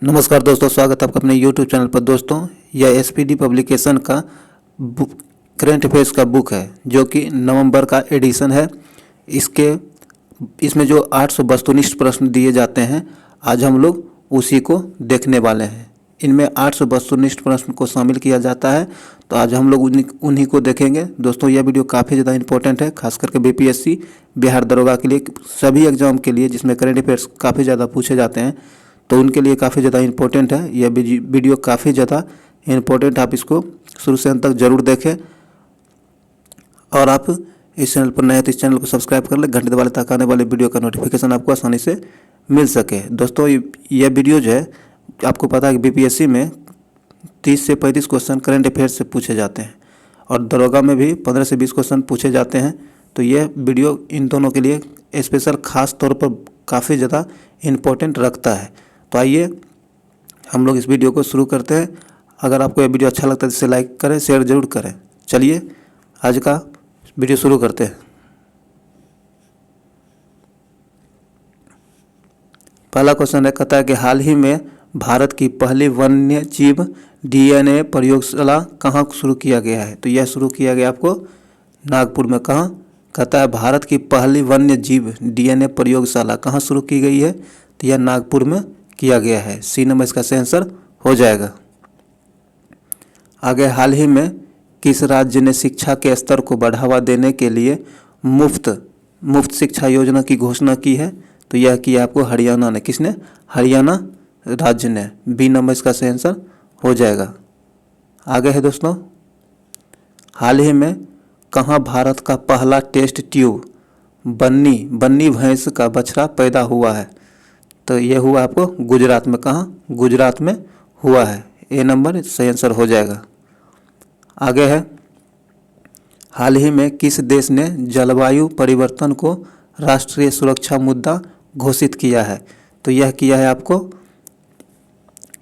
नमस्कार दोस्तों, स्वागत है आपका अपने YouTube चैनल पर। दोस्तों, यह एसपीडी पब्लिकेशन का करंट अफेयर्स का बुक है जो कि नवंबर का एडिशन है। इसमें जो 800 वस्तुनिष्ठ प्रश्न दिए जाते हैं, आज हम लोग उसी को देखने वाले हैं। इनमें 800 वस्तुनिष्ठ प्रश्न को शामिल किया जाता है, तो आज हम लोग उन्हीं को देखेंगे। दोस्तों, यह वीडियो काफ़ी ज़्यादा इंपॉर्टेंट है, खास करके बीपीएससी बिहार दरोगा के लिए, सभी एग्जाम के लिए जिसमें करंट अफेयर्स काफ़ी ज़्यादा पूछे जाते हैं, तो उनके लिए काफ़ी ज़्यादा इंपॉर्टेंट है। यह वीडियो काफ़ी ज़्यादा इंपॉर्टेंट, आप इसको शुरू से अंत तक जरूर देखें। और आप इस चैनल पर नए हैं तो इस चैनल को सब्सक्राइब कर लें, घंटे दबा लें ताकि आने वाले वीडियो का नोटिफिकेशन आपको आसानी से मिल सके। दोस्तों, यह वीडियो जो है, आपको पता है कि बीपीएससी में 30 से 35 क्वेश्चन करंट अफेयर्स से पूछे जाते हैं और दरोगा में भी 15 से 20 क्वेश्चन पूछे जाते हैं। तो यह वीडियो इन दोनों के लिए स्पेशल खास तौर पर काफ़ी ज़्यादा इम्पोर्टेंट रखता है। तो आइए हम लोग इस वीडियो को शुरू करते हैं। अगर आपको यह वीडियो अच्छा लगता है तो इसे लाइक करें, शेयर जरूर करें। चलिए आज का वीडियो शुरू करते हैं। पहला क्वेश्चन है, कहता है कि हाल ही में भारत की पहली वन्य जीव डीएनए प्रयोगशाला कहाँ शुरू किया गया है? तो यह शुरू किया गया आपको नागपुर में। कहाँ? कहता है भारत की पहली वन्य जीव डीएनए प्रयोगशाला कहाँ शुरू की गई है? तो यह नागपुर में किया गया है। सी नंबर इसका सही आंसर हो जाएगा। आगे, हाल ही में किस राज्य ने शिक्षा के स्तर को बढ़ावा देने के लिए मुफ्त शिक्षा योजना की घोषणा की है? तो यह किया आपको हरियाणा ने। किसने? हरियाणा राज्य ने। बी नंबर इसका सही आंसर हो जाएगा। आगे है दोस्तों, हाल ही में कहाँ भारत का पहला टेस्ट ट्यूब बन्नी भैंस का बछड़ा पैदा हुआ है? तो यह हुआ आपको गुजरात में। कहाँ? गुजरात में हुआ है। ए नंबर सही आंसर हो जाएगा। आगे है, हाल ही में किस देश ने जलवायु परिवर्तन को राष्ट्रीय सुरक्षा मुद्दा घोषित किया है? तो यह किया है आपको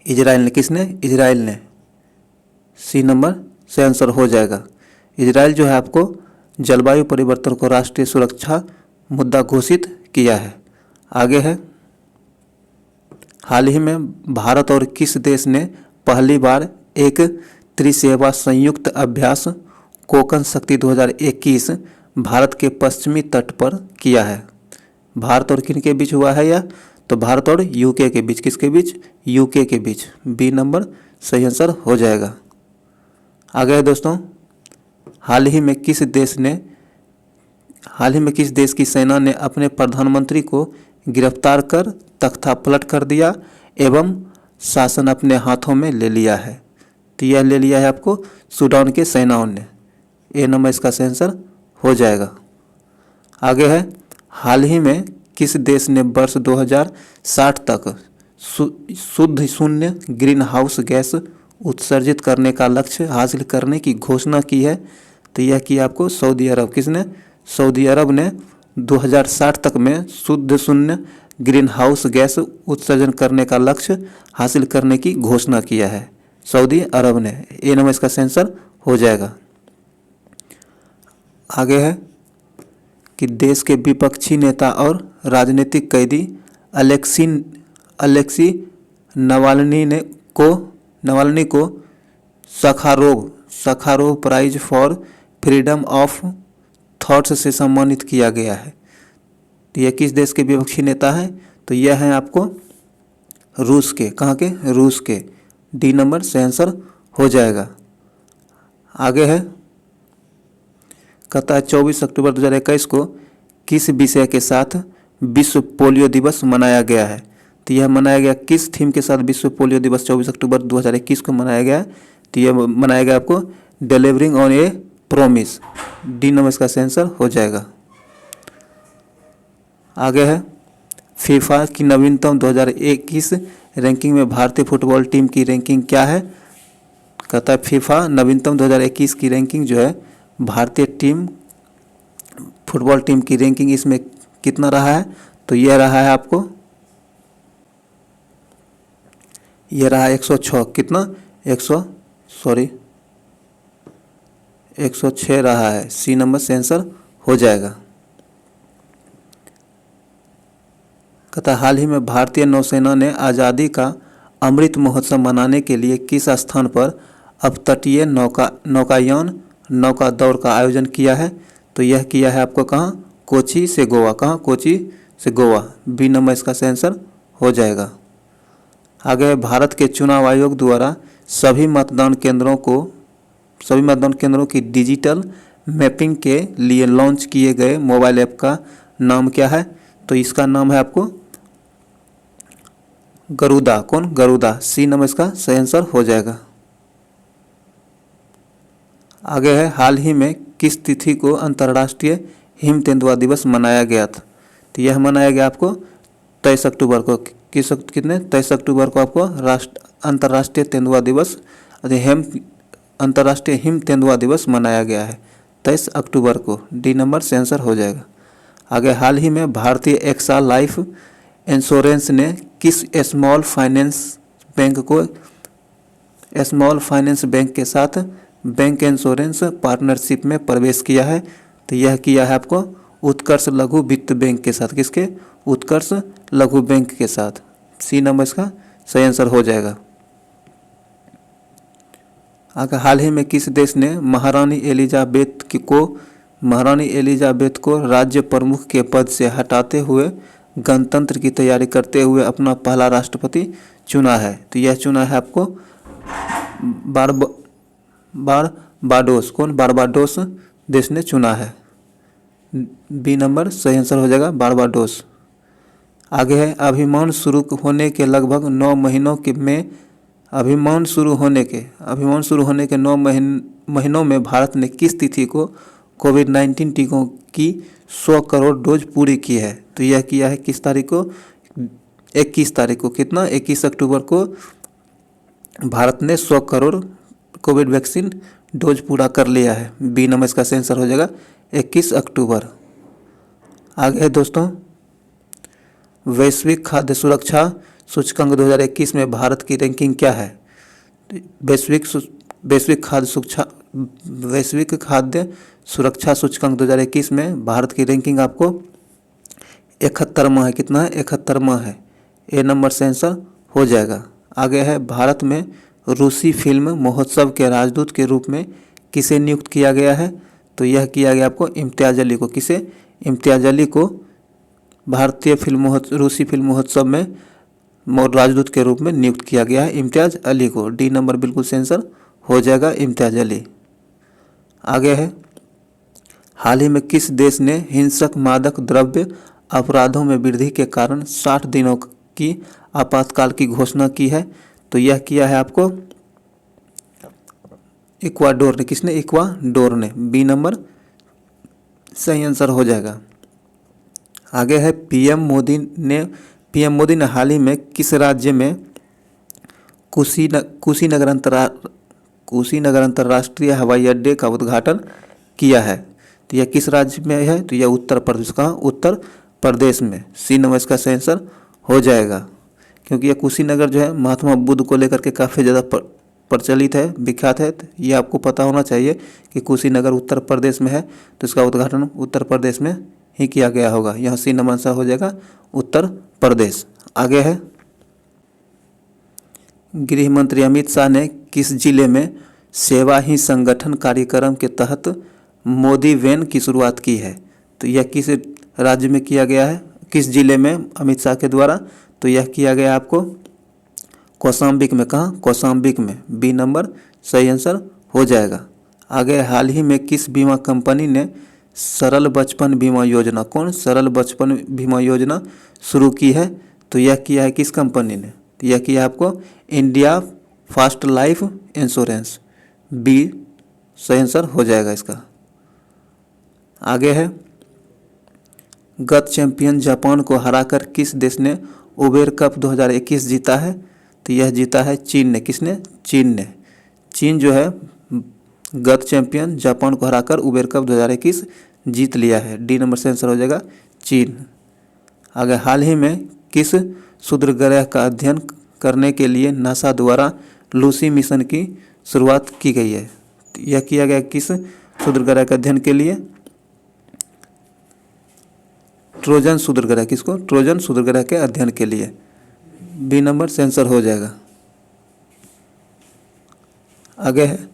इजराइल ने। किसने? इजराइल ने। सी नंबर सही आंसर हो जाएगा। इजराइल जो है आपको जलवायु परिवर्तन को राष्ट्रीय सुरक्षा मुद्दा घोषित किया है। आगे है, हाल ही में भारत और किस देश ने पहली बार एक त्रिसेवा संयुक्त अभ्यास कोकण शक्ति 2021 भारत के पश्चिमी तट पर किया है? भारत और किन के बीच हुआ है यह? तो भारत और यूके के बीच। किसके बीच? यूके के बीच। बी नंबर सही आंसर हो जाएगा। आगे है दोस्तों, हाल ही में किस देश की सेना ने अपने प्रधानमंत्री को गिरफ्तार कर तख्ता पलट कर दिया एवं शासन अपने हाथों में ले लिया है? तो यह ले लिया है आपको सूडान के सेनाओं ने। ए नंबर इसका सही आंसर हो जाएगा। आगे है, हाल ही में किस देश ने वर्ष 2060 तक शुद्ध शून्य ग्रीन हाउस गैस उत्सर्जित करने का लक्ष्य हासिल करने की घोषणा की है? तो यह किया आपको सऊदी अरब। किसने? सऊदी अरब ने 2060 तक में शुद्ध शून्य ग्रीन हाउस गैस उत्सर्जन करने का लक्ष्य हासिल करने की घोषणा किया है, सऊदी अरब ने। ए नंबर इसका सही आंसर हो जाएगा। आगे है कि देश के विपक्षी नेता और राजनीतिक कैदी अलेक्सी नवाल्नी को Sakharov prize for freedom of thoughts से सम्मानित किया गया है। तो यह किस देश के विपक्षी नेता है? तो यह है आपको रूस के। कहाँ के? रूस के। डी नंबर सही आंसर हो जाएगा। आगे है, कहता है 24 अक्टूबर 2021 को किस विषय के साथ विश्व पोलियो दिवस मनाया गया है? तो यह मनाया गया किस थीम के साथ विश्व पोलियो दिवस 24 अक्टूबर 2021 को मनाया गया? तो यह मनाया गया आपको delivering on A promise. D number इसका सही आंसर हो जाएगा। आगे है, फीफा की नवीनतम 2021 रैंकिंग में भारतीय फुटबॉल टीम की रैंकिंग क्या है? कहता है फीफा नवीनतम 2021 की रैंकिंग जो है, भारतीय फुटबॉल टीम की रैंकिंग इसमें कितना रहा है? तो यह रहा है आपको, यह रहा 106। कितना? 106 रहा है। सी नंबर से आंसर हो जाएगा। कहता हाल ही में भारतीय नौसेना ने आज़ादी का अमृत महोत्सव मनाने के लिए किस स्थान पर अपतटीय नौकायान नौका दौड़ का आयोजन किया है? तो यह किया है आपको कहाँ? कोची से गोवा। कहाँ? कोची से गोवा। बी नंबर इसका सही आंसर हो जाएगा। आगे भारत के चुनाव आयोग द्वारा सभी मतदान केंद्रों की डिजिटल मैपिंग के लिए लॉन्च किए गए मोबाइल ऐप का नाम क्या है? तो इसका नाम है आपको गरुदा। कौन? गरुदा। सी नंबर इसका सही आंसर हो जाएगा। आगे है हाल ही में किस तिथि को अंतर्राष्ट्रीय हिम तेंदुआ दिवस मनाया गया था? तो यह मनाया गया आपको 23 अक्टूबर को। कितने? 23 अक्टूबर को आपको अंतर्राष्ट्रीय तेंदुआ दिवस अंतर्राष्ट्रीय हिम तेंदुआ दिवस मनाया गया है 23 अक्टूबर को। डी नंबर से आंसर हो जाएगा। आगे हाल ही में भारतीय एक्सा लाइफ इंश्योरेंस ने किस स्मॉल फाइनेंस बैंक के साथ बैंक इंश्योरेंस पार्टनरशिप में प्रवेश किया है? तो यह किया है आपको उत्कर्ष लघु वित्त बैंक के साथ। किसके? उत्कर्ष लघु बैंक के साथ। सी नंबर इसका सही आंसर हो जाएगा। आगे हाल ही में किस देश ने महारानी एलिजाबेथ को राज्य प्रमुख के पद से हटाते हुए गणतंत्र की तैयारी करते हुए अपना पहला राष्ट्रपति चुना है? तो यह चुना है आपको बारबाडोस। कौन? बारबाडोस देश ने चुना है। बी नंबर सही आंसर हो जाएगा, बारबाडोस। आगे है अभियान शुरू होने के लगभग 9 महीनों में अभियान शुरू होने के 9 महीनों में भारत ने किस तिथि को कोविड-19 टीकों की 100 करोड़ डोज पूरी की है? तो यह किया है किस तारीख को? 21 तारीख को। कितना? 21 अक्टूबर को भारत ने 100 करोड़ कोविड वैक्सीन डोज पूरा कर लिया है। बी नंबर इसका सही आंसर हो जाएगा 21 अक्टूबर। आगे है दोस्तों वैश्विक खाद्य सुरक्षा सूचकांक 2021 में भारत की रैंकिंग क्या है? वैश्विक खाद्य सुरक्षा सूचकांक 2021 में भारत की रैंकिंग आपको 71वां है। कितना है? 71वां है। ए नंबर से आंसर हो जाएगा। आगे है भारत में रूसी फिल्म महोत्सव के राजदूत के रूप में किसे नियुक्त किया गया है? तो यह किया गया आपको इम्तियाज अली को। किसे? इम्तियाज अली को भारतीय रूसी फिल्म महोत्सव में राजदूत के रूप में नियुक्त किया गया है इम्तियाज अली को। डी नंबर बिल्कुल सही आंसर हो जाएगा, इम्तियाज अली। आगे है हाल ही में किस देश ने हिंसक मादक द्रव्य अपराधों में वृद्धि के कारण 60 दिनों की आपातकाल की घोषणा की है? तो यह किया है आपको इक्वाडोर ने। किसने? इक्वाडोर ने। बी नंबर सही आंसर हो जाएगा। आगे है पीएम मोदी ने हाल ही में किस राज्य में कुशीनगर अंतर्राष्ट्रीय हवाई अड्डे का उद्घाटन किया है? तो यह किस राज्य में है? तो यह उत्तर प्रदेश। कहाँ? उत्तर प्रदेश में। सी नंबर इसका सही आंसर हो जाएगा, क्योंकि यह कुशीनगर जो है महात्मा बुद्ध को लेकर के काफ़ी ज़्यादा प्रचलित है, विख्यात है। तो ये आपको पता होना चाहिए कि कुशीनगर उत्तर प्रदेश में है, तो इसका उद्घाटन उत्तर प्रदेश में ही किया गया होगा। यहाँ सी नंबर आंसर हो जाएगा उत्तर प्रदेश। आगे है गृह मंत्री अमित शाह ने किस जिले में सेवा ही संगठन कार्यक्रम के तहत मोदी वैन की शुरुआत की है? तो यह किस राज्य में किया गया है? किस जिले में अमित शाह के द्वारा? तो यह किया गया आपको कौशाम्बिक में। कहाँ? कौशाम्बिक में। बी नंबर सही आंसर हो जाएगा। आगे हाल ही में किस बीमा कंपनी ने सरल बचपन बीमा योजना शुरू की है? तो यह किया है किस कंपनी ने? तो यह किया है आपको India first life insurance. B सही आंसर हो जाएगा इसका। आगे है गत चैंपियन जापान को हराकर किस देश ने उबेर कप 2021 जीता है? तो यह जीता है चीन ने। किसने? चीन ने। चीन जो है गत चैंपियन जापान को हराकर उबेर कप 2021 जीत लिया है। डी नंबर से आंसर हो जाएगा चीन। आगे हाल ही में किस क्षुद्र ग्रह का अध्ययन करने के लिए नासा द्वारा लूसी मिशन की शुरुआत की गई है? यह किया गया किस क्षुद्र ग्रह के अध्ययन के लिए? ट्रोजन क्षुद्र ग्रह। किसको? ट्रोजन क्षुद्र ग्रह के अध्ययन के लिए। बी नंबर से आंसर हो जाएगा। आगे है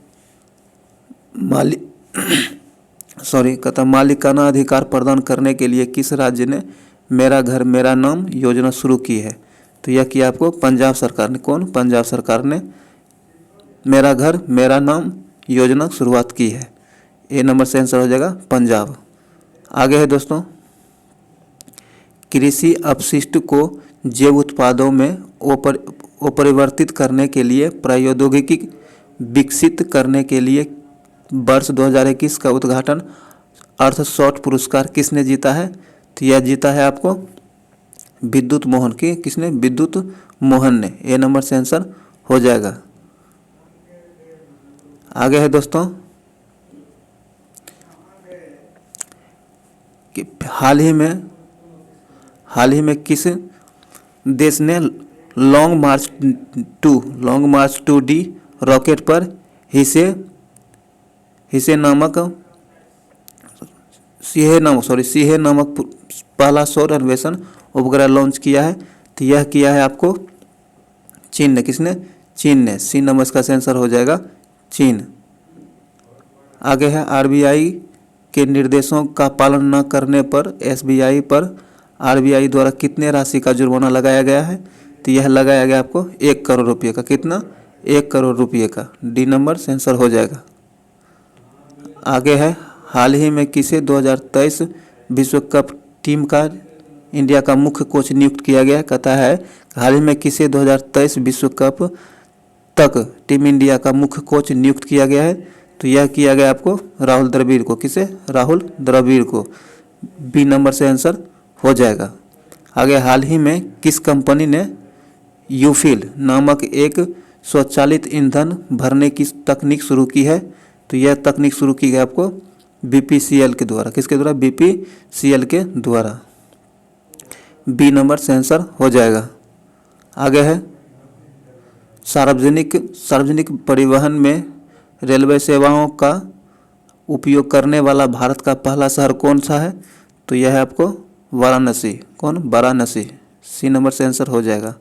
मालिकाना अधिकार प्रदान करने के लिए किस राज्य ने मेरा घर मेरा नाम योजना शुरू की है? तो यह किया आपको पंजाब सरकार ने। कौन? पंजाब सरकार ने मेरा घर मेरा नाम योजना शुरुआत की है। ए नंबर से आंसर हो जाएगा पंजाब। आगे है दोस्तों, कृषि अपशिष्ट को जैव उत्पादों में अपरिवर्तित करने के लिए प्रौद्योगिकी विकसित करने के लिए वर्ष 2021 का उद्घाटन अर्थशॉट पुरस्कार किसने जीता है? तो यह जीता है आपको विद्युत मोहन की। किसने? विद्युत मोहन ने। ए नंबर से आंसर हो जाएगा। आगे है दोस्तों कि हाल ही में किस देश ने लॉन्ग मार्च 2D रॉकेट पर सीहे नामक पहला सौर अन्वेषण उपग्रह लॉन्च किया है? तो यह किया है आपको चीन ने। किसने? चीन ने। सी नंबर इसका आंसर हो जाएगा चीन। आगे है आरबीआई के निर्देशों का पालन न करने पर एसबीआई पर आरबीआई द्वारा कितने राशि का जुर्माना लगाया गया है? तो यह लगाया गया आपको 1 करोड़ रुपये का। कितना? 1 करोड़ रुपये का। डी नंबर से आंसर हो जाएगा। आगे है हाल ही में किसे 2023 विश्व कप टीम का इंडिया का मुख्य कोच नियुक्त किया गया? कहता है हाल ही में किसे 2023 विश्व कप तक टीम इंडिया का मुख्य कोच नियुक्त किया गया है? तो यह किया गया आपको राहुल द्रविड़ को। किसे? राहुल द्रविड़ को। बी नंबर से आंसर हो जाएगा। आगे हाल ही में किस कंपनी ने यूफिल नामक एक स्वचालित ईंधन भरने की तकनीक शुरू की है? तो यह तकनीक शुरू की गई आपको बीपीसीएल के द्वारा। किसके द्वारा? बीपीसीएल के द्वारा। बी नंबर से आंसर हो जाएगा। आगे है सार्वजनिक परिवहन में रेलवे सेवाओं का उपयोग करने वाला भारत का पहला शहर कौन सा है? तो यह है आपको वाराणसी। कौन? वाराणसी। सी नंबर से आंसर हो जाएगा।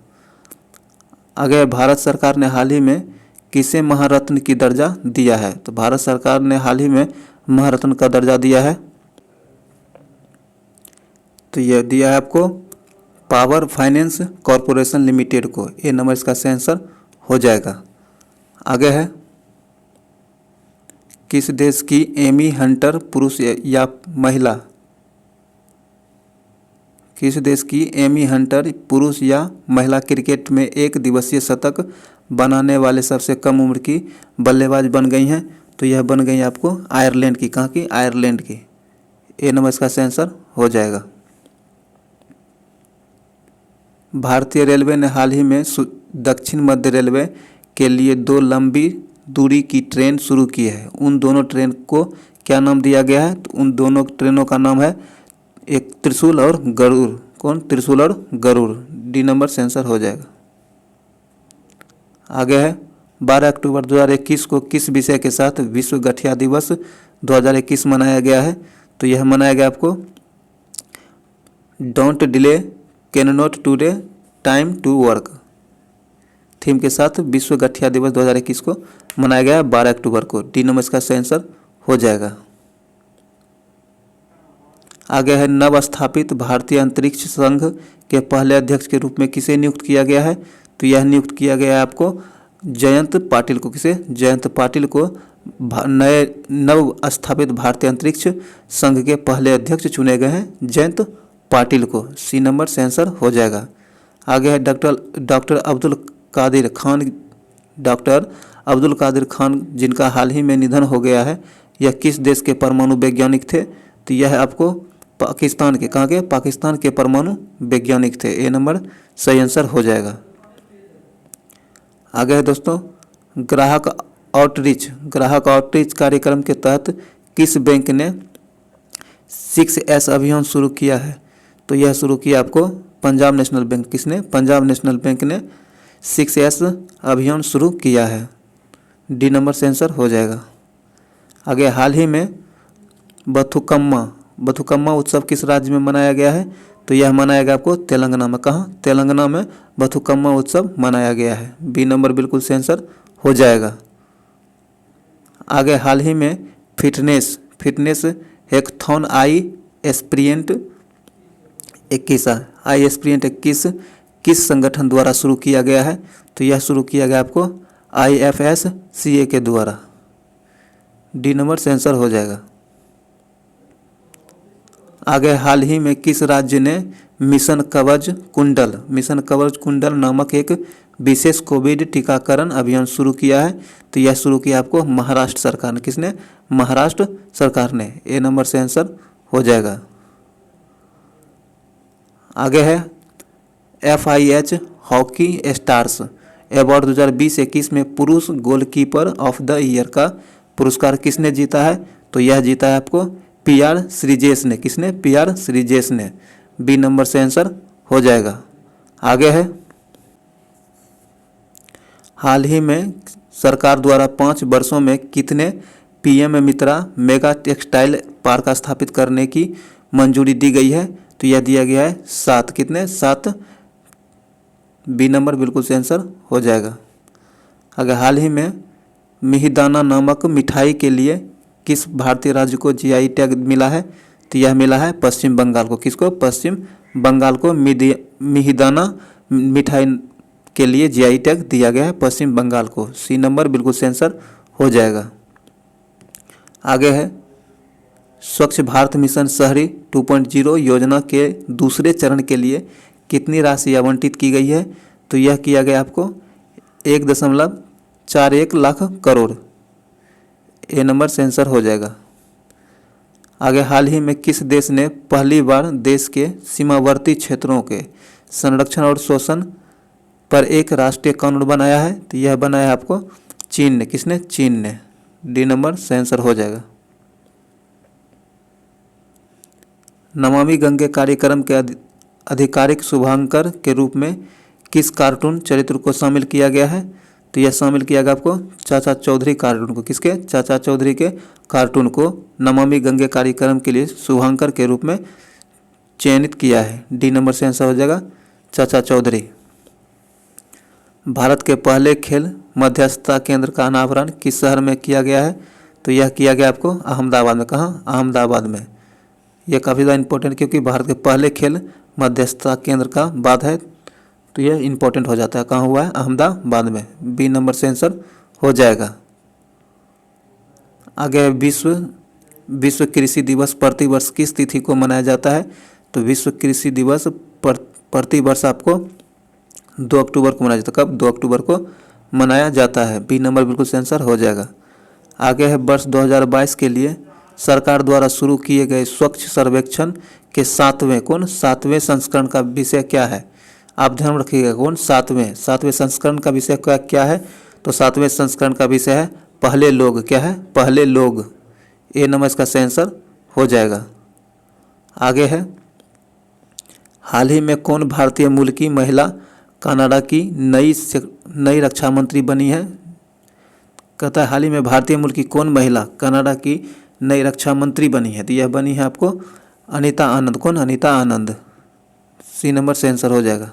आगे भारत सरकार ने हाल ही में किसे महारत्न की दर्जा दिया है? तो भारत सरकार ने हाल ही में महारत्न का दर्जा दिया है। तो यह दिया है आपको पावर फाइनेंस कॉरपोरेशन लिमिटेड को। ए नंबर इसका आंसर हो जाएगा। आगे है किस देश की एमी हंटर पुरुष या महिला? किस देश की एमी हंटर पुरुष या महिला क्रिकेट में 1 दिवसीय शतक बनाने वाले सबसे कम उम्र की बल्लेबाज बन गई हैं? तो यह बन गई आपको आयरलैंड की। कहाँ की? आयरलैंड की। ए नंबर इसका आंसर हो जाएगा। भारतीय रेलवे ने हाल ही में दक्षिण मध्य रेलवे के लिए 2 लंबी दूरी की ट्रेन शुरू की है। उन दोनों ट्रेन को क्या नाम दिया गया है? तो उन दोनों ट्रेनों का नाम है एक त्रिशूल और गरुड़। कौन? त्रिशूल और गरुड़। डी नंबर से आंसर हो जाएगा। आगे है 12 अक्टूबर 2021 को किस विषय के साथ विश्व गठिया दिवस 2021 मनाया गया है? तो यह मनाया गया आपको don't delay can not today time to work theme के साथ विश्व गठिया दिवस 2021 को मनाया गया 12 अक्टूबर को। डी नंबर इसका आंसर हो जाएगा। आगे है नवस्थापित भारतीय अंतरिक्ष संघ के पहले अध्यक्ष के रूप में किसे नियुक्त किया गया है? तो यह नियुक्त किया गया है आपको जयंत पाटिल को। किसे? जयंत पाटिल को नए नव स्थापित भारतीय अंतरिक्ष संघ के पहले अध्यक्ष चुने गए हैं जयंत पाटिल को। सी नंबर से आंसर हो जाएगा। आगे है डॉक्टर अब्दुल कादिर खान जिनका हाल ही में निधन हो गया है, यह किस देश के परमाणु वैज्ञानिक थे? तो यह आपको पाकिस्तान के। कहाँ के? पाकिस्तान के परमाणु वैज्ञानिक थे। ए नंबर सही आंसर हो जाएगा। आगे है दोस्तों ग्राहक आउटरीच कार्यक्रम के तहत किस बैंक ने 6S अभियान शुरू किया है? तो यह शुरू किया आपको पंजाब नेशनल बैंक। किसने? पंजाब नेशनल बैंक ने 6S अभियान शुरू किया है। डी नंबर से आंसर हो जाएगा। आगे हाल ही में बथुकम्मा उत्सव किस राज्य में मनाया गया है? तो यह मनाया गया आपको तेलंगाना में। कहाँ? तेलंगाना में बथुकम्मा उत्सव मनाया गया है। बी नंबर बिल्कुल से आंसर हो जाएगा। आगे हाल ही में फिटनेस हैकाथॉन एस्पिरेंट 21 किस संगठन द्वारा शुरू किया गया है? तो यह शुरू किया गया आपको IFSCA के द्वारा। डी नंबर से आंसर हो जाएगा। आगे हाल ही में किस राज्य ने मिशन कवच कुंडल नामक एक विशेष कोविड टीकाकरण अभियान शुरू किया है? तो यह शुरू किया आपको महाराष्ट्र सरकार ने। किसने? महाराष्ट्र सरकार ने। ए नंबर से आंसर हो जाएगा। आगे है FIH हॉकी स्टार्स अवार्ड 2020-21 में पुरुष गोलकीपर ऑफ द ईयर का पुरस्कार किसने जीता है? तो यह जीता है आपको PR श्रीजेश ने। किसने? PR श्रीजेश ने। बी नंबर से आंसर हो जाएगा। आगे है हाल ही में सरकार द्वारा 5 वर्षों में कितने PM मित्रा मेगा टेक्सटाइल पार्क स्थापित करने की मंजूरी दी गई है? तो यह दिया गया है 7। कितने? 7। बी नंबर बिल्कुल से आंसर हो जाएगा। अगर हाल ही में मिहिदाना नामक मिठाई के लिए किस भारतीय राज्य को GI टैग मिला है? तो यह मिला है पश्चिम बंगाल को। किसको? पश्चिम बंगाल को मिहिदाना मिठाई के लिए GI टैग दिया गया है पश्चिम बंगाल को। सी नंबर बिल्कुल से आंसर हो जाएगा। आगे है स्वच्छ भारत मिशन शहरी 2.0 योजना के दूसरे चरण के लिए कितनी राशि आवंटित की गई है? तो यह किया गया आपको 1.41 लाख करोड़। ए नंबर से आंसर हो जाएगा। आगे हाल ही में किस देश ने पहली बार देश के सीमावर्ती क्षेत्रों के संरक्षण और शोषण पर एक राष्ट्रीय कानून बनाया है? तो यह बनाया है आपको चीन ने। किसने? चीन ने। डी नंबर से आंसर हो जाएगा। नमामि गंगे कार्यक्रम के आधिकारिक शुभांकर के रूप में किस कार्टून चरित्र को शामिल किया गया है? तो यह शामिल किया गया आपको चाचा चौधरी कार्टून को। किसके? चाचा चौधरी के कार्टून को नमामि गंगे कार्यक्रम के लिए शुभांकर के रूप में चयनित किया है। डी नंबर से आंसर हो जाएगा चाचा चौधरी। भारत के पहले खेल मध्यस्थता केंद्र का अनावरण किस शहर में किया गया है? तो यह किया गया आपको अहमदाबाद में। कहाँ? अहमदाबाद में। यह काफ़ी ज़्यादा इंपॉर्टेंट क्योंकि भारत के पहले खेल मध्यस्थता केंद्र का बात है तो यह इंपॉर्टेंट हो जाता है। कहाँ हुआ है? अहमदाबाद में। बी नंबर से आंसर हो जाएगा। आगे विश्व कृषि दिवस प्रतिवर्ष किस तिथि को मनाया जाता है? तो विश्व कृषि दिवस प्रतिवर्ष आपको 2 अक्टूबर को मनाया जाता है। कब? 2 अक्टूबर को मनाया जाता है। बी नंबर बिल्कुल से आंसर हो जाएगा। आगे है वर्ष 2022 के लिए सरकार द्वारा शुरू किए गए स्वच्छ सर्वेक्षण के 7वें संस्करण का विषय क्या है? आप ध्यान रखिएगा। कौन? 7वें संस्करण का विषय क्या है? तो 7वें संस्करण का विषय है पहले लोग। क्या है? पहले लोग। ए नंबर इसका आंसर हो जाएगा। आगे है हाल ही में कौन भारतीय मूल की महिला कनाडा की नई रक्षा मंत्री बनी है? कहता है हाल ही में भारतीय मूल की कौन महिला कनाडा की नई रक्षा मंत्री बनी है? तो यह बनी है आपको अनीता आनंद। कौन? अनीता आनंद। सी नंबर से आंसर हो जाएगा।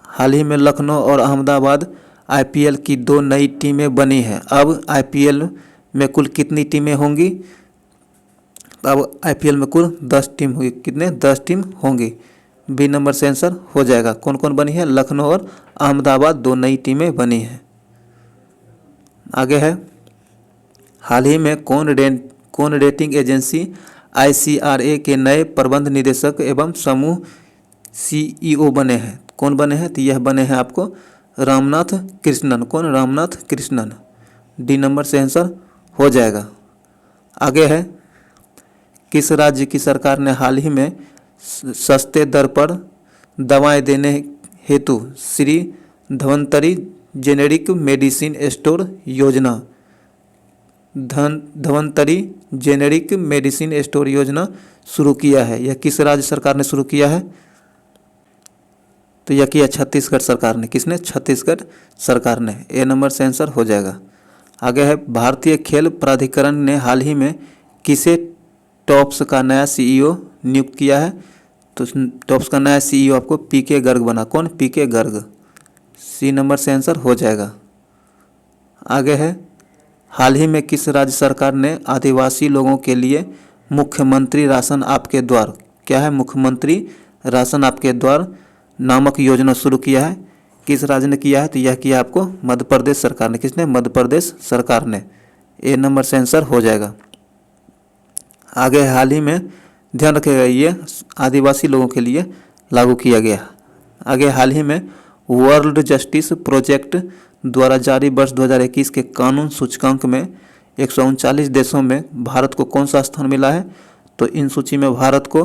हाल ही में लखनऊ और अहमदाबाद IPL की 2 नई टीमें बनी हैं। अब IPL में कुल कितनी टीमें होंगी? अब IPL में कुल 10 टीम होगी। कितने? 10 टीम होंगी। बी नंबर से आंसर हो जाएगा। कौन कौन बनी है? लखनऊ और अहमदाबाद 2 नई टीमें बनी हैं। आगे है हाल ही में कौन रेटिंग एजेंसी ICRA के नए प्रबंध निदेशक एवं समूह CEO बने हैं? कौन बने हैं? तो यह बने हैं आपको रामनाथ कृष्णन। कौन? रामनाथ कृष्णन। डी नंबर से आंसर हो जाएगा। आगे है किस राज्य की सरकार ने हाल ही में सस्ते दर पर दवाएं देने हेतु Shri Dhanvantari generic medicine store योजना धन्वंतरी जेनेरिक मेडिसिन स्टोर योजना शुरू किया है? यह किस राज्य सरकार ने शुरू किया है? तो यह किया छत्तीसगढ़ सरकार ने। किसने? छत्तीसगढ़ सरकार ने। ए नंबर से आंसर हो जाएगा। आगे है भारतीय खेल प्राधिकरण ने हाल ही में किसे टॉप्स का नया CEO नियुक्त किया है? तो टॉप्स का नया CEO आपको PK गर्ग बना। कौन? PK गर्ग। सी नंबर से आंसर हो जाएगा। आगे है हाल ही में किस राज्य सरकार ने आदिवासी लोगों के लिए मुख्यमंत्री राशन आपके द्वार, क्या है, मुख्यमंत्री राशन आपके द्वार नामक योजना शुरू किया है? किस राज्य ने किया है? तो यह किया आपको मध्य प्रदेश सरकार ने। किसने? मध्य प्रदेश सरकार ने। ए नंबर से आंसर हो जाएगा। आगे हाल ही में ध्यान रखिएगा, ये आदिवासी लोगों के लिए लागू किया गया। आगे हाल ही में वर्ल्ड जस्टिस प्रोजेक्ट द्वारा जारी वर्ष 2021 के कानून सूचकांक में 139 देशों में भारत को कौन सा स्थान मिला है? तो इन सूची में भारत को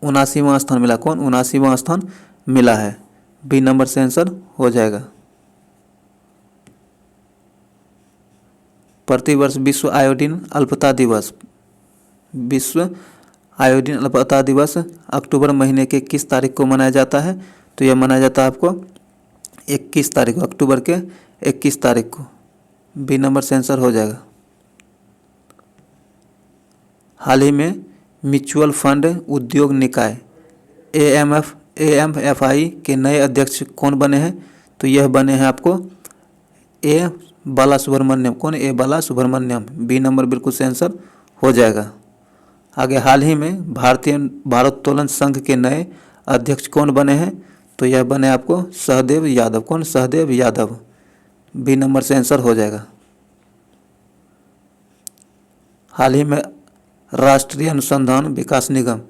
79वां स्थान मिला। कौन? 79वां स्थान मिला है। बी नंबर से आंसर हो जाएगा। प्रतिवर्ष विश्व आयोडीन अल्पता दिवस, विश्व आयोडीन अल्पता दिवस अक्टूबर महीने के किस तारीख को मनाया जाता है? तो यह मनाया जाता है आपको 21 तारीख को, अक्टूबर के 21 तारीख को। बी नंबर से आंसर हो जाएगा। हाल ही में म्यूचुअल फंड उद्योग निकाय AMFI के नए अध्यक्ष कौन बने हैं? तो यह बने हैं आपको ए बाला सुब्रमण्यम। कौन? ए बाला सुब्रमण्यम। बी नंबर बिल्कुल से आंसर हो जाएगा। आगे हाल ही में भारतीय भारोत्तोलन संघ के नए अध्यक्ष कौन बने हैं? तो यह बने आपको सहदेव यादव। कौन? सहदेव यादव। बी नंबर से आंसर हो जाएगा। हाल ही में राष्ट्रीय अनुसंधान विकास निगम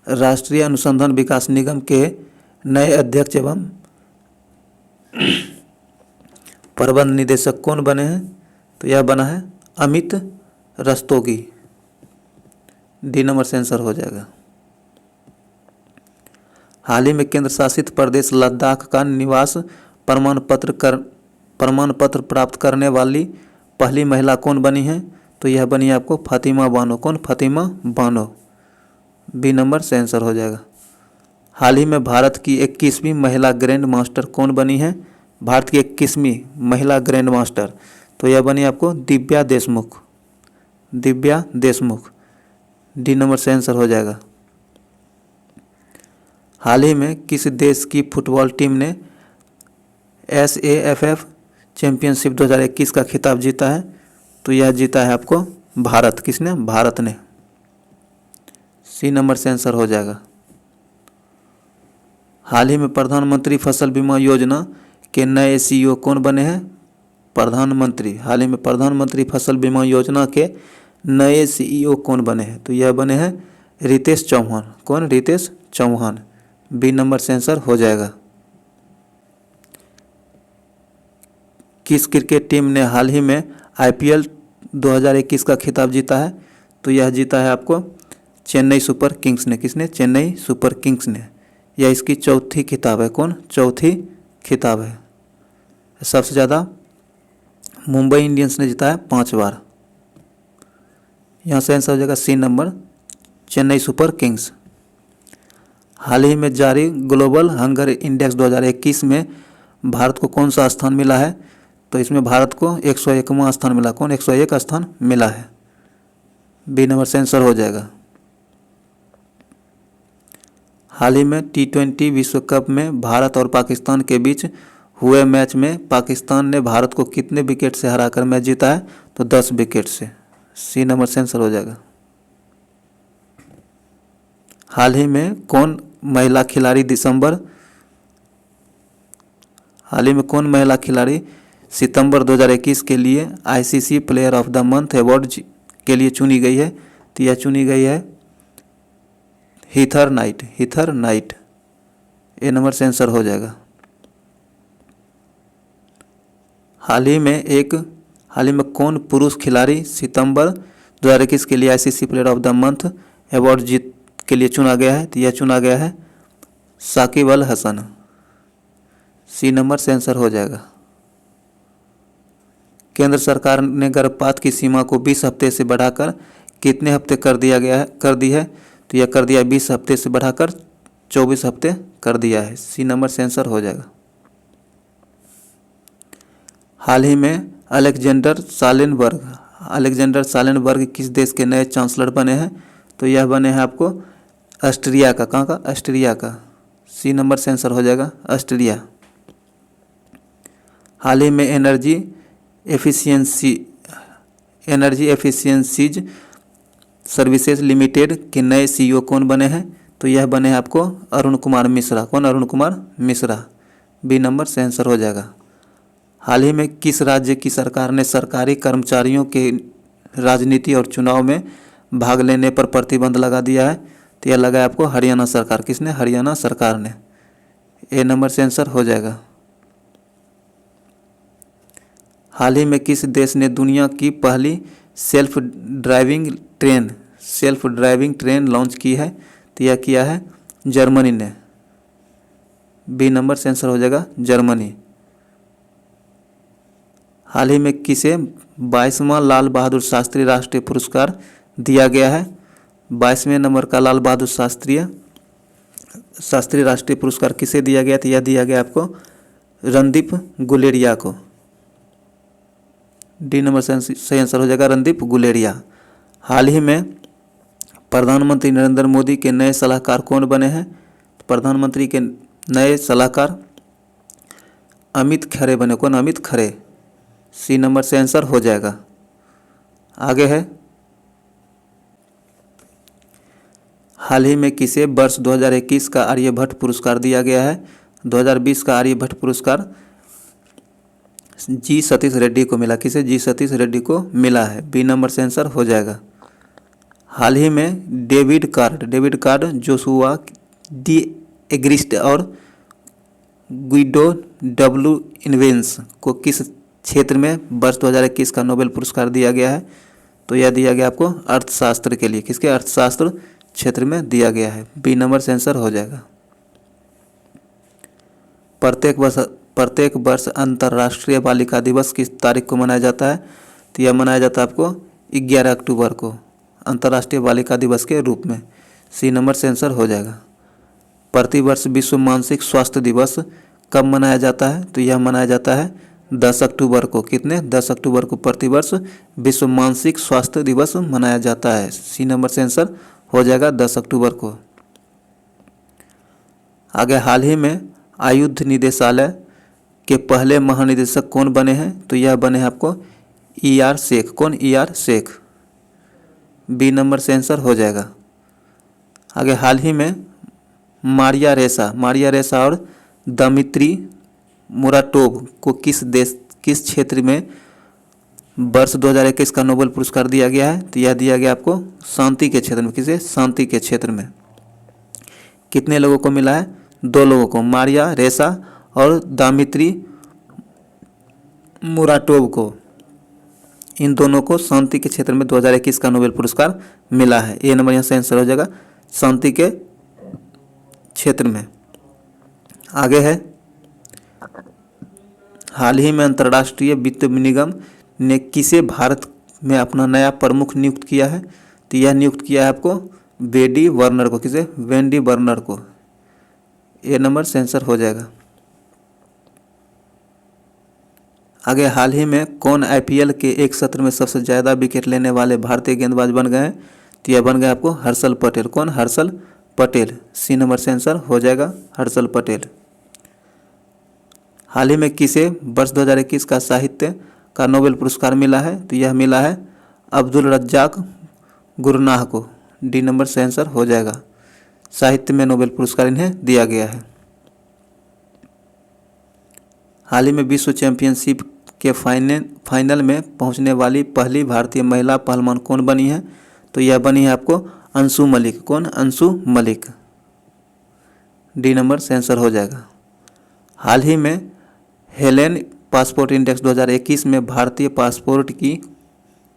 राष्ट्रीय अनुसंधान विकास निगम के नए अध्यक्ष एवं प्रबंध निदेशक कौन बने हैं? तो यह बना है अमित रस्तोगी। डी नंबर से आंसर हो जाएगा। हाल ही में केंद्र शासित प्रदेश लद्दाख का निवास प्रमाण पत्र प्राप्त करने वाली पहली महिला कौन बनी है? तो यह बनी आपको फातिमा बानो। कौन? फातिमा बानो। बी नंबर से आंसर हो जाएगा। हाल ही में भारत की 21वीं महिला ग्रैंड मास्टर कौन बनी है? भारत की 21वीं महिला ग्रैंड मास्टर, तो यह बनी आपको दिव्या देशमुख। दिव्या देशमुख। डी नंबर से आंसर हो जाएगा। हाल ही में किस देश की फुटबॉल टीम ने SAFF चैंपियनशिप 2021 का खिताब जीता है? तो यह जीता है आपको भारत। किसने? भारत ने। सी नंबर से आंसर हो जाएगा। हाल ही में प्रधानमंत्री फसल बीमा योजना के नए CEO कौन बने हैं? प्रधानमंत्री। हाल ही में प्रधानमंत्री फसल बीमा योजना के नए CEO कौन बने हैं? तो यह बने हैं रितेश चौहान। कौन? रितेश चौहान। बी नंबर से आंसर हो जाएगा। किस क्रिकेट टीम ने हाल ही में IPL 2021 का खिताब जीता है? तो यह जीता है आपको चेन्नई सुपर किंग्स ने। किसने? चेन्नई सुपर किंग्स ने। यह इसकी चौथी खिताब है। कौन? चौथी खिताब है। सबसे ज़्यादा मुंबई इंडियंस ने जीता है 5 बार। यहाँ से आंसर हो जाएगा C number, Chennai Super Kings. हाल ही में जारी ग्लोबल हंगर इंडेक्स 2021 में भारत को कौन सा स्थान मिला है? तो इसमें भारत को 101वां स्थान मिला। कौन? 101 स्थान मिला है। बी नंबर से आंसर हो जाएगा। हाल ही में T20 विश्व कप में भारत और पाकिस्तान के बीच हुए मैच में पाकिस्तान ने भारत को कितने विकेट से हराकर मैच जीता है? तो 10 विकेट से। सी नंबर से आंसर हो जाएगा। हाल ही में कौन महिला खिलाड़ी सितंबर 2021 के लिए ICC player of the month award के लिए चुनी गई है? तो यह चुनी गई है हीथर नाइट। ए नंबर से आंसर हो जाएगा। हाल ही में कौन पुरुष खिलाड़ी सितंबर 2021 के लिए ICC player of the month award के लिए चुना गया है? तो यह चुना गया है साकिब अल हसन। सी नंबर से आंसर हो जाएगा। केंद्र सरकार ने गर्भपात की सीमा को 20 हफ्ते से बढ़ाकर कितने हफ्ते कर दी है? तो यह कर दिया 20 हफ्ते से बढ़ाकर 24 हफ्ते कर दिया है। सी नंबर से आंसर हो जाएगा। हाल ही में अलेक्जेंडर सालेनबर्ग किस देश के नए चांसलर बने हैं? तो यह बने हैं आपको ऑस्ट्रिया का। कहाँ का? ऑस्ट्रिया का। सी नंबर से आंसर हो जाएगा ऑस्ट्रिया। हाल ही में एनर्जी एफिशिएंसीज सर्विसेज लिमिटेड के नए सीईओ कौन बने हैं? तो यह बने हैं आपको अरुण कुमार मिश्रा। कौन? अरुण कुमार मिश्रा। बी नंबर से आंसर हो जाएगा। हाल ही में किस राज्य की सरकार ने सरकारी कर्मचारियों के राजनीति और चुनाव में भाग लेने पर प्रतिबंध लगा दिया है? तो यह लगा है आपको हरियाणा सरकार। किसने? हरियाणा सरकार ने। ए नंबर से आंसर हो जाएगा। हाल ही में किस देश ने दुनिया की पहली सेल्फ ड्राइविंग ट्रेन लॉन्च की है? तो यह किया है जर्मनी ने। बी नंबर से आंसर हो जाएगा जर्मनी। हाल ही में किसे 22वां लाल बहादुर शास्त्री राष्ट्रीय पुरस्कार दिया गया है? 22वें नंबर का लाल बहादुर शास्त्री राष्ट्रीय पुरस्कार किसे दिया गया? तो यह दिया गया आपको रणदीप गुलेरिया को। डी नंबर से सही आंसर हो जाएगा रणदीप गुलेरिया। हाल ही में प्रधानमंत्री नरेंद्र मोदी के नए सलाहकार कौन बने हैं? प्रधानमंत्री के नए सलाहकार अमित खरे बने। कौन? अमित खरे। सी नंबर से आंसर हो जाएगा। आगे है, हाल ही में किसे वर्ष 2021 का आर्यभट्ट पुरस्कार दिया गया है? 2020 का आर्यभट्ट पुरस्कार जी सतीश रेड्डी को मिला। किसे? जी सतीश रेड्डी को मिला है। बी नंबर से आंसर हो जाएगा। हाल ही में डेविड कार्ड जोशुआ डी एग्रिस्ट और गुइडो डब्ल्यू इन्वेंस को किस क्षेत्र में वर्ष 2021 का नोबेल पुरस्कार दिया गया है? तो यह दिया गया आपको अर्थशास्त्र के लिए। किसके? अर्थशास्त्र क्षेत्र में दिया गया है। बी नंबर से आंसर हो जाएगा। प्रत्येक वर्ष अंतर्राष्ट्रीय बालिका दिवस किस तारीख को मनाया जाता है? तो यह मनाया जाता है आपको 11 अक्टूबर को अंतर्राष्ट्रीय बालिका दिवस के रूप में। सी नंबर से आंसर हो जाएगा। प्रतिवर्ष विश्व मानसिक स्वास्थ्य दिवस कब मनाया जाता है? तो यह मनाया जाता है 10 अक्टूबर को। कितने? 10 अक्टूबर को प्रतिवर्ष विश्व मानसिक स्वास्थ्य दिवस मनाया जाता है। सी नंबर से आंसर हो जाएगा 10 अक्टूबर को। आगे, हाल ही में आयुध निदेशालय के पहले महानिदेशक कौन बने हैं? तो यह बने हैं आपको ER शेख। कौन? ER शेख। बी नंबर से आंसर हो जाएगा। आगे, हाल ही में मारिया रेसा और दमित्री मुराटोव को किस क्षेत्र में वर्ष 2021 का नोबेल पुरस्कार दिया गया है? तो यह दिया गया आपको शांति के क्षेत्र में। किसे? शांति के क्षेत्र में। कितने लोगों को मिला है? 2 लोगों को, मारिया रेसा और दामित्री मुराटोव को। इन दोनों को शांति के क्षेत्र में 2021 का नोबेल पुरस्कार मिला है। ए नंबर यहाँ से आंसर हो जाएगा शांति के क्षेत्र में। आगे है, हाल ही में अंतर्राष्ट्रीय वित्त निगम ने किसे भारत में अपना नया प्रमुख नियुक्त किया है? तो यह नियुक्त किया है आपको वेंडी वर्नर को। किसे? वेंडी वर्नर को। ए नंबर से आंसर हो जाएगा। आगे, हाल ही में कौन IPL के एक सत्र में सबसे ज़्यादा विकेट लेने वाले भारतीय गेंदबाज बन गए हैं? तो यह बन गए आपको हर्षल पटेल। कौन? हर्षल पटेल। सी नंबर से आंसर हो जाएगा हर्षल पटेल। हाल ही में किसे वर्ष 2021 का साहित्य का नोबेल पुरस्कार मिला है? तो यह मिला है अब्दुल रज्जाक गुरनाह को। डी नंबर से आंसर हो जाएगा। साहित्य में नोबेल पुरस्कार इन्हें दिया गया है। हाल ही में विश्व चैंपियनशिप के फाइनल में पहुंचने वाली पहली भारतीय महिला पहलवान कौन बनी है? तो यह बनी है आपको अंशु मलिक। कौन? अंशु मलिक। डी नंबर से आंसर हो जाएगा। हाल ही में हेलेन पासपोर्ट इंडेक्स 2021 में भारतीय पासपोर्ट की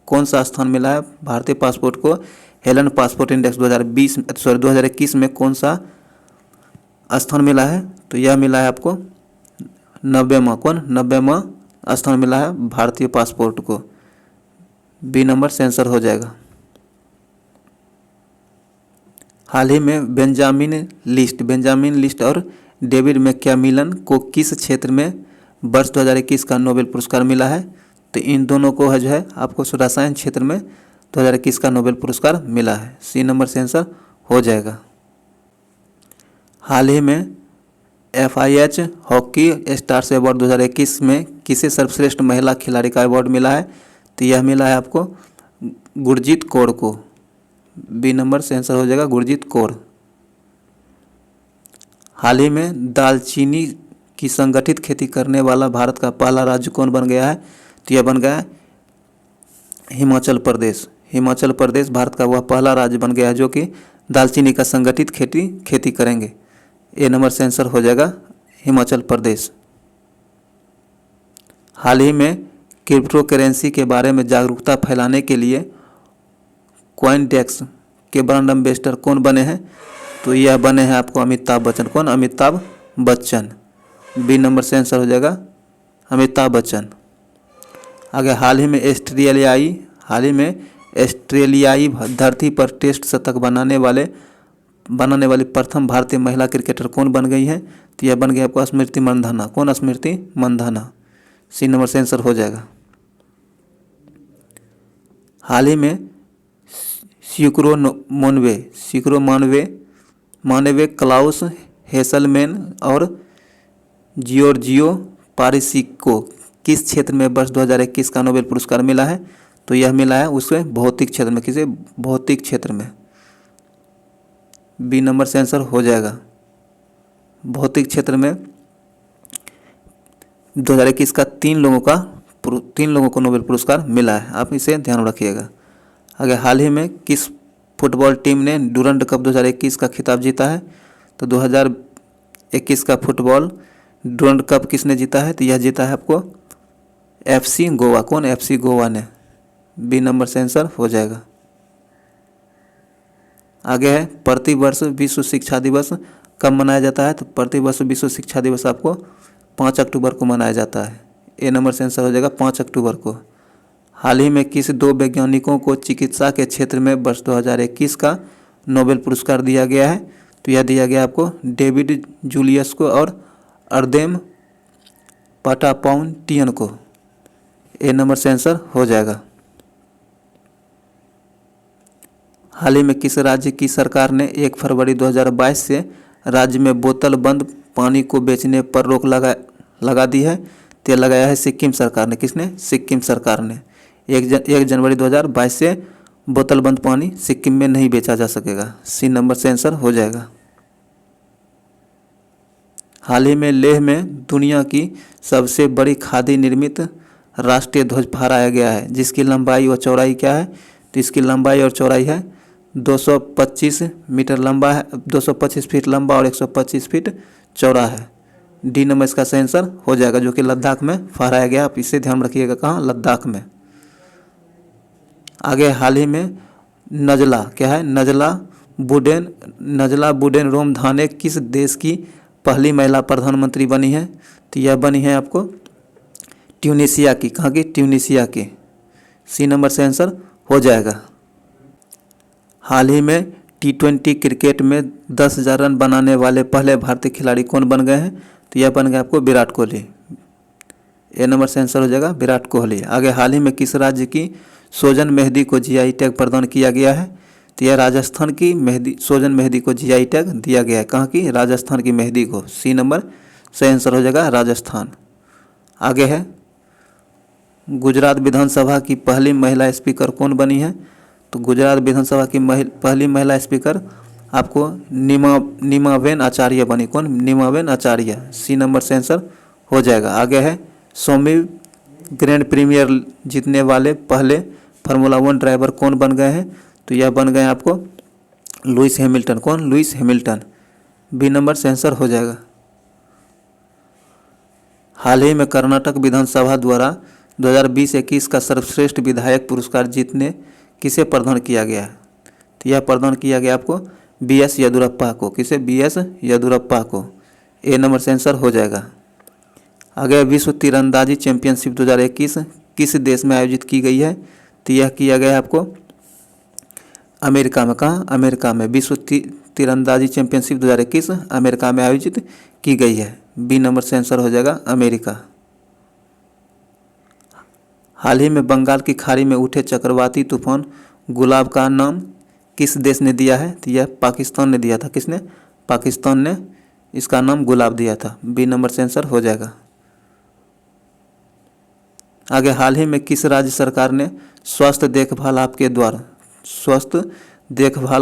कौन सा स्थान मिला है? भारतीय पासपोर्ट को हेलेन पासपोर्ट इंडेक्स 2021 में कौन सा स्थान मिला है? तो यह मिला है आपको 90वां। कौन? 90वां स्थान मिला है भारतीय पासपोर्ट को। बी नंबर से आंसर हो जाएगा। हाल ही में बेंजामिन लिस्ट और डेविड मैकमिलन को किस क्षेत्र में वर्ष 2021 का नोबेल पुरस्कार मिला है? तो इन दोनों को है जो है आपको रसायन क्षेत्र में 2021 का नोबेल पुरस्कार मिला है। सी नंबर से आंसर हो जाएगा। हाल ही में FIH हॉकी स्टार्स अवार्ड 2021 में किसे सर्वश्रेष्ठ महिला खिलाड़ी का अवार्ड मिला है? तो यह मिला है आपको गुरजीत कौर को। बी नंबर से आंसर हो जाएगा गुरजीत कौर। हाल ही में दालचीनी की संगठित खेती करने वाला भारत का पहला राज्य कौन बन गया है? तो यह बन गया है हिमाचल प्रदेश। हिमाचल प्रदेश भारत का वह पहला राज्य बन गया है जो कि दालचीनी का संगठित खेती करेंगे। ए नंबर से आंसर हो जाएगा हिमाचल प्रदेश। हाल ही में क्रिप्टो करेंसी के बारे में जागरूकता फैलाने के लिए कॉइनडेस्क के ब्रांड एम्बेसडर कौन बने हैं? तो यह बने हैं आपको अमिताभ बच्चन। कौन? अमिताभ बच्चन। बी नंबर से आंसर हो जाएगा अमिताभ बच्चन। आगे हाल ही में ऑस्ट्रेलियाई धरती पर टेस्ट शतक बनाने वाली प्रथम भारतीय महिला क्रिकेटर कौन बन गई है? तो यह बन गई आपको स्मृति मंधाना। कौन? स्मृति मंधाना। सी नंबर से आंसर हो जाएगा। हाल ही में मानवे क्लाउस हेसलमैन और जियोर्जियो पारिसिक को किस क्षेत्र में वर्ष 2021 का नोबेल पुरस्कार मिला है? तो यह मिला है उसके भौतिक क्षेत्र में। किसे? भौतिक क्षेत्र में। बी नंबर से आंसर हो जाएगा। भौतिक क्षेत्र में 2021 का तीन लोगों को नोबेल पुरस्कार मिला है। आप इसे ध्यान रखिएगा। आगे हाल ही में किस फुटबॉल टीम ने डूरंड कप 2021 का खिताब जीता है? तो 2021 का फुटबॉल डूरंड कप किसने जीता है? तो यह जीता है आपको FC गोवा। कौन? FC गोवा ने। बी नंबर से आंसर हो जाएगा। आगे है प्रतिवर्ष विश्व शिक्षा दिवस कब मनाया जाता है? तो प्रतिवर्ष विश्व शिक्षा दिवस आपको 5 अक्टूबर को मनाया जाता है। ए नंबर से आंसर हो जाएगा 5 अक्टूबर को। हाल ही में किस दो वैज्ञानिकों को चिकित्सा के क्षेत्र में वर्ष 2021 का नोबेल पुरस्कार दिया गया है? तो यह दिया गया आपको डेविड जूलियस को और अर्देम पाटापाउंटियन को। ए नंबर से आंसर हो जाएगा। हाल ही में किस राज्य की सरकार ने 1 फरवरी 2022 से राज्य में बोतल बंद पानी को बेचने पर रोक लगा दी है? तो लगाया है सिक्किम सरकार ने। किसने? सिक्किम सरकार ने। 1 जनवरी 2022 से बोतल बंद पानी सिक्किम में नहीं बेचा जा सकेगा। सी नंबर से आंसर हो जाएगा। हाल ही में लेह में दुनिया की सबसे बड़ी खादी निर्मित राष्ट्रीय ध्वज फहराया गया है जिसकी लंबाई और चौड़ाई क्या है? तो इसकी लंबाई और चौड़ाई है 225 मीटर लंबा है, 225 फीट लंबा और 125 फीट चौड़ा है। डी नंबर इसका सही आंसर हो जाएगा जो कि लद्दाख में फहराया गया। आप इसे ध्यान रखिएगा। कहाँ? लद्दाख में। आगे हाल ही में नजला क्या है? नजला बुडेन रोमधाने किस देश की पहली महिला प्रधानमंत्री बनी है? तो यह बनी है आपको ट्यूनीशिया की। कहाँ की? ट्यूनीशिया की। सी नंबर से आंसर हो जाएगा। हाल ही में T20 क्रिकेट में 10,000 रन बनाने वाले पहले भारतीय खिलाड़ी कौन बन गए हैं? तो यह बन गया आपको विराट कोहली। ए नंबर से आंसर हो जाएगा विराट कोहली। आगे हाल ही में किस राज्य की सोजन मेहंदी को GI टैग प्रदान किया गया है? तो यह राजस्थान की सोजन मेहंदी को GI टैग दिया गया है। कहाँ की? राजस्थान की मेहंदी को। सी नंबर सही आंसर हो जाएगा राजस्थान। आगे है गुजरात विधानसभा की पहली महिला स्पीकर कौन बनी है? तो गुजरात विधानसभा की पहली महिला स्पीकर आपको नीमाबेन आचार्य बनी। कौन? नीमाबेन आचार्य। सी नंबर से आंसर हो जाएगा। आगे है स्वामी ग्रैंड प्रीमियर जीतने वाले पहले फार्मूला 1 ड्राइवर कौन बन गए हैं? तो यह बन गए आपको लुइस हैमिल्टन। कौन? Lewis Hamilton. बी नंबर से आंसर हो जाएगा। हाल ही में कर्नाटक विधानसभा द्वारा 2020-21 का सर्वश्रेष्ठ विधायक पुरस्कार जीतने किसे प्रदान किया गया है? तो यह प्रदान किया गया आपको BS येदियुरप्पा को। किसे? BS येदियुरप्पा को। ए नंबर से आंसर हो जाएगा। आगे विश्व तीरंदाजी चैंपियनशिप 2021 किस देश में आयोजित की गई है? तो यह किया गया है आपको अमेरिका में। कहाँ? अमेरिका में। विश्व तीरंदाजी चैंपियनशिप 2021 अमेरिका में आयोजित की गई है। बी नंबर से आंसर हो जाएगा अमेरिका। हाल ही में बंगाल की खाड़ी में उठे चक्रवाती तूफान गुलाब का नाम किस देश ने दिया है? तो यह पाकिस्तान ने दिया था। किसने? पाकिस्तान ने इसका नाम गुलाब दिया था। बी नंबर से आंसर हो जाएगा। आगे, हाल ही में किस राज्य सरकार ने स्वास्थ्य देखभाल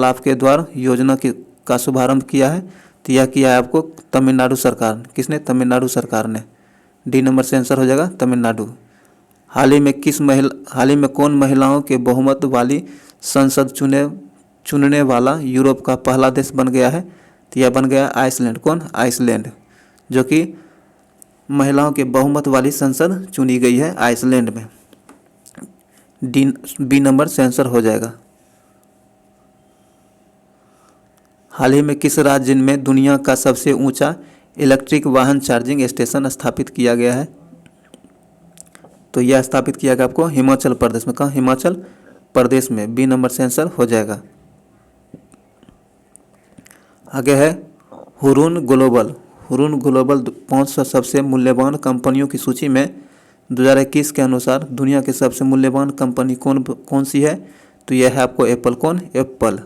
आपके द्वार योजना का शुभारंभ किया है? तो यह किया है आपको तमिलनाडु सरकार। किसने? तमिलनाडु सरकार ने। डी नंबर से आंसर हो जाएगा तमिलनाडु। हाल ही में कौन महिलाओं के बहुमत वाली संसद चुनने वाला यूरोप का पहला देश बन गया है? तो यह बन गया आइसलैंड। कौन? आइसलैंड, जो कि महिलाओं के बहुमत वाली संसद चुनी गई है आइसलैंड में। बी नंबर से आंसर हो जाएगा। हाल ही में किस राज्य में दुनिया का सबसे ऊंचा इलेक्ट्रिक वाहन चार्जिंग स्टेशन स्थापित किया गया है? तो यह स्थापित किया गया आपको हिमाचल प्रदेश में। कहाँ? हिमाचल प्रदेश में। बी नंबर से आंसर हो जाएगा। आगे है हुरून ग्लोबल 500 सबसे मूल्यवान कंपनियों की सूची में 2021 के अनुसार दुनिया की सबसे मूल्यवान कंपनी कौन सी है? तो यह है आपको एप्पल। कौन? एप्पल।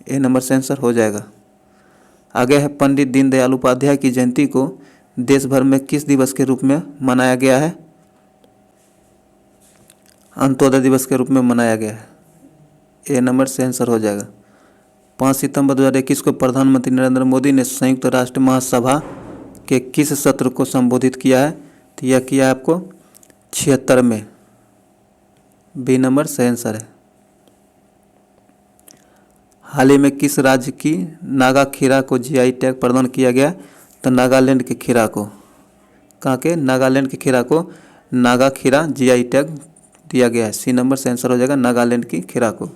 ए नंबर से आंसर हो जाएगा। आगे है पंडित दीनदयाल उपाध्याय की जयंती को देश भर में किस दिवस के रूप में मनाया गया है? अंत्योदय दिवस के रूप में मनाया गया है। ए नंबर से आंसर हो जाएगा। 5 सितंबर 2021 को प्रधानमंत्री नरेंद्र मोदी ने संयुक्त राष्ट्र महासभा के किस सत्र को संबोधित किया है? तो यह किया है आपको 76 में। बी नंबर सही आंसर है। हाल ही में किस राज्य की नागा खीरा को जीआई टैग प्रदान किया गया? तो नागालैंड के खीरा को। कहाँ के? नागालैंड के खीरा को नागा खीरा जीआई टैग दिया गया है। सी नंबर से आंसर हो जाएगा नागालैंड की खीरा को।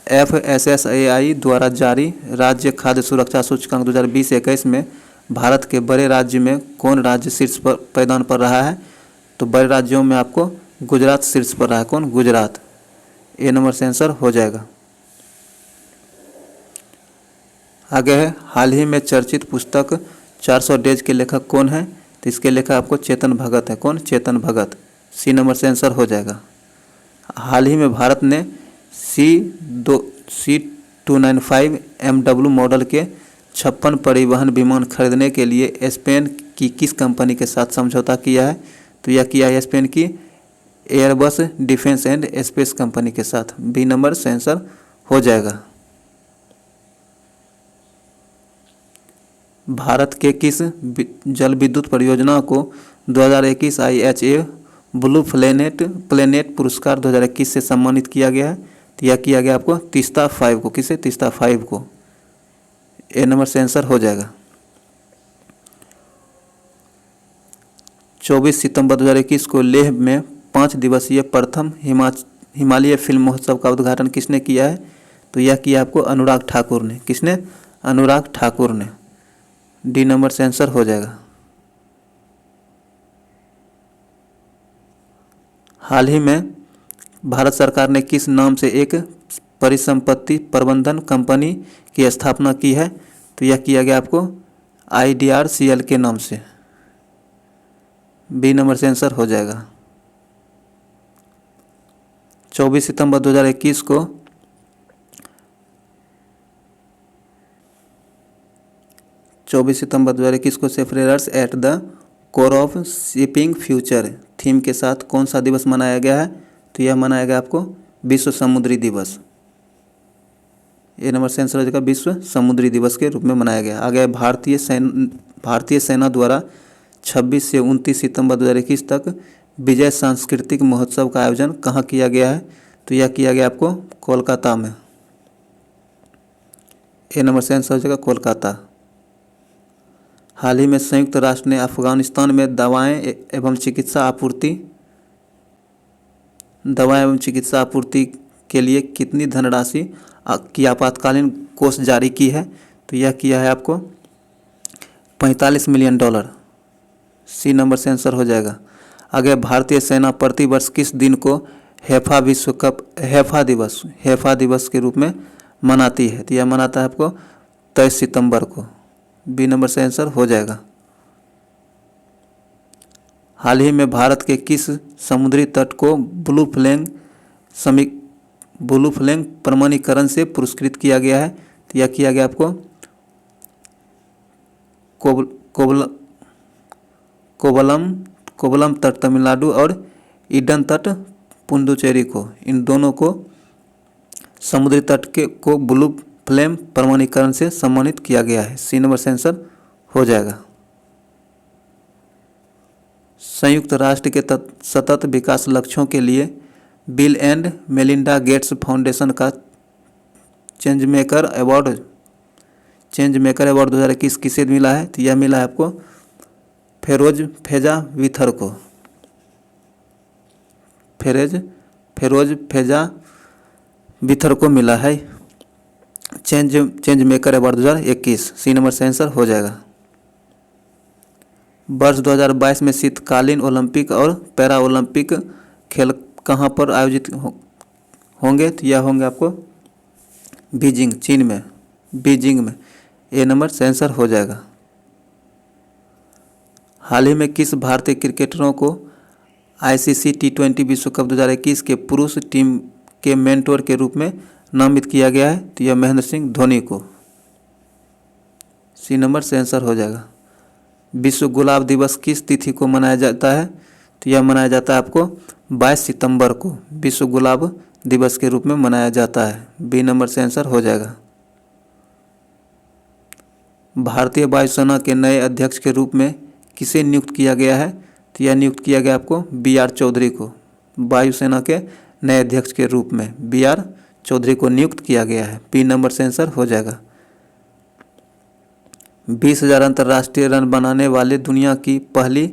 FSSAI द्वारा जारी राज्य खाद्य सुरक्षा सूचकांक 2020-21 में भारत के बड़े राज्य में कौन राज्य शीर्ष पर पायदान पर रहा है? तो बड़े राज्यों में आपको गुजरात शीर्ष पर रहा है। कौन? गुजरात। ए नंबर से आंसर हो जाएगा। आगे है हाल ही में चर्चित पुस्तक 400 डेज के लेखक कौन है? तो इसके लेखक आपको चेतन भगत है। कौन? चेतन भगत। सी नंबर से आंसर हो जाएगा। हाल ही में भारत ने C295 MW मॉडल के 56 परिवहन विमान खरीदने के लिए स्पेन की किस कंपनी के साथ समझौता किया है? तो यह किया है स्पेन की Airbus defence and space company के साथ। बी नंबर से आंसर हो जाएगा। भारत के किस जल विद्युत परियोजना को 2021 IHA ब्लू प्लेनेट पुरस्कार 2021 से सम्मानित किया गया है? तो यह किया गया आपको तीस्ता 5 को। किसे? तीस्ता 5 को। ए नंबर से आंसर हो जाएगा। 24 सितंबर 2021 को लेह में 5 दिवसीय प्रथम हिमालय फिल्म महोत्सव का उद्घाटन किसने किया है? तो यह किया आपको अनुराग ठाकुर ने। किसने? अनुराग ठाकुर ने। डी नंबर से आंसर हो जाएगा। हाल ही में भारत सरकार ने किस नाम से एक परिसंपत्ति प्रबंधन कंपनी की स्थापना की है? तो यह किया गया आपको IDRCL के नाम से। बी नंबर से आंसर हो जाएगा। 24 सितंबर 2021 को seafarers at the core of shipping future theme के साथ कौन सा दिवस मनाया गया है? तो यह मनाया गया आपको विश्व समुद्री दिवस। ए नंबर से आंसर हो जाएगा। विश्व समुद्री दिवस के रूप में मनाया गया। आगे भारतीय सेना द्वारा 26 से 29 सितंबर 2021 तक विजय सांस्कृतिक महोत्सव का आयोजन कहाँ किया गया है? तो यह किया गया आपको कोलकाता में। ए नंबर से आंसर हो जाएगा कोलकाता। हाल ही में संयुक्त राष्ट्र ने अफगानिस्तान में दवाएं एवं चिकित्सा आपूर्ति के लिए कितनी धनराशि की आपातकालीन कोष जारी की है? तो यह किया है आपको $45 मिलियन। सी नंबर से आंसर हो जाएगा। आगे भारतीय सेना प्रतिवर्ष किस दिन को हैफा दिवस के रूप में मनाती है? तो यह मनाता है आपको 23 सितंबर को। बी नंबर से आंसर हो जाएगा। हाल ही में भारत के किस समुद्री तट को ब्लू फ्लैग प्रमाणीकरण से पुरस्कृत किया गया है? तो यह किया गया आपको कोवलम तट तमिलनाडु और ईडन तट पुडुचेरी को, इन दोनों को समुद्री तट के को ब्लू फ्लेम प्रमाणीकरण से सम्मानित किया गया है। सी नंबर से आंसर हो जाएगा। संयुक्त राष्ट्र के सतत विकास लक्ष्यों के लिए bill and Melinda Gates foundation का चेंजमेकर अवार्ड 2021 किसे मिला है? तो यह मिला है आपको फेजा विथर को। फेरोज फेजा विथर को मिला है change maker award 2021। C number से आंसर हो जाएगा। वर्ष 2022 में शीतकालीन ओलंपिक और पैरा ओलंपिक खेल कहाँ पर आयोजित होंगे? तो यह होंगे आपको बीजिंग, चीन में, बीजिंग में। ए नंबर से आंसर हो जाएगा। हाल ही में किस भारतीय क्रिकेटरों को आईसीसी T20 विश्व कप 2021 के पुरुष टीम के मेंटोर के रूप में नामित किया गया है? तो यह महेंद्र सिंह धोनी को। सी नंबर से आंसर हो जाएगा। विश्व गुलाब दिवस किस तिथि को मनाया जाता है? तो यह मनाया जाता है आपको 22 सितंबर को विश्व गुलाब दिवस के रूप में मनाया जाता है। बी नंबर से आंसर हो जाएगा। भारतीय वायुसेना के नए अध्यक्ष के रूप में किसे नियुक्त किया गया है? तो यह नियुक्त किया गया आपको BR चौधरी को। वायुसेना के नए अध्यक्ष के रूप में BR चौधरी को नियुक्त किया गया है। बी नंबर से आंसर हो जाएगा। 20,000 अंतर्राष्ट्रीय रन बनाने वाले दुनिया की पहली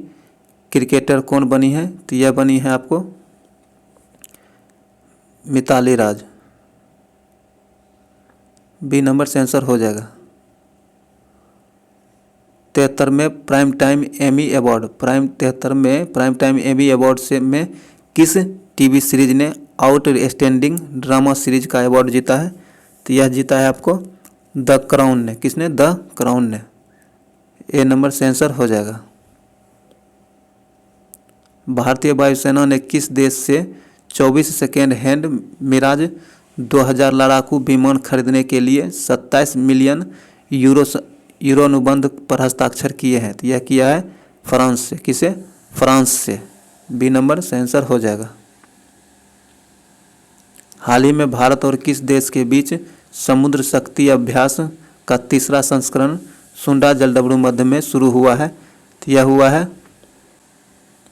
क्रिकेटर कौन बनी है? तो यह बनी है आपको मिताली राज। बी नंबर से आंसर हो जाएगा। 73वें प्राइम टाइम एमी अवार्ड 73वें प्राइम टाइम एमी अवार्ड से में किस टीवी सीरीज ने आउटस्टैंडिंग ड्रामा सीरीज का अवार्ड जीता है? तो यह जीता है आपको द क्राउन ने। किसने? द क्राउन ने। ए नंबर से आंसर हो जाएगा। भारतीय वायुसेना ने किस देश से 24 सेकेंड हैंड मिराज 2000 लड़ाकू विमान खरीदने के लिए 27 मिलियन यूरो अनुबंध पर हस्ताक्षर किए हैं? तो यह किया है फ्रांस से। किसे? फ्रांस से। बी नंबर से आंसर हो जाएगा। हाल ही में भारत और किस देश के बीच समुद्र शक्ति अभ्यास का तीसरा संस्करण सुंडा जलडमरू मध्य में शुरू हुआ है? तो यह हुआ है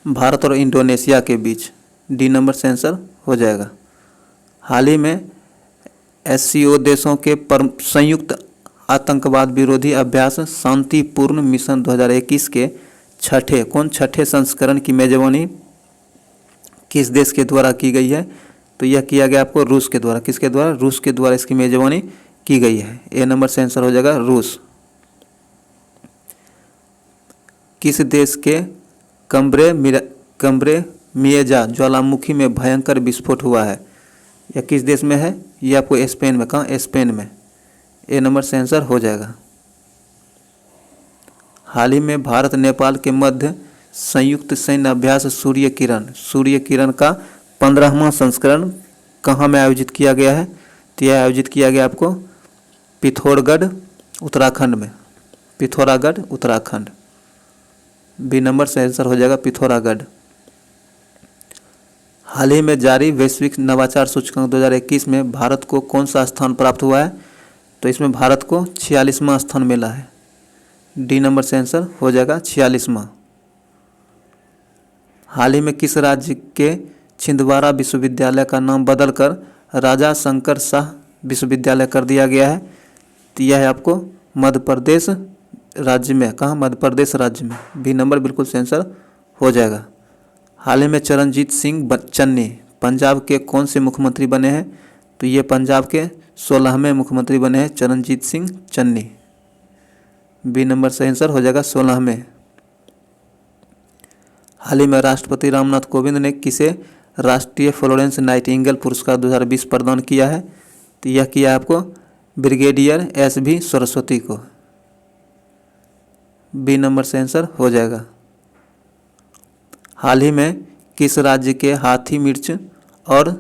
भारत और इंडोनेशिया के बीच। डी नंबर से आंसर हो जाएगा। हाल ही में SCO देशों के संयुक्त आतंकवाद विरोधी अभ्यास शांतिपूर्ण मिशन 2021 के छठे संस्करण की मेजबानी किस देश के द्वारा की गई है? तो यह किया गया आपको रूस के द्वारा। किसके द्वारा? रूस के द्वारा इसकी मेजबानी की गई है। ए नंबर से आंसर हो जाएगा रूस। किस देश के कम्ब्रे मिएजा ज्वालामुखी में भयंकर विस्फोट हुआ है? यह किस देश में है? यह आपको स्पेन में। कहाँ? स्पेन में। ए नंबर से आंसर हो जाएगा। हाल ही में भारत नेपाल के मध्य संयुक्त सैन्य अभ्यास सूर्य किरण का 15वां संस्करण कहाँ में आयोजित किया गया है? तो यह आयोजित किया गया आपको पिथौरागढ़ उत्तराखंड में। पिथौरागढ़ उत्तराखंड। बी नंबर से आंसर हो जाएगा पिथौरागढ़। हाल ही में जारी वैश्विक नवाचार सूचकांक 2021 में भारत को कौन सा स्थान प्राप्त हुआ है? तो इसमें भारत को 46वां स्थान मिला है। डी नंबर से आंसर हो जाएगा 46वां। हाल ही में किस राज्य के छिंदवाड़ा विश्वविद्यालय का नाम बदलकर राजा शंकर शाह विश्वविद्यालय कर दिया गया है? तो यह है आपको मध्य प्रदेश राज्य में। कहाँ? मध्य प्रदेश राज्य में। बी नंबर बिल्कुल से आंसर हो जाएगा। हाल ही में चरणजीत सिंह चन्नी पंजाब के कौन से मुख्यमंत्री बने हैं? तो ये पंजाब के 16वें मुख्यमंत्री बने हैं चरणजीत सिंह चन्नी। बी नंबर से आंसर हो जाएगा 16वें। हाल ही में राष्ट्रपति रामनाथ कोविंद ने किसे राष्ट्रीय फ्लोरेंस नाइटिंगेल पुरस्कार 2020 प्रदान किया है? तो यह किया आपको ब्रिगेडियर SB सरस्वती को। बी नंबर से आंसर हो जाएगा। हाल ही में किस राज्य के हाथी मिर्च और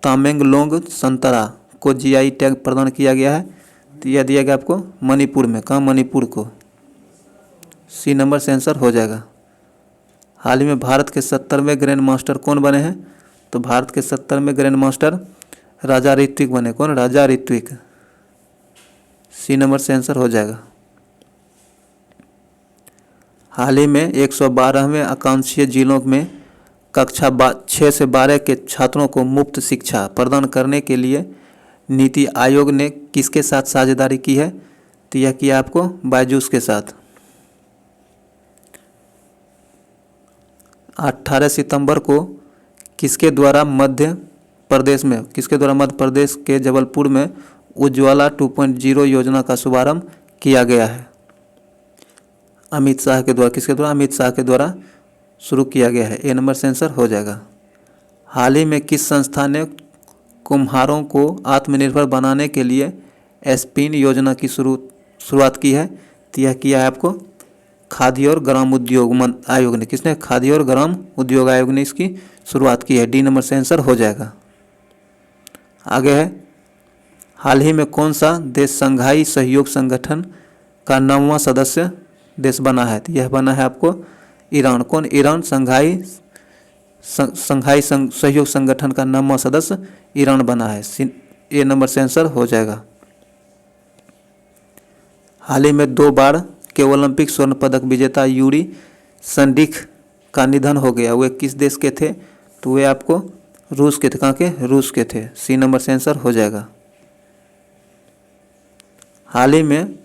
तामेंगलोंग संतरा को GI टैग प्रदान किया गया है? तो यह दिया गया आपको मणिपुर में। कहाँ? मणिपुर को। सी नंबर से आंसर हो जाएगा। हाल ही में भारत के 70वें ग्रैंड मास्टर कौन बने हैं? तो भारत के 70वें ग्रैंड मास्टर राजा ऋत्विक बने। कौन? राजा ऋत्विक। सी नंबर से आंसर हो जाएगा। हाल ही में 112वें आकांक्षी जिलों में कक्षा 6 से 12 के छात्रों को मुफ्त शिक्षा प्रदान करने के लिए नीति आयोग ने किसके साथ साझेदारी की है? तो यह किया आपको बायजूस के साथ। 18 सितंबर को किसके द्वारा मध्य प्रदेश के जबलपुर में उज्ज्वला 2.0 योजना का शुभारंभ किया गया है? अमित शाह के द्वारा। किसके द्वारा? अमित शाह के द्वारा शुरू किया गया है। ए नंबर से आंसर हो जाएगा। हाल ही में किस संस्था ने कुम्हारों को आत्मनिर्भर बनाने के लिए एस्पिन योजना की शुरुआत की है? तो यह किया है आपको खादी और ग्राम उद्योग आयोग ने। किसने? खादी और ग्राम उद्योग आयोग ने इसकी शुरुआत की है। डी नंबर से आंसर हो जाएगा। आगे है, हाल ही में कौन सा देश संघाई सहयोग संगठन का 9वां सदस्य देश बना है? तो यह बना है आपको ईरान। कौन? ईरान संघाई सहयोग संगठन का 9वां सदस्य ईरान बना है। ए नंबर से आंसर हो जाएगा। हाल ही में 2 बार के ओलंपिक स्वर्ण पदक विजेता यूरी संडिक का निधन हो गया। वे किस देश के थे? तो वे आपको रूस के थे। कहाँ के? रूस के थे। सी नंबर से आंसर हो जाएगा। हाल ही में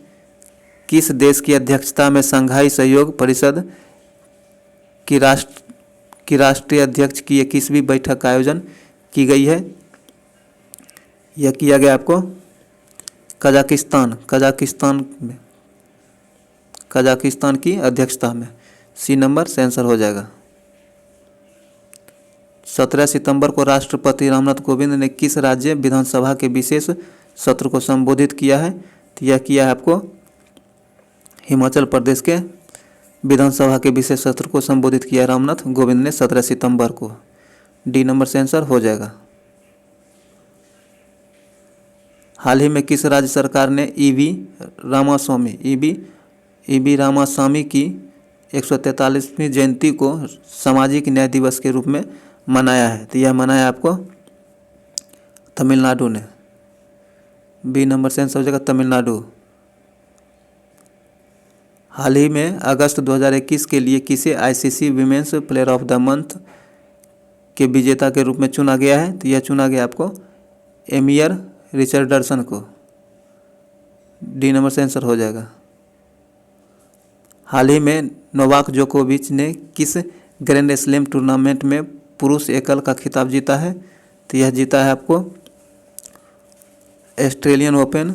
किस देश की अध्यक्षता में संघाई सहयोग परिषद की राष्ट्रीय अध्यक्ष की 21वीं बैठक का आयोजन की गई है? यह किया गया आपको कजाकिस्तान की अध्यक्षता में। सी नंबर से आंसर हो जाएगा। 17 सितंबर को राष्ट्रपति रामनाथ कोविंद ने किस राज्य विधानसभा के विशेष सत्र को संबोधित किया है? तो यह किया है आपको हिमाचल प्रदेश के विधानसभा के विशेष सत्र को संबोधित किया रामनाथ कोविंद ने 17 सितंबर को। डी नंबर से आंसर हो जाएगा। हाल ही में किस राज्य सरकार ने ईवी रामास्वामी की 143वीं जयंती को सामाजिक न्याय दिवस के रूप में मनाया है? तो यह मनाया आपको तमिलनाडु ने। बी नंबर से आंसर हो जाएगा तमिलनाडु। हाल ही में अगस्त 2021 के लिए किसे ICC women's player of the month के विजेता के रूप में चुना गया है? तो यह चुना गया आपको एमियर रिचर्डसन को। डी नंबर से आंसर हो जाएगा। हाल ही में नोवाक जोकोविच ने किस ग्रैंड स्लैम टूर्नामेंट में पुरुष एकल का खिताब जीता है? तो यह जीता है आपको ऑस्ट्रेलियन ओपन,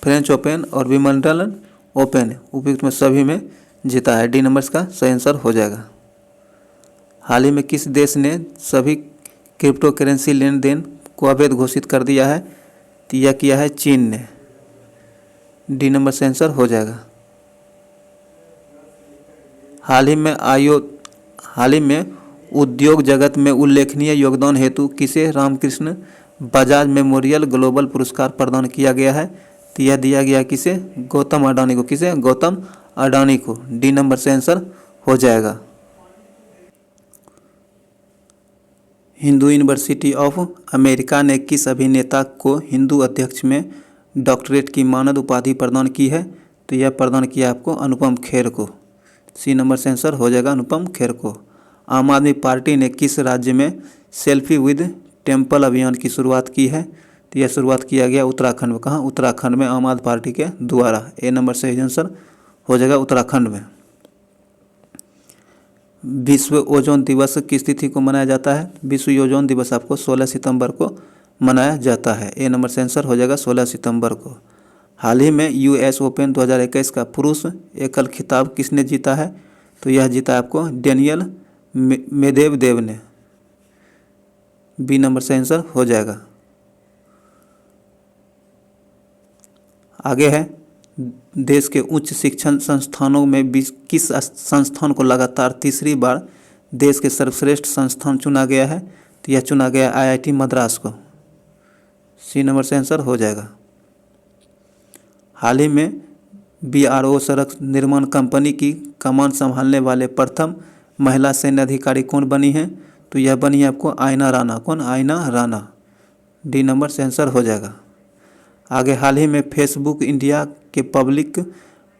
फ्रेंच ओपन और विंबलडन ओपन। उपयुक्त में सभी में जीता है। डी नंबर का सही आंसर हो जाएगा। हाल ही में किस देश ने सभी क्रिप्टो करेंसी लेन देन को अवैध घोषित कर दिया है? तो यह किया है चीन ने। डी नंबर से आंसर हो जाएगा। हाल ही में उद्योग जगत में उल्लेखनीय योगदान हेतु किसे रामकृष्ण बजाज मेमोरियल ग्लोबल पुरस्कार प्रदान किया गया है? तो यह दिया गया किसे? गौतम अडानी को। किसे? गौतम अडानी को। डी नंबर से आंसर हो जाएगा। हिंदू यूनिवर्सिटी ऑफ अमेरिका ने किस अभिनेता को हिंदू अध्यक्ष में डॉक्टरेट की मानद उपाधि प्रदान की है? तो यह प्रदान किया आपको अनुपम खेर को। सी नंबर से आंसर हो जाएगा अनुपम खेर को। आम आदमी पार्टी ने किस राज्य में सेल्फी विद टेम्पल अभियान की शुरुआत की है? तो यह शुरुआत किया गया उत्तराखंड में। कहाँ? उत्तराखंड में आम आदमी पार्टी के द्वारा। ए नंबर से आंसर हो जाएगा उत्तराखंड में। विश्व ओजोन दिवस किस तिथि को मनाया जाता है? विश्व ओजोन दिवस आपको 16 सितंबर को मनाया जाता है। ए नंबर से आंसर हो जाएगा 16 सितंबर को। हाल ही में यूएस ओपन 2021 का पुरुष एकल खिताब किसने जीता है? तो यह जीता आपको डेनियल मेदवेदेव ने। बी नंबर से आंसर हो जाएगा। आगे है, देश के उच्च शिक्षण संस्थानों में किस संस्थान को लगातार तीसरी बार देश के सर्वश्रेष्ठ संस्थान चुना गया है? तो यह चुना गया आईआईटी मद्रास को। सी नंबर से आंसर हो जाएगा। हाल ही में बीआरओ सड़क निर्माण कंपनी की कमान संभालने वाले प्रथम महिला सैन्य अधिकारी कौन बनी है? तो यह बनी है आपको आयना राणा। कौन? आयना राणा। डी नंबर से आंसर हो जाएगा। आगे, हाल ही में फेसबुक इंडिया के पब्लिक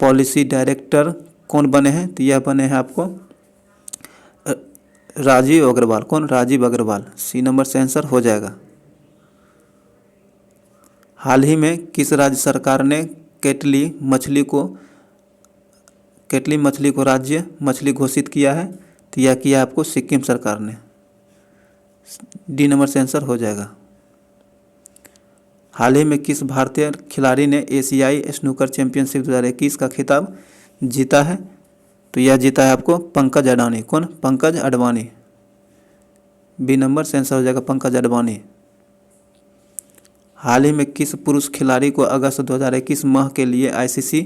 पॉलिसी डायरेक्टर कौन बने हैं? तो यह बने हैं आपको राजीव अग्रवाल। कौन? राजीव अग्रवाल। सी नंबर से आंसर हो जाएगा। हाल ही में किस राज्य सरकार ने केटली मछली को राज्य मछली घोषित किया है? तो यह किया आपको सिक्किम सरकार ने। डी नंबर से आंसर हो जाएगा। हाल ही में किस भारतीय खिलाड़ी ने एशियाई स्नूकर चैंपियनशिप 2021 का खिताब जीता है? तो यह जीता है आपको पंकज अडवाणी। कौन? पंकज अडवाणी। बी नंबर से आंसर हो जाएगा पंकज अडवाणी। हाल ही में किस पुरुष खिलाड़ी को अगस्त 2021 माह के लिए ICC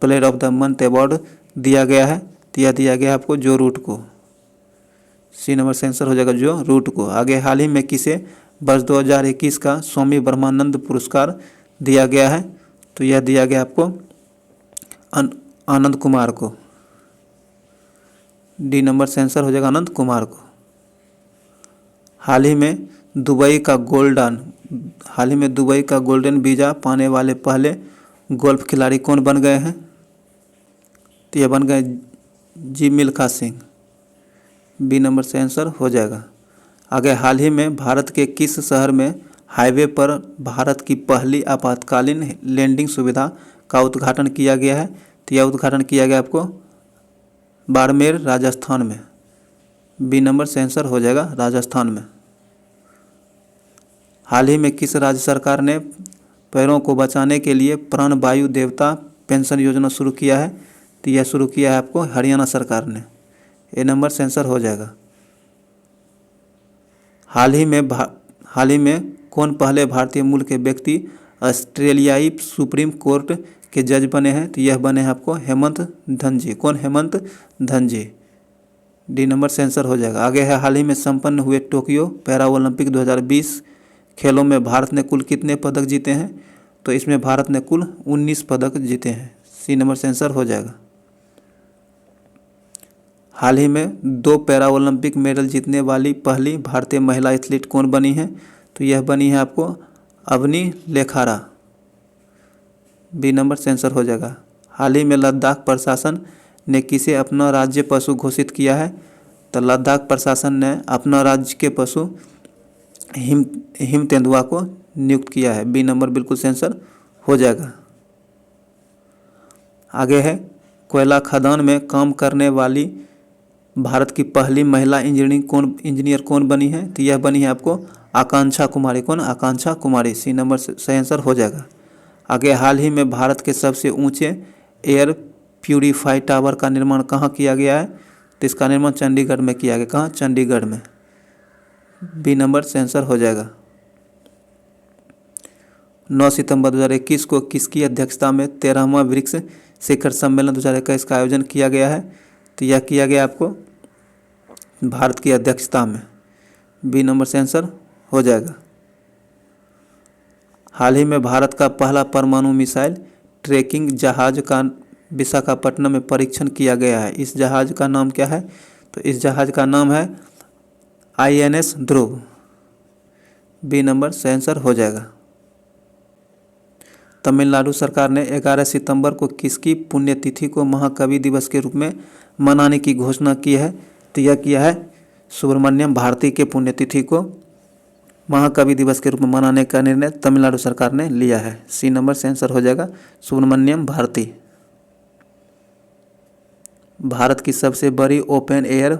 player of the month award दिया गया है? तो यह दिया गया आपको जो रूट को। सी नंबर से आंसर हो जाएगा जो रूट को। आगे, हाल ही में किसे वर्ष 2021 का स्वामी ब्रह्मानंद पुरस्कार दिया गया है? तो यह दिया गया आपको आनंद कुमार को। डी नंबर से आंसर हो जाएगा आनंद कुमार को। हाल ही में दुबई का गोल्डन वीज़ा पाने वाले पहले गोल्फ खिलाड़ी कौन बन गए हैं? तो यह बन गए जी मिल्खा सिंह। बी नंबर से आंसर हो जाएगा। आगे, हाल ही में भारत के किस शहर में हाईवे पर भारत की पहली आपातकालीन लैंडिंग सुविधा का उद्घाटन किया गया है? तो यह उद्घाटन किया गया आपको बाड़मेर, राजस्थान में। बी नंबर से आंसर हो जाएगा राजस्थान में। हाल ही में किस राज्य सरकार ने पैरों को बचाने के लिए प्राणवायु देवता पेंशन योजना शुरू किया है? तो यह शुरू किया है आपको हरियाणा सरकार ने। ए नंबर से आंसर हो जाएगा। हाल ही में कौन पहले भारतीय मूल के व्यक्ति ऑस्ट्रेलियाई सुप्रीम कोर्ट के जज बने हैं? तो यह बने हैं आपको हेमंत धनजी। कौन? हेमंत धनजी। डी नंबर से आंसर हो जाएगा। आगे है, हाल ही में संपन्न हुए टोक्यो पैरा ओलंपिक 2020 खेलों में भारत ने कुल कितने पदक जीते हैं? तो इसमें भारत ने कुल 19 पदक जीते हैं। सी नंबर से आंसर हो जाएगा। हाल ही में 2 पैरा ओलंपिक मेडल जीतने वाली पहली भारतीय महिला एथलीट कौन बनी है? तो यह बनी है आपको अवनी लेखारा। बी नंबर से आंसर हो जाएगा। हाल ही में लद्दाख प्रशासन ने किसे अपना राज्य पशु घोषित किया है? तो लद्दाख प्रशासन ने अपना राज्य के पशु हिम तेंदुआ को नियुक्त किया है। बी नंबर बिल्कुल से आंसर हो जाएगा। आगे है, कोयला खदान में काम करने वाली भारत की पहली महिला इंजीनियर कौन बनी है? तो यह बनी है आपको आकांक्षा कुमारी। कौन? आकांक्षा कुमारी। सी नंबर से सही आंसर हो जाएगा। आगे, हाल ही में भारत के सबसे ऊंचे एयर प्यूरीफाई टावर का निर्माण कहाँ किया गया है? तो इसका निर्माण चंडीगढ़ में किया गया। कहाँ? चंडीगढ़ में। बी नंबर से आंसर हो जाएगा। 9 सितंबर 2021 को किसकी अध्यक्षता में 13वां ब्रिक्स शिखर सम्मेलन 2021 का आयोजन किया गया है? तो यह किया गया आपको भारत की अध्यक्षता में। बी नंबर से आंसर हो जाएगा। हाल ही में भारत का पहला परमाणु मिसाइल ट्रैकिंग जहाज का विशाखापट्टनम में परीक्षण किया गया है। इस जहाज का नाम क्या है? तो इस जहाज का नाम है INS ध्रुव। बी नंबर से आंसर हो जाएगा। तमिलनाडु सरकार ने 11 सितंबर को किसकी पुण्यतिथि को महाकवि दिवस के रूप में मनाने की घोषणा की है? तो यह किया है सुब्रमण्यम भारती के पुण्यतिथि को महाकवि दिवस के रूप में मनाने का निर्णय तमिलनाडु सरकार ने लिया है। सी नंबर से आंसर हो जाएगा सुब्रमण्यम भारती। भारत की सबसे बड़ी ओपन एयर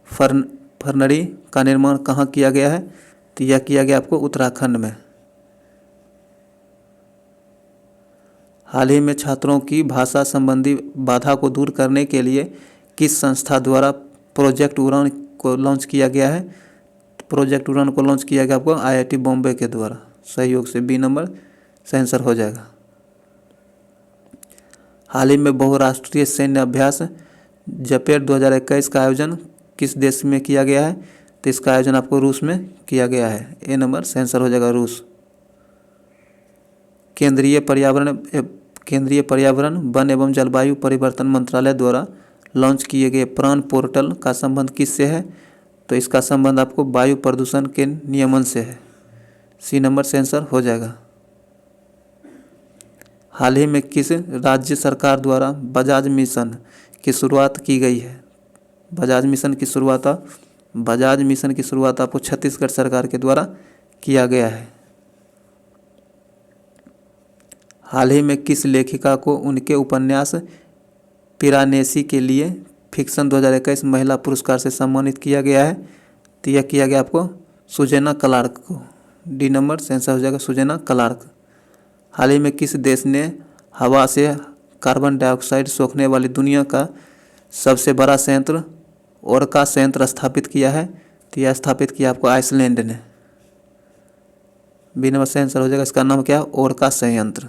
फर्नरी का निर्माण कहाँ किया गया है? तो यह किया गया आपको उत्तराखंड में। हाल ही में छात्रों की भाषा संबंधी बाधा को दूर करने के लिए किस संस्था द्वारा प्रोजेक्ट उड़ान को लॉन्च किया गया है? प्रोजेक्ट उड़ान को लॉन्च किया गया आपको IIT बॉम्बे के द्वारा सहयोग से। बी नंबर से आंसर हो जाएगा। हाल ही में बहुराष्ट्रीय सैन्य अभ्यास जपेट 2021 का आयोजन किस देश में किया गया है? तो इसका आयोजन आपको रूस में किया गया है। ए नंबर से आंसर हो जाएगा रूस। केंद्रीय पर्यावरण वन एवं जलवायु परिवर्तन मंत्रालय द्वारा लॉन्च किए गए प्राण पोर्टल का संबंध किससे है? तो इसका संबंध आपको वायु प्रदूषण के नियमन से है। सी नंबर से आंसर हो जाएगा। हाल ही में किस राज्य सरकार द्वारा बजाज मिशन की शुरुआत की गई है? बजाज मिशन की शुरुआत आपको छत्तीसगढ़ सरकार के द्वारा किया गया है। हाल ही में किस लेखिका को उनके उपन्यास पिरानेसी के लिए फिक्शन 2021 महिला पुरस्कार से सम्मानित किया गया है? तो यह किया गया आपको सुजैना क्लार्क को। डी नंबर से आंसर हो जाएगा सुजैना क्लार्क। हाल ही में किस देश ने हवा से कार्बन डाइऑक्साइड सोखने वाली दुनिया का सबसे बड़ा संयंत्र ओरका संयंत्र स्थापित किया है? तो यह स्थापित किया आपको आइसलैंड ने। बी नंबर से आंसर हो जाएगा। इसका नाम क्या है? ओरका संयंत्र।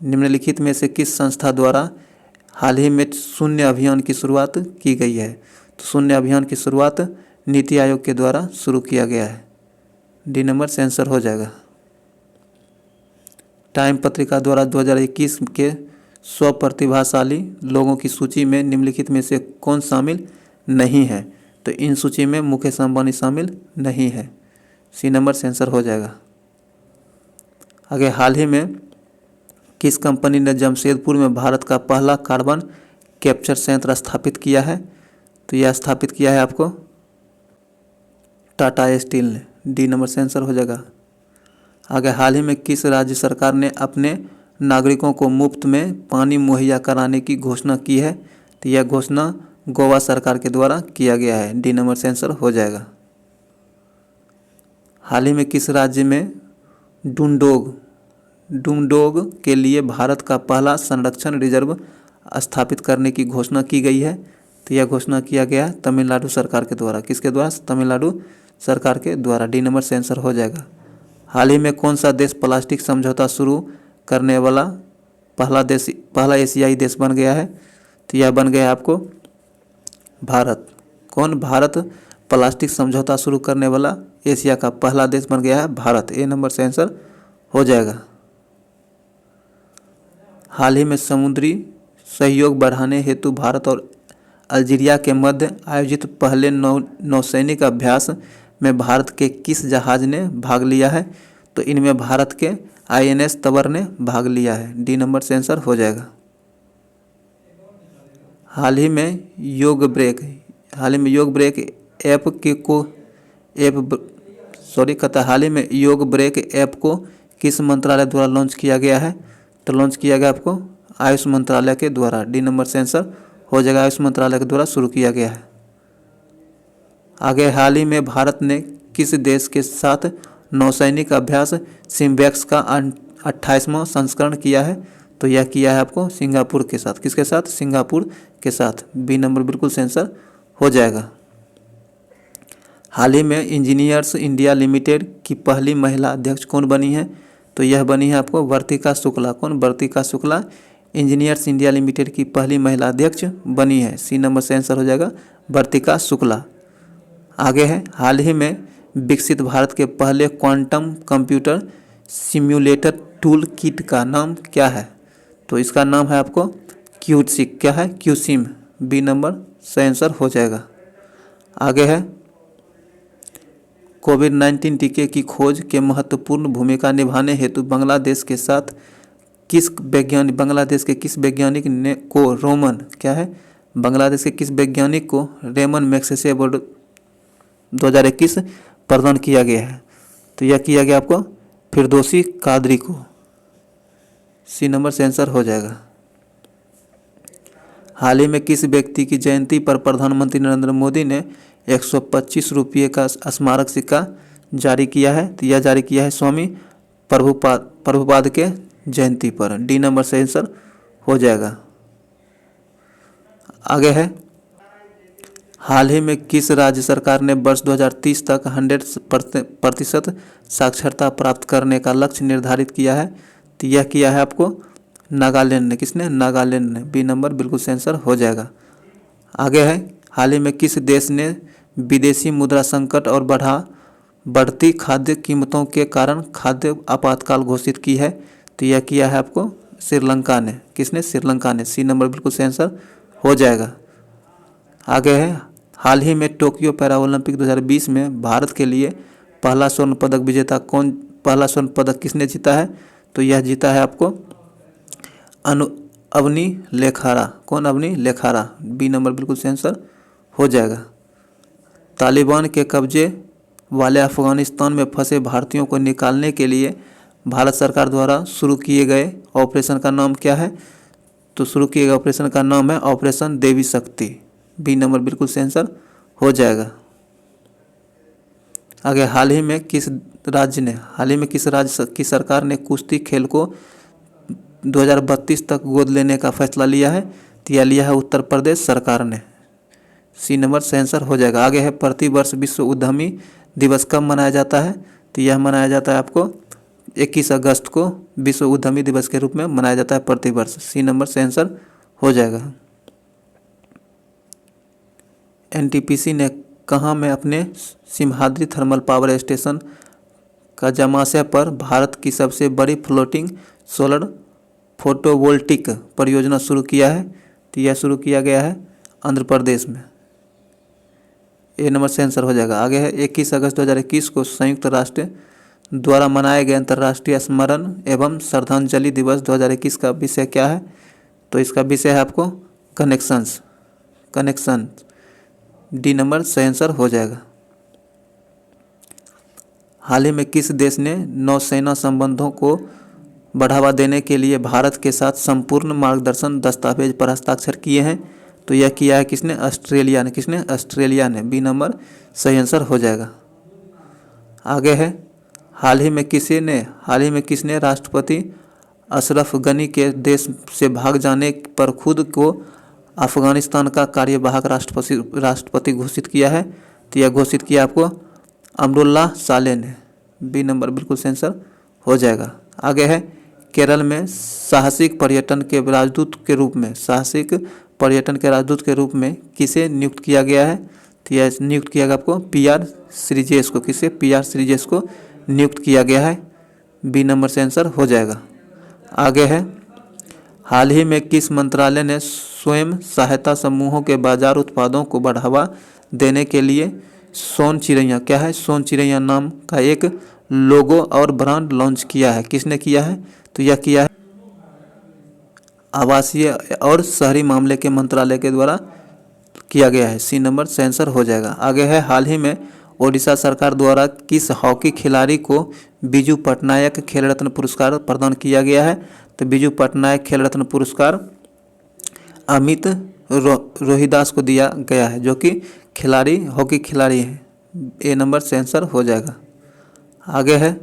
निम्नलिखित में से किस संस्था द्वारा हाल ही में शून्य अभियान की शुरुआत की गई है? तो शून्य अभियान की शुरुआत नीति आयोग के द्वारा शुरू किया गया है। डी नंबर से आंसर हो जाएगा। टाइम पत्रिका द्वारा 2021 के 100 प्रतिभाशाली लोगों की सूची में निम्नलिखित में से कौन शामिल नहीं है? तो इन सूची में मुकेश अंबानी शामिल नहीं है। सी नंबर से आंसर हो जाएगा। आगे, हाल ही में किस कंपनी ने जमशेदपुर में भारत का पहला कार्बन कैप्चर संयंत्र स्थापित किया है? तो यह स्थापित किया है आपको टाटा स्टील ने। डी नंबर से आंसर हो जाएगा। आगे, हाल ही में किस राज्य सरकार ने अपने नागरिकों को मुफ्त में पानी मुहैया कराने की घोषणा की है? तो यह घोषणा गोवा सरकार के द्वारा किया गया है। डी नंबर से आंसर हो जाएगा। हाल ही में किस राज्य में डुमडोग के लिए भारत का पहला संरक्षण रिजर्व स्थापित करने की घोषणा की गई है? तो यह घोषणा किया गया तमिलनाडु सरकार के द्वारा। किसके द्वारा? तमिलनाडु सरकार के द्वारा। डी नंबर से आंसर हो जाएगा। हाल ही में कौन सा देश प्लास्टिक समझौता शुरू करने वाला पहला एशियाई देश बन गया है? तो यह बन गया आपको भारत। कौन? भारत प्लास्टिक समझौता शुरू करने वाला एशिया का पहला देश बन गया है भारत। ए नंबर से आंसर हो जाएगा। हाल ही में समुद्री सहयोग बढ़ाने हेतु भारत और अल्जीरिया के मध्य आयोजित पहले नौसैनिक अभ्यास में भारत के किस जहाज ने भाग लिया है? तो इनमें भारत के INS तबर ने भाग लिया है। डी नंबर से आंसर हो जाएगा। हाल ही में योग ब्रेक हाल ही में योग ब्रेक ऐप को किस मंत्रालय द्वारा लॉन्च किया गया है? तो लॉन्च किया गया आपको आयुष मंत्रालय के द्वारा। डी नंबर से आंसर हो जाएगा। आयुष मंत्रालय के द्वारा शुरू किया गया है। आगे, हाल ही में भारत ने किस देश के साथ नौसैनिक अभ्यास सिम्बैक्स का 28वां संस्करण किया है? तो यह किया है आपको सिंगापुर के साथ। किसके साथ? सिंगापुर के साथ। बी नंबर बिल्कुल से आंसर हो जाएगा। हाल ही में इंजीनियर्स इंडिया लिमिटेड की पहली महिला अध्यक्ष कौन बनी है? तो यह बनी है आपको वर्तिका शुक्ला। कौन? वर्तिका शुक्ला इंजीनियर्स इंडिया लिमिटेड की पहली महिला अध्यक्ष बनी है। सी नंबर से आंसर हो जाएगा वर्तिका शुक्ला। आगे है, हाल ही में विकसित भारत के पहले quantum computer simulator tool kit का नाम क्या है? तो इसका नाम है आपको क्यूसिक। क्या है? क्यूसिम। बी नंबर से आंसर हो जाएगा। आगे है, कोविड-19 टीके की खोज के महत्वपूर्ण भूमिका निभाने हेतु बांग्लादेश के किस वैज्ञानिक ने को रोमन क्या है बांग्लादेश के किस वैज्ञानिक को रेमन मैग्सेसे अवार्ड 2021 प्रदान किया गया है? तो यह किया गया आपको फिरदौसी कादरी को। सी नंबर से आंसर हो जाएगा। हाल ही में किस व्यक्ति की जयंती पर प्रधानमंत्री नरेंद्र मोदी ने 125 रुपये का स्मारक सिक्का जारी किया है? तो यह जारी किया है स्वामी प्रभुपाद के जयंती पर। डी नंबर से आंसर हो जाएगा। आगे है, हाल ही में किस राज्य सरकार ने वर्ष 2030 तक 100% साक्षरता प्राप्त करने का लक्ष्य निर्धारित किया है? तो यह किया है आपको नागालैंड ने। किसने? नागालैंड ने। बी नंबर बिल्कुल से आंसर हो जाएगा। आगे है, हाल ही में किस देश ने विदेशी मुद्रा संकट और बढ़ती खाद्य कीमतों के कारण खाद्य आपातकाल घोषित की है? तो यह किया है आपको श्रीलंका ने। किसने? श्रीलंका ने। सी नंबर बिल्कुल सही आंसर हो जाएगा। आगे है, हाल ही में टोक्यो पैरा ओलंपिक 2020 में भारत के लिए पहला स्वर्ण पदक विजेता कौन, पहला स्वर्ण पदक किसने जीता है? तो यह जीता है आपको अवनी लेखारा। कौन? अवनी लेखारा। बी नंबर बिल्कुल सही आंसर हो जाएगा। तालिबान के कब्जे वाले अफगानिस्तान में फंसे भारतीयों को निकालने के लिए भारत सरकार द्वारा शुरू किए गए ऑपरेशन का नाम क्या है? तो शुरू किए गए ऑपरेशन का नाम है ऑपरेशन देवी शक्ति। बी नंबर बिल्कुल सही आंसर हो जाएगा। आगे, हाल ही में किस राज्य की सरकार ने कुश्ती खेल को 2032 तक गोद लेने का फैसला लिया है? तो यह लिया है उत्तर प्रदेश सरकार ने। सी नंबर सही आंसर हो जाएगा। आगे है, प्रतिवर्ष विश्व उद्यमी दिवस कब मनाया जाता है? तो यह मनाया जाता है आपको 21 अगस्त को विश्व उद्यमी दिवस के रूप में मनाया जाता है प्रतिवर्ष। सी नंबर सही आंसर हो जाएगा। एनटीपीसी ने कहाँ में अपने सिमहाद्री थर्मल पावर स्टेशन का जमाशय पर भारत की सबसे बड़ी फ्लोटिंग सोलर फोटोवोल्टिक परियोजना शुरू किया है? तो यह शुरू किया गया है आंध्र प्रदेश में। ए नंबर से आंसर हो जाएगा। आगे है, 21 अगस्त 2021 को संयुक्त राष्ट्र द्वारा मनाए गए अंतर्राष्ट्रीय स्मरण एवं श्रद्धांजलि दिवस 2021 का विषय क्या है? तो इसका विषय है आपको कनेक्शन। डी नंबर सही आंसर हो जाएगा। हाल ही में किस देश ने नौसेना संबंधों को बढ़ावा देने के लिए भारत के साथ संपूर्ण मार्गदर्शन दस्तावेज पर हस्ताक्षर किए हैं? तो यह किया है किसने? ऑस्ट्रेलिया ने। किसने? ऑस्ट्रेलिया ने। बी नंबर सही आंसर हो जाएगा। आगे है, हाल ही में किसने राष्ट्रपति अशरफ गनी के देश से भाग जाने पर खुद को अफगानिस्तान का कार्यवाहक राष्ट्रपति घोषित किया है? तो यह घोषित किया आपको अमरुल्लाह सालेह ने। बी नंबर बिल्कुल सही आंसर हो जाएगा। आगे है, केरल में साहसिक पर्यटन के राजदूत के रूप में किसे नियुक्त किया गया है? तो यह नियुक्त किया गया आपको PR श्रीजेश को। किसे? PR श्रीजेश को नियुक्त किया गया है। बी नंबर से आंसर हो जाएगा। आगे है, हाल ही में किस मंत्रालय ने स्वयं सहायता समूहों के बाजार उत्पादों को बढ़ावा देने के लिए सोन चिड़ैया, क्या है? सोन चिड़ैया नाम का एक लोगो और ब्रांड लॉन्च किया है? किसने किया है? तो यह किया है आवासीय और शहरी मामले के मंत्रालय के द्वारा किया गया है। सी नंबर सही आंसर हो जाएगा। आगे है, हाल ही में ओडिशा सरकार द्वारा किस हॉकी खिलाड़ी को बिजू पटनायक खेल रत्न पुरस्कार प्रदान किया गया है? तो बिजू पटनायक खेल रत्न पुरस्कार अमित रोहिदास को दिया गया है, जो कि हॉकी खिलाड़ी हैं। ए नंबर से आंसर हो जाएगा। आगे है,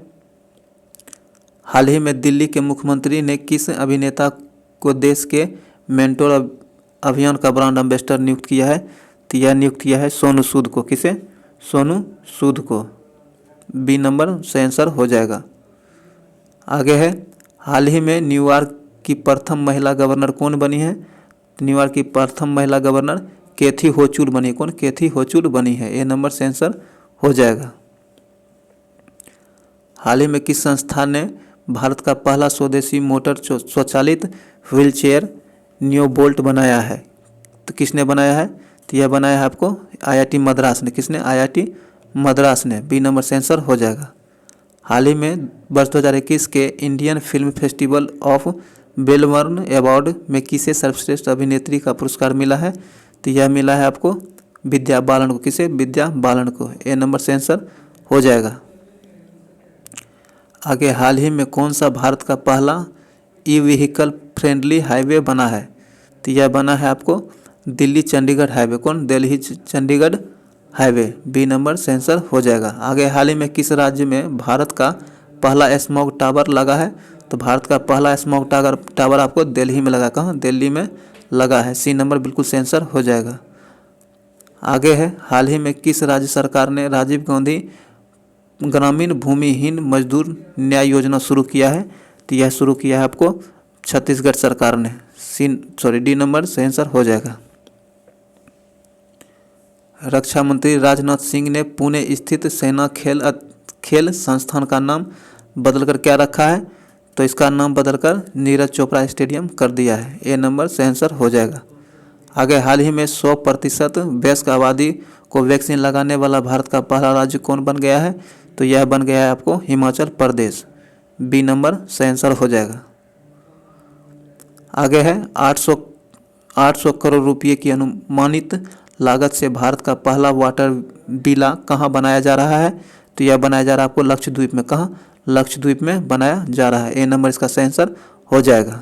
हाल ही में दिल्ली के मुख्यमंत्री ने किस अभिनेता को देश के मेंटोर अभियान का ब्रांड एम्बेसडर नियुक्त किया है? तो यह नियुक्त किया है सोनू सूद को। किसे? सोनू सूद को। बी नंबर सही आंसर हो जाएगा। आगे है, हाल ही में न्यूयॉर्क की प्रथम महिला गवर्नर कौन बनी है? न्यूयॉर्क की प्रथम महिला गवर्नर कैथी होचुल बनी। कौन? कैथी होचुल बनी है। ए नंबर से आंसर हो जाएगा। हाल ही में किस संस्था ने भारत का पहला स्वदेशी मोटर स्वचालित व्हीलचेयर नियोबोल्ट बनाया है? तो किसने बनाया है? तो यह बनाया है आपको IIT मद्रास ने। किसने? IIT मद्रास ने। बी नंबर से आंसर हो जाएगा। हाल ही में वर्ष 2021 के Indian film festival of Melbourne award में किसे सर्वश्रेष्ठ अभिनेत्री का पुरस्कार मिला है? तो यह मिला है आपको विद्या बालन को। किसे? विद्या बालन को। ए नंबर से आंसर हो जाएगा। आगे, हाल ही में कौन सा भारत का पहला ई-व्हीकल फ्रेंडली हाईवे बना है? तो यह बना है आपको दिल्ली चंडीगढ़ हाईवे। कौन? Delhi Chandigarh highway. B number से आंसर हो जाएगा। आगे, हाल ही में किस राज्य में भारत का पहला स्मॉग टावर लगा है? तो भारत का पहला स्मॉग टावर आपको दिल्ली में लगा। कहाँ? दिल्ली में लगा है। सी नंबर बिल्कुल से आंसर हो जाएगा। आगे है, हाल ही में किस राज्य सरकार ने राजीव गांधी ग्रामीण भूमिहीन मजदूर न्याय योजना शुरू किया है? तो यह शुरू किया है आपको छत्तीसगढ़ सरकार ने। डी नंबर सही आंसर हो जाएगा। रक्षा मंत्री राजनाथ सिंह ने पुणे स्थित सेना खेल संस्थान का नाम बदलकर क्या रखा है? तो इसका नाम बदलकर नीरज चोपड़ा स्टेडियम कर दिया है। ए नंबर से आंसर हो जाएगा। आगे, हाल ही में 100% वयस्क आबादी को वैक्सीन लगाने वाला भारत का पहला राज्य कौन बन गया है? तो यह बन गया है आपको हिमाचल प्रदेश। बी नंबर से आंसर हो जाएगा। आगे है 800 करोड़ रुपये की अनुमानित लागत से भारत का पहला वाटर विला कहाँ बनाया जा रहा है? तो यह बनाया जा रहा है आपको लक्षद्वीप में। कहाँ? लक्षद्वीप में बनाया जा रहा है। ए नंबर इसका सही आंसर हो जाएगा।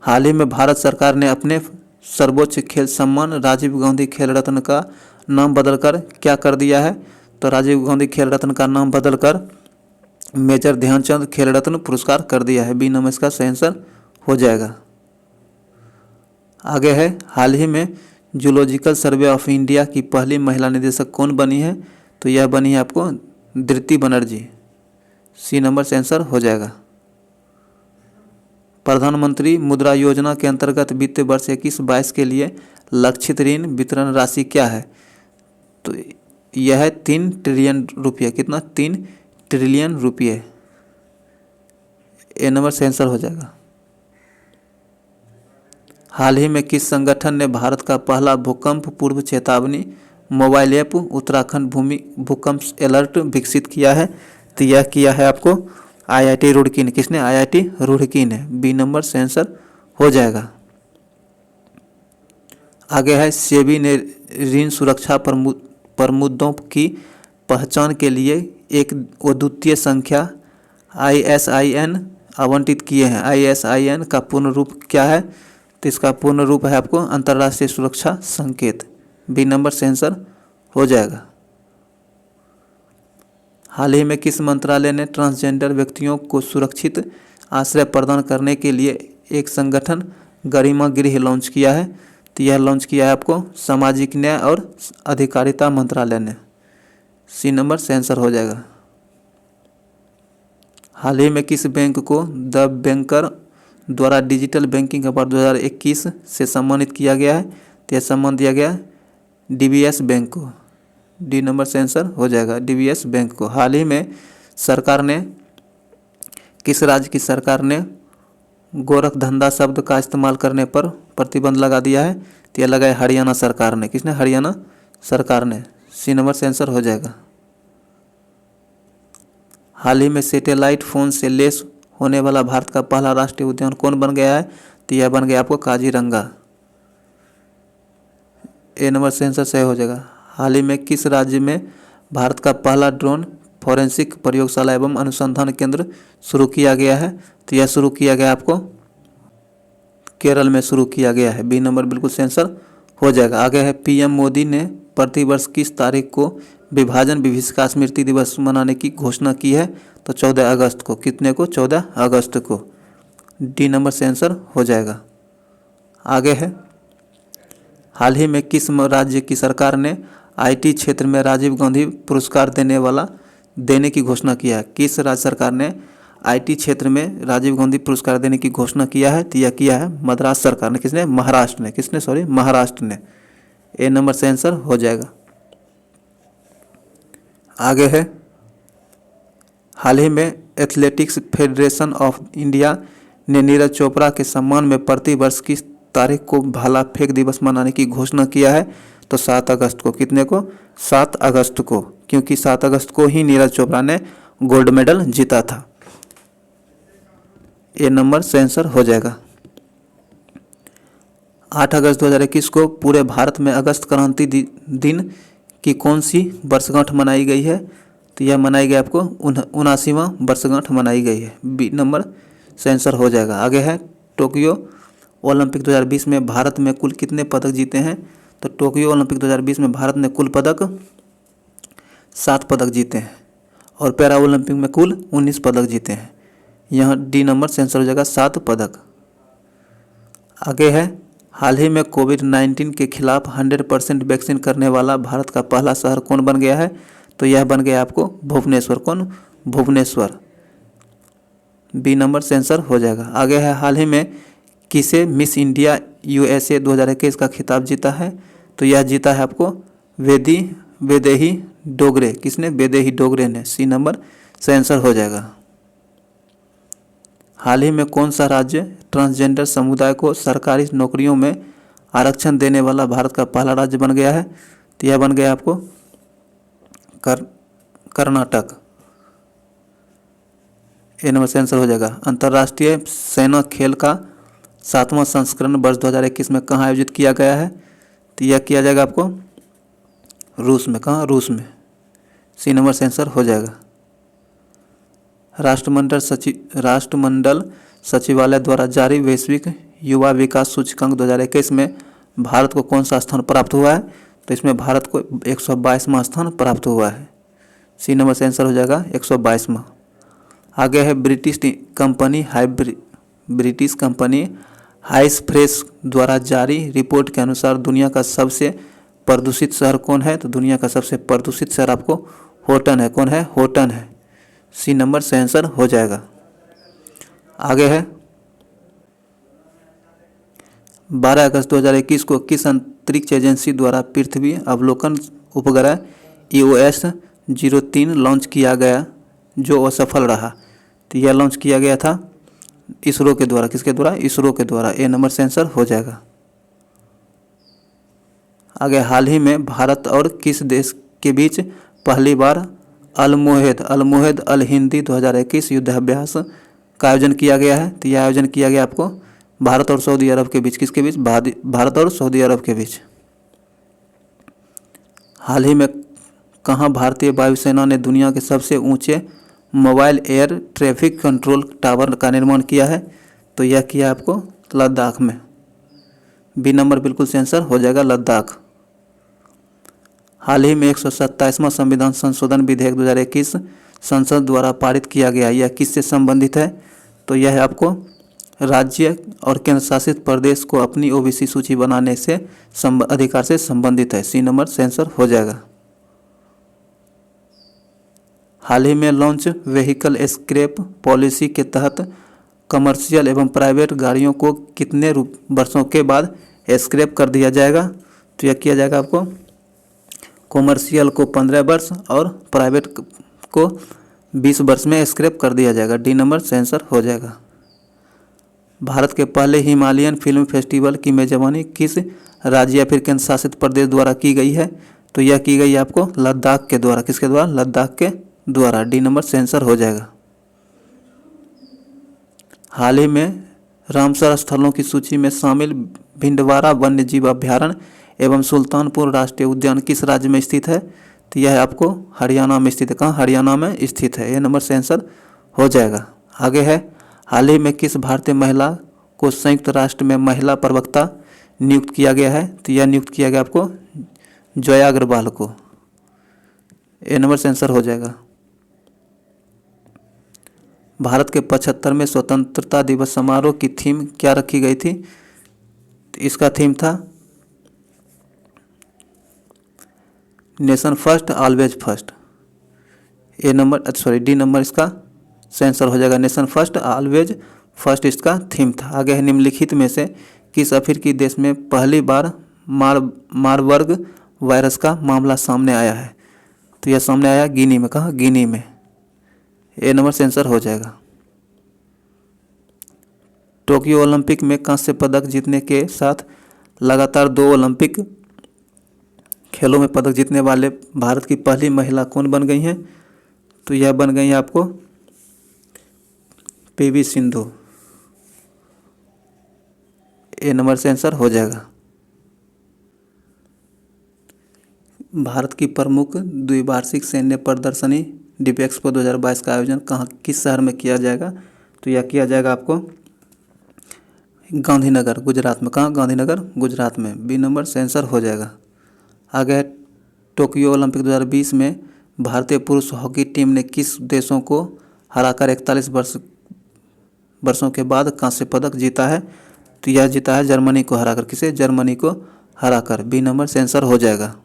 हाल ही में भारत सरकार ने अपने सर्वोच्च खेल सम्मान राजीव गांधी खेल रत्न का नाम बदलकर क्या कर दिया है? तो राजीव गांधी खेल रत्न का नाम बदलकर मेजर ध्यानचंद खेल रत्न पुरस्कार कर दिया है। बी नंबर इसका सही आंसर हो जाएगा। आगे है, हाल ही में जूलॉजिकल सर्वे ऑफ इंडिया की पहली महिला निदेशक कौन बनी है? तो यह बनी है आपको धृति बनर्जी। सी नंबर से आंसर हो जाएगा। प्रधानमंत्री मुद्रा योजना के अंतर्गत वित्तीय वर्ष 21-22 के लिए लक्षित ऋण वितरण राशि क्या है? तो यह है 3 ट्रिलियन रुपये। कितना? 3 ट्रिलियन रुपये। ए नंबर से आंसर हो जाएगा। हाल ही में किस संगठन ने भारत का पहला भूकंप पूर्व चेतावनी मोबाइल ऐप उत्तराखंड भूमि भूकंप अलर्ट विकसित किया है? तो यह किया है आपको IIT रुड़की ने। किसने? IIT रुड़की ने। बी नंबर से आंसर हो जाएगा। आगे है, सेबी ने ऋण सुरक्षा पर मुद्दों की पहचान के लिए एक अद्वितीय संख्या ISIN आवंटित किए हैं। ISIN का पूर्ण रूप क्या है? तो इसका पूर्ण रूप है आपको अंतर्राष्ट्रीय सुरक्षा संकेत। बी नंबर से आंसर हो जाएगा। हाल ही में किस मंत्रालय ने ट्रांसजेंडर व्यक्तियों को सुरक्षित आश्रय प्रदान करने के लिए एक संगठन गरिमा गृह लॉन्च किया है? तो यह लॉन्च किया है आपको सामाजिक न्याय और अधिकारिता मंत्रालय ने। सी नंबर से आंसर हो जाएगा। हाल ही में किस बैंक को द बैंकर द्वारा डिजिटल बैंकिंग अवार्ड 2021 से सम्मानित किया गया है? तो यह सम्मान दिया गया DBS बैंक को। डी नंबर से आंसर हो जाएगा, DBS बैंक को। हाल ही में सरकार ने किस राज्य की सरकार ने गोरख धंधा शब्द का इस्तेमाल करने पर प्रतिबंध लगा दिया है? तो यह लगाया हरियाणा सरकार ने। किसने? हरियाणा सरकार ने। सी नंबर से आंसर हो जाएगा। हाल ही में सैटेलाइट फोन से लैस होने वाला भारत का पहला राष्ट्रीय उद्यान कौन बन गया है? तो यह बन गया आपको काजीरंगा। ए नंबर से आंसर सही हो जाएगा। हाल ही में किस राज्य में भारत का पहला ड्रोन फॉरेंसिक प्रयोगशाला एवं अनुसंधान केंद्र शुरू किया गया है? तो यह शुरू किया गया आपको केरल में शुरू किया गया है। बी नंबर बिल्कुल से आंसर हो जाएगा। आगे है, PM मोदी ने प्रतिवर्ष किस तारीख को विभाजन विभीषिका स्मृति दिवस मनाने की घोषणा की है? तो 14 अगस्त को। कितने को? 14 अगस्त को। डी नंबर से आंसर हो जाएगा। आगे है, हाल ही में किस राज्य की सरकार ने IT क्षेत्र में राजीव गांधी पुरस्कार देने की घोषणा किया है? किस राज्य सरकार ने IT क्षेत्र में राजीव गांधी पुरस्कार देने की घोषणा किया है? तो यह किया है मद्रास सरकार ने। किसने? महाराष्ट्र ने। किसने? सॉरी, महाराष्ट्र ने। ए नंबर से आंसर हो जाएगा। आगे है, हाल ही में एथलेटिक्स फेडरेशन ऑफ इंडिया ने नीरज चोपड़ा के सम्मान में प्रतिवर्ष किस तारीख को भाला फेंक दिवस मनाने की घोषणा किया है? तो 7 अगस्त को। कितने को? 7 अगस्त को, क्योंकि 7 अगस्त को ही नीरज चोपड़ा ने गोल्ड मेडल जीता था। ए नंबर से आंसर हो जाएगा। 8 अगस्त 2021 को पूरे भारत में अगस्त क्रांति दिन की कौन सी वर्षगांठ मनाई गई है? तो यह मनाई गई आपको 79वां वर्षगांठ मनाई गई है। बी नंबर से आंसर हो जाएगा। आगे है, टोक्यो ओलंपिक 2020 में भारत में कुल कितने पदक जीते हैं? तो टोक्यो ओलंपिक 2020 में भारत ने कुल पदक 7 पदक जीते हैं और पैरा ओलंपिक में कुल 19 पदक जीते हैं। यहाँ डी नंबर से आंसर हो जाएगा 7 पदक। आगे है, हाल ही में कोविड-19 के खिलाफ 100% वैक्सीन करने वाला भारत का पहला शहर कौन बन गया है? तो यह बन गया आपको भुवनेश्वर। कौन? भुवनेश्वर। बी नंबर से आंसर हो जाएगा। आगे है, हाल ही में किसे मिस इंडिया USA 2021 का खिताब जीता है? तो यह जीता है आपको वेदेही डोगरे। किसने? वेदेही डोगरे ने। सी नंबर से आंसर हो जाएगा। हाल ही में कौन सा राज्य ट्रांसजेंडर समुदाय को सरकारी नौकरियों में आरक्षण देने वाला भारत का पहला राज्य बन गया है? तो यह बन गया आपको कर्नाटक। ए नंबर से आंसर हो जाएगा। अंतर्राष्ट्रीय सेना खेल का 7वां संस्करण वर्ष 2021 में कहाँ आयोजित किया गया है? तो यह किया जाएगा आपको रूस में। कहाँ? रूस में। सी नंबर से आंसर हो जाएगा। राष्ट्रमंडल सचिवालय द्वारा जारी वैश्विक युवा विकास सूचकांक 2021 में भारत को कौन सा स्थान प्राप्त हुआ है? तो इसमें भारत को 122वां स्थान प्राप्त हुआ है। सी नंबर से आंसर हो जाएगा 122वां। आगे है ब्रिटिश कंपनी हाइस फ्रेश द्वारा जारी रिपोर्ट के अनुसार दुनिया का सबसे प्रदूषित शहर कौन है? तो दुनिया का सबसे प्रदूषित शहर आपको होटन है। कौन है? होटन है। सी नंबर से आंसर हो जाएगा। आगे है 12 अगस्त 2021 को किस अंतरिक्ष एजेंसी द्वारा पृथ्वी अवलोकन उपग्रह EOS-03 लॉन्च किया गया जो असफल रहा? तो यह लॉन्च किया गया था इसरो के द्वारा। किसके द्वारा? इसरो के द्वारा। ए नंबर से आंसर हो जाएगा। आगे हाल ही में भारत और किस देश के बीच पहली बार अलमोहेद अल हिंदी 2021 युद्धाभ्यास का आयोजन किया गया है? तो यह आयोजन किया गया आपको भारत और सऊदी अरब के बीच। किसके बीच? भारत और सऊदी अरब के बीच। हाल ही में कहाँ भारतीय वायुसेना ने दुनिया के सबसे ऊंचे mobile air traffic control tower का निर्माण किया है? तो यह किया आपको लद्दाख में। बी नंबर बिल्कुल से आंसर हो जाएगा लद्दाख। हाल ही में 127वां संविधान संशोधन विधेयक 2021 संसद द्वारा पारित किया गया। यह किससे संबंधित है? तो यह आपको राज्य और केंद्र शासित प्रदेश को अपनी OBC सूची बनाने से अधिकार से संबंधित है। सी नंबर से आंसर हो जाएगा। हाल ही में लॉन्च व्हीकल स्क्रैप पॉलिसी के तहत कमर्शियल एवं प्राइवेट गाड़ियों को कितने वर्षों के बाद स्क्रैप कर दिया जाएगा? तो यह किया जाएगा आपको कॉमर्शियल को 15 वर्ष और प्राइवेट को 20 वर्ष में स्क्रैप कर दिया जाएगा। डी नंबर से आंसर हो जाएगा। भारत के पहले हिमालयन फिल्म फेस्टिवल की मेजबानी किस राज्य या फिर केंद्र शासित प्रदेश द्वारा की गई है? तो यह की गई आपको लद्दाख के द्वारा। किसके द्वारा? लद्दाख के द्वारा। डी नंबर से आंसर हो जाएगा। हाल ही में रामसर स्थलों की सूची में शामिल भिंडवारा वन्य जीव अभ्यारण्य एवं सुल्तानपुर राष्ट्रीय उद्यान किस राज्य में स्थित है? तो यह आपको हरियाणा में स्थित है। कहाँ? हरियाणा में स्थित है। ये नंबर से आंसर हो जाएगा। आगे है हाल ही में किस भारतीय महिला को संयुक्त राष्ट्र में महिला प्रवक्ता नियुक्त किया गया है? तो यह नियुक्त किया गया आपको जया अग्रवाल को। ए नंबर से आंसर हो जाएगा। भारत के 75वें स्वतंत्रता दिवस समारोह की थीम क्या रखी गई थी? तो इसका थीम था nation first always first. D number इसका आंसर हो जाएगा। नेशन फर्स्ट ऑलवेज फर्स्ट इसका थीम था। आगे है निम्नलिखित में से किस अफ्रीकी देश में पहली बार मारबर्ग वायरस का मामला सामने आया है? तो यह सामने आया गिनी में। कहाँ? गिनी में। ए नंबर से आंसर हो जाएगा। टोक्यो ओलंपिक में कांस्य पदक जीतने के साथ लगातार 2 ओलंपिक खेलों में पदक जीतने वाले भारत की पहली महिला कौन बन गई हैं? तो यह बन गई है आपको PV सिंधु। ए नंबर से आंसर हो जाएगा। भारत की प्रमुख द्विवार्षिक सैन्य प्रदर्शनी डिफेक्सपो 2022 का आयोजन कहाँ किस शहर में किया जाएगा? तो यह किया जाएगा आपको गांधीनगर गुजरात में। कहाँ? गांधीनगर गुजरात में। बी नंबर से आंसर हो जाएगा। आगे है टोक्यो ओलंपिक 2020 में भारतीय पुरुष हॉकी टीम ने किस देशों को हराकर 41 वर्षों के बाद कांस्य पदक जीता है? तो यह जीता है जर्मनी को हराकर। किसे? जर्मनी को हराकर। बी नंबर से आंसर हो जाएगा।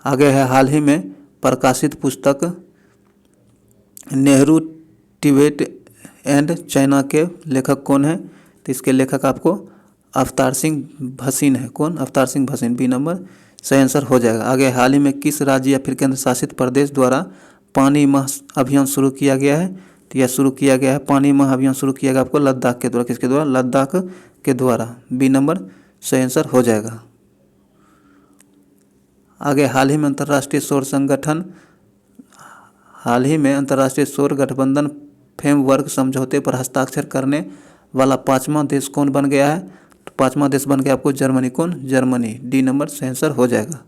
आगे है हाल ही में प्रकाशित पुस्तक नेहरू तिब्बत एंड चाइना के लेखक कौन है? तो इसके लेखक आपको अवतार सिंह भसीन है। कौन? अवतार सिंह भसीन। बी नंबर सही आंसर हो जाएगा। आगे हाल ही में किस राज्य या फिर केंद्र शासित प्रदेश द्वारा पानी माह अभियान शुरू किया गया है? तो यह शुरू किया गया है, पानी महाअभियान शुरू किया गया आपको लद्दाख के द्वारा, किसके द्वारा, लद्दाख के द्वारा। बी नंबर सही आंसर हो जाएगा। आगे, हाल ही में अंतर्राष्ट्रीय सौर गठबंधन फ्रेमवर्क समझौते पर हस्ताक्षर करने वाला 5वां देश कौन बन गया है? तो 5वां देश बन गया आपको जर्मनी। कौन? जर्मनी। डी नंबर सही आंसर हो जाएगा।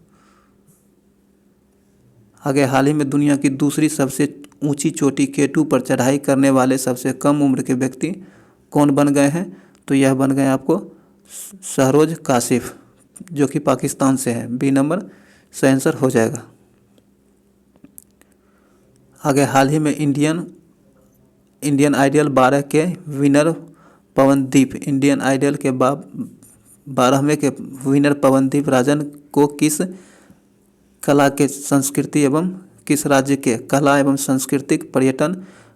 आगे, हाल ही में दुनिया की दूसरी सबसे ऊंची चोटी K2 पर चढ़ाई करने वाले सबसे कम उम्र के व्यक्ति कौन बन गए हैं? तो यह बन गए आपको शहरोज काशिफ, जो कि पाकिस्तान से है। बी नंबर सही आंसर हो जाएगा। आगे, हाल ही में इंडियन आइडल 12 के विनर पवनदीप, इंडियन आइडल के 12वें के विनर पवनदीप राजन को किस कला के संस्कृति एवं किस राज्य के कला एवं सांस्कृतिक पर्यटन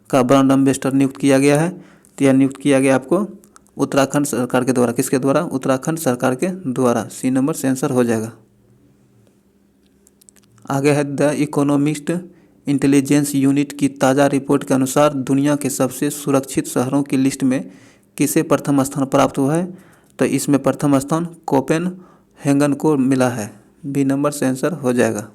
का ब्रांड एम्बेसडर नियुक्त किया गया है? तो यह नियुक्त किया गया आपको उत्तराखंड सरकार के द्वारा। किसके द्वारा? उत्तराखंड सरकार के द्वारा। सी नंबर सही आंसर हो जाएगा। आगे है, द इकोनॉमिस्ट इंटेलिजेंस यूनिट की ताज़ा रिपोर्ट के अनुसार दुनिया के सबसे सुरक्षित शहरों की लिस्ट में किसे प्रथम स्थान प्राप्त हुआ है? तो इसमें प्रथम स्थान कोपेनहेगन को मिला है। बी नंबर सही आंसर हो जाएगा।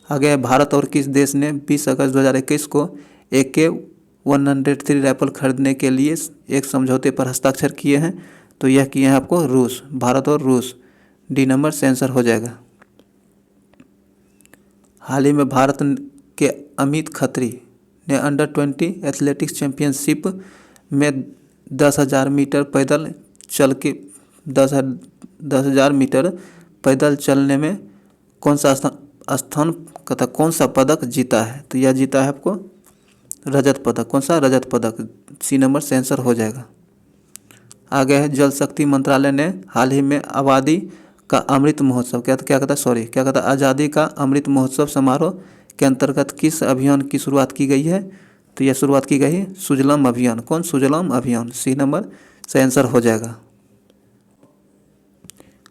आगे, भारत और किस देश ने 20 अगस्त 2021 को AK-103 राइफल खरीदने के लिए एक समझौते पर हस्ताक्षर किए हैं? तो यह किए हैं आपको रूस, भारत और रूस। डी नंबर सही आंसर हो जाएगा। हाल ही में भारत के अमित खत्री ने अंडर-20 एथलेटिक्स चैंपियनशिप में 10,000 मीटर पैदल चल के 10,000 मीटर पैदल चलने में कौन सा स्थान तथा कौन सा पदक जीता है? तो यह जीता है आपको रजत पदक। कौन सा? रजत पदक। सी नंबर सही आंसर हो जाएगा। आगे है, जल शक्ति मंत्रालय ने हाल ही में आज़ादी का अमृत महोत्सव क्या कहता आज़ादी का अमृत महोत्सव समारोह के अंतर्गत किस अभियान की शुरुआत की गई है? तो यह शुरुआत की गई है सुजलाम अभियान। कौन? सुजलाम अभियान। सी नंबर सही आंसर हो जाएगा।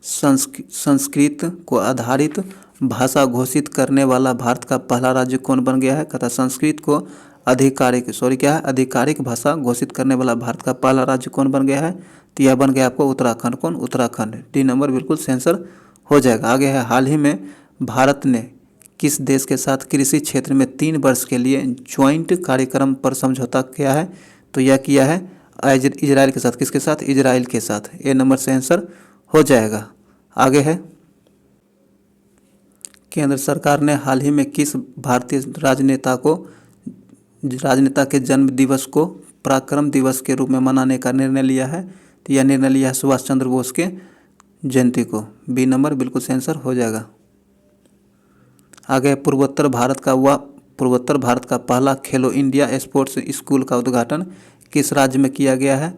संस्कृत को आधारित भाषा घोषित करने वाला भारत का पहला राज्य कौन बन गया है? कहता संस्कृत को आधिकारिक भाषा घोषित करने वाला भारत का पहला राज्य कौन बन गया है? तो यह बन गया आपको उत्तराखंड। कौन? उत्तराखंड। डी नंबर बिल्कुल सही आंसर हो जाएगा। आगे है, हाल ही में भारत ने किस देश के साथ कृषि क्षेत्र में 3 वर्ष के लिए ज्वाइंट कार्यक्रम पर समझौता किया है? तो यह किया है इजराइल के साथ। किसके साथ? इजराइल के साथ। ए नंबर सही आंसर हो जाएगा। आगे है, केंद्र सरकार ने हाल ही में किस भारतीय राजनेता के जन्म दिवस को पराक्रम दिवस के रूप में मनाने का निर्णय लिया है? तो यह निर्णय लिया है सुभाष चंद्र बोस के जयंती को। बी नंबर बिल्कुल सही आंसर हो जाएगा। आगे, पूर्वोत्तर भारत का पहला खेलो इंडिया स्पोर्ट्स स्कूल का उद्घाटन किस राज्य में किया गया है?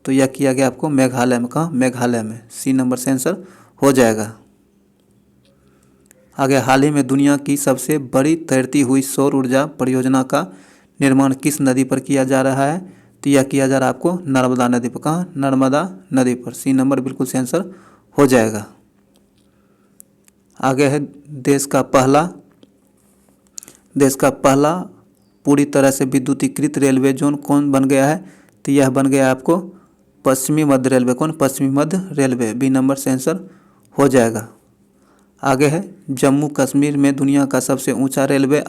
तो यह किया गया आपको मेघालय में। कहाँ? मेघालय में। सी नंबर सही आंसर हो जाएगा। आगे, हाल ही में दुनिया की सबसे बड़ी तैरती हुई सौर ऊर्जा परियोजना का निर्माण किस नदी पर किया जा रहा है? तो यह किया जा रहा है आपको नर्मदा नदी पर। कहाँ? नर्मदा नदी पर। सी नंबर बिल्कुल सही आंसर हो जाएगा। आगे है, देश का पहला पूरी तरह से विद्युतीकृत रेलवे जोन कौन बन गया है? तो यह बन गया आपको पश्चिमी मध्य रेलवे। कौन? पश्चिमी मध्य रेलवे। बी नंबर सही आंसर हो जाएगा। आगे है, जम्मू कश्मीर में दुनिया का सबसे ऊंचा रेलवे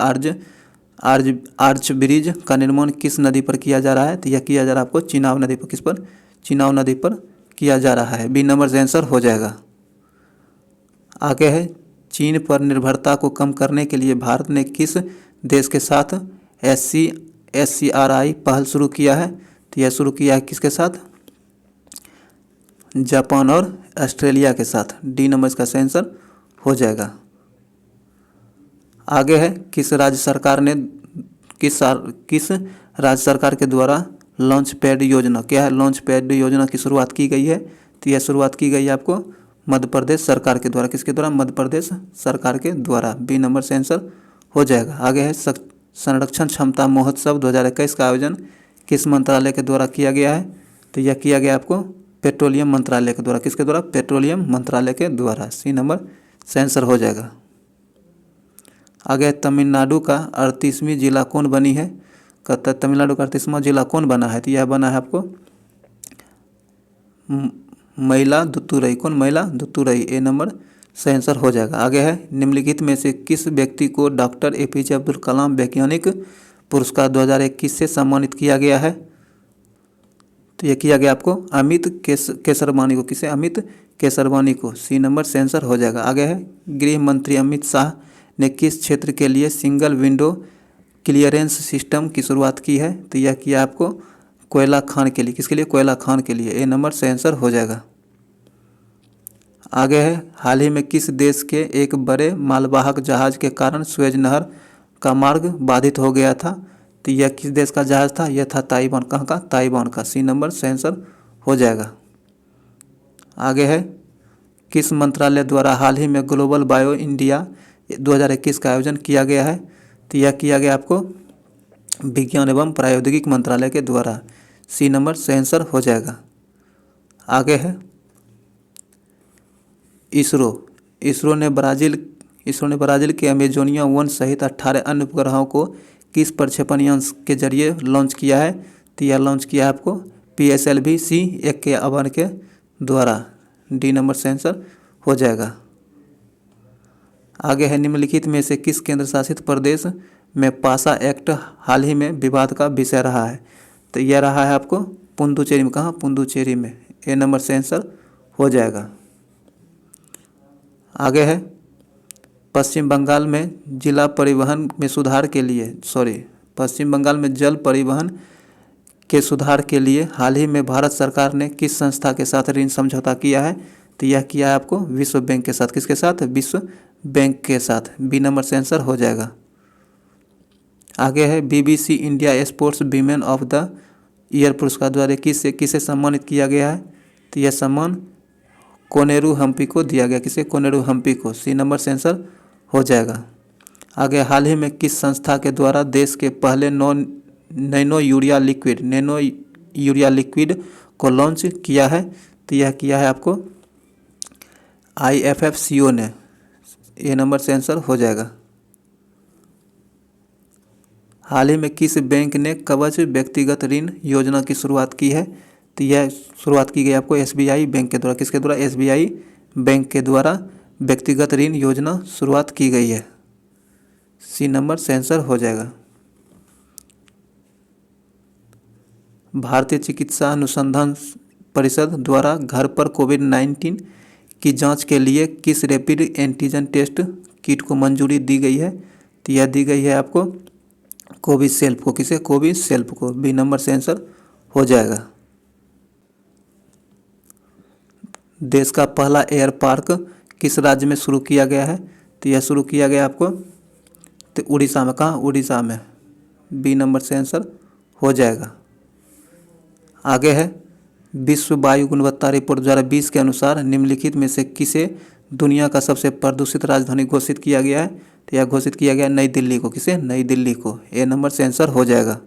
आर्च ब्रिज का निर्माण किस नदी पर किया जा रहा है? तो यह किया जा रहा है आपको चिनाब नदी पर। किस पर? चिनाब नदी पर किया जा रहा है। बी नंबर सही आंसर हो जाएगा। आगे है, चीन पर निर्भरता को कम करने के लिए भारत ने किस देश के साथ SCRI पहल शुरू किया है? तो यह शुरू किया है किसके साथ? जापान और ऑस्ट्रेलिया के साथ। डी नंबर इसका सही आंसर हो जाएगा। आगे है, किस राज्य सरकार के द्वारा लॉन्च पैड योजना क्या है? लॉन्च पैड योजना की शुरुआत की गई है? तो यह शुरुआत की गई है आपको मध्य प्रदेश सरकार के द्वारा। किसके द्वारा? मध्य प्रदेश सरकार के द्वारा। बी नंबर से आंसर हो जाएगा। आगे है, संरक्षण क्षमता महोत्सव 2021 का आयोजन किस मंत्रालय के द्वारा किया गया है? तो यह किया गया आपको पेट्रोलियम मंत्रालय के द्वारा। किसके द्वारा? पेट्रोलियम मंत्रालय के द्वारा। सी नंबर से आंसर हो जाएगा। आगे, तमिलनाडु का 38वीं जिला कौन बनी है? कहता है तमिलनाडु का 38वां जिला कौन बना है, तो यह बना है आपको मयिलादुतुरई। कौन, मयिलादुतुरई। ए नंबर सही आंसर हो जाएगा। आगे है, निम्नलिखित में से किस व्यक्ति को डॉक्टर APJ अब्दुल कलाम वैज्ञानिक पुरस्कार 2021 से सम्मानित किया गया है, तो यह किया गया आपको अमित केसरवानी को। किसे, अमित केसरवानी को। सी नंबर से आंसर हो जाएगा। आगे है, गृह मंत्री अमित शाह ने किस क्षेत्र के लिए सिंगल विंडो क्लियरेंस सिस्टम की शुरुआत की है, तो यह किया आपको कोयला खान के लिए। किसके लिए, कोयला खान के लिए। ए नंबर से आंसर हो जाएगा। आगे है, हाल ही में किस देश के एक बड़े मालवाहक जहाज के कारण सुएज नहर का मार्ग बाधित हो गया था, तो यह किस देश का जहाज था, यह था ताइवान। कहाँ का, ताइवान का। सी नंबर से आंसर हो जाएगा। आगे है, किस मंत्रालय द्वारा हाल ही में ग्लोबल बायो इंडिया 2021 का आयोजन किया गया है, तो यह किया गया आपको विज्ञान एवं प्रौद्योगिकी मंत्रालय के द्वारा। सी नंबर से आंसर हो जाएगा। आगे है, इसरो ने ब्राज़ील के अमेजोनिया 1 सहित 18 अन्य उपग्रहों को किस प्रक्षेपण यंत्र के जरिए लॉन्च किया है, तो यह लॉन्च किया है आपको PSLV-C1 के आह्वान के द्वारा। डी नंबर से आंसर हो जाएगा। आगे है, निम्नलिखित में से किस केंद्र शासित प्रदेश में पासा एक्ट हाल ही में विवाद का विषय रहा है, तो यह रहा है आपको पुडुचेरी में। कहाँ, पुडुचेरी में। ए नंबर से आंसर हो जाएगा। आगे है, पश्चिम बंगाल में जल परिवहन के सुधार के लिए हाल ही में भारत सरकार ने किस संस्था के साथ ऋण समझौता किया है, तो यह किया है आपको विश्व बैंक के साथ। किसके साथ, विश्व बैंक के साथ। बी नंबर से आंसर हो जाएगा। आगे है, BBC India sports women of the year पुरस्कार द्वारा किसे सम्मानित किया गया है, तो यह सम्मान कोनेरू हम्पी को दिया गया। किसे, कोनेरू हम्पी को। सी नंबर से आंसर हो जाएगा। आगे, हाल ही में किस संस्था के द्वारा देश के पहले नैनो यूरिया लिक्विड को लॉन्च किया है, तो यह किया है आपको IFFCO ने। ए नंबर से आंसर हो जाएगा। हाल ही में किस बैंक ने कवच व्यक्तिगत ऋण योजना की शुरुआत की है, तो यह शुरुआत की गई आपको SBI बैंक के द्वारा। किसके द्वारा, SBI बैंक के द्वारा व्यक्तिगत ऋण योजना शुरुआत की गई है। सी नंबर से आंसर हो जाएगा। भारतीय चिकित्सा अनुसंधान परिषद द्वारा घर पर कोविड-19 की जांच के लिए किस रैपिड एंटीजन टेस्ट किट को मंजूरी दी गई है, तो यह दी गई है आपको कोविशील्ड को। किसे, कोविशील्ड को। बी नंबर से आंसर हो जाएगा। देश का पहला एयर पार्क किस राज्य में शुरू किया गया है, तो यह शुरू किया गया आपको तो उड़ीसा में। कहाँ, उड़ीसा में। बी नंबर से आंसर हो जाएगा। आगे है, विश्व वायु गुणवत्ता रिपोर्ट 2020 के अनुसार निम्नलिखित में से किसे दुनिया का सबसे प्रदूषित राजधानी घोषित किया गया है, तो यह घोषित किया गया नई दिल्ली को। किसे, नई दिल्ली को। ए नंबर से आंसर हो जाएगा।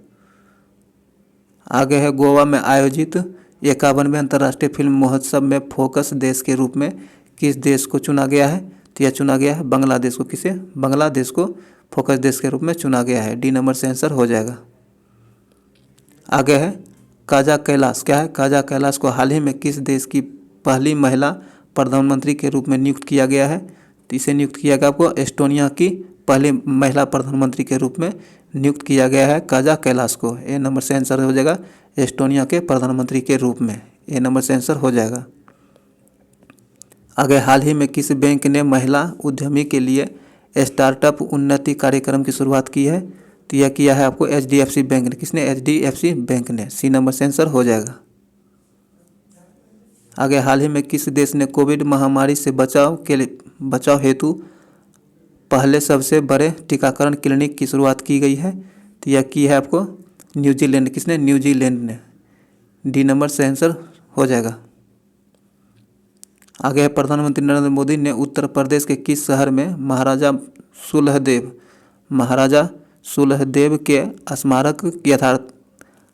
आगे है, गोवा में आयोजित 51वें अंतर्राष्ट्रीय फिल्म महोत्सव में फोकस देश के रूप में किस देश को चुना गया है, तो यह चुना गया है बांग्लादेश को। किसे, बांग्लादेश को फोकस देश के रूप में चुना गया है। डी नंबर से आंसर हो जाएगा। आगे है, काजा कैलाश। क्या है, काजा कैलाश को हाल ही में किस देश की पहली महिला प्रधानमंत्री के रूप में नियुक्त किया गया है, तो इसे नियुक्त किया गया आपको एस्टोनिया की पहली महिला प्रधानमंत्री के रूप में नियुक्त किया गया है काजा कैलाश को। ए नंबर से आंसर हो जाएगा, एस्टोनिया के प्रधानमंत्री के रूप में। ए नंबर से आंसर हो जाएगा। आगे, हाल ही में किस बैंक ने महिला उद्यमी के लिए स्टार्टअप उन्नति कार्यक्रम की शुरुआत की है, तो यह किया है आपको HDFC बैंक ने। किसने, HDFC बैंक ने। सी नंबर से आंसर हो जाएगा। आगे, हाल ही में किस देश ने कोविड महामारी से बचाव हेतु पहले सबसे बड़े टीकाकरण क्लिनिक की शुरुआत की गई है, तो यह की है आपको न्यूजीलैंड। किसने, न्यूजीलैंड ने। डी नंबर से आंसर हो जाएगा। आगे है, प्रधानमंत्री नरेंद्र मोदी ने उत्तर प्रदेश के किस शहर में महाराजा सुलहदेव के स्मारक की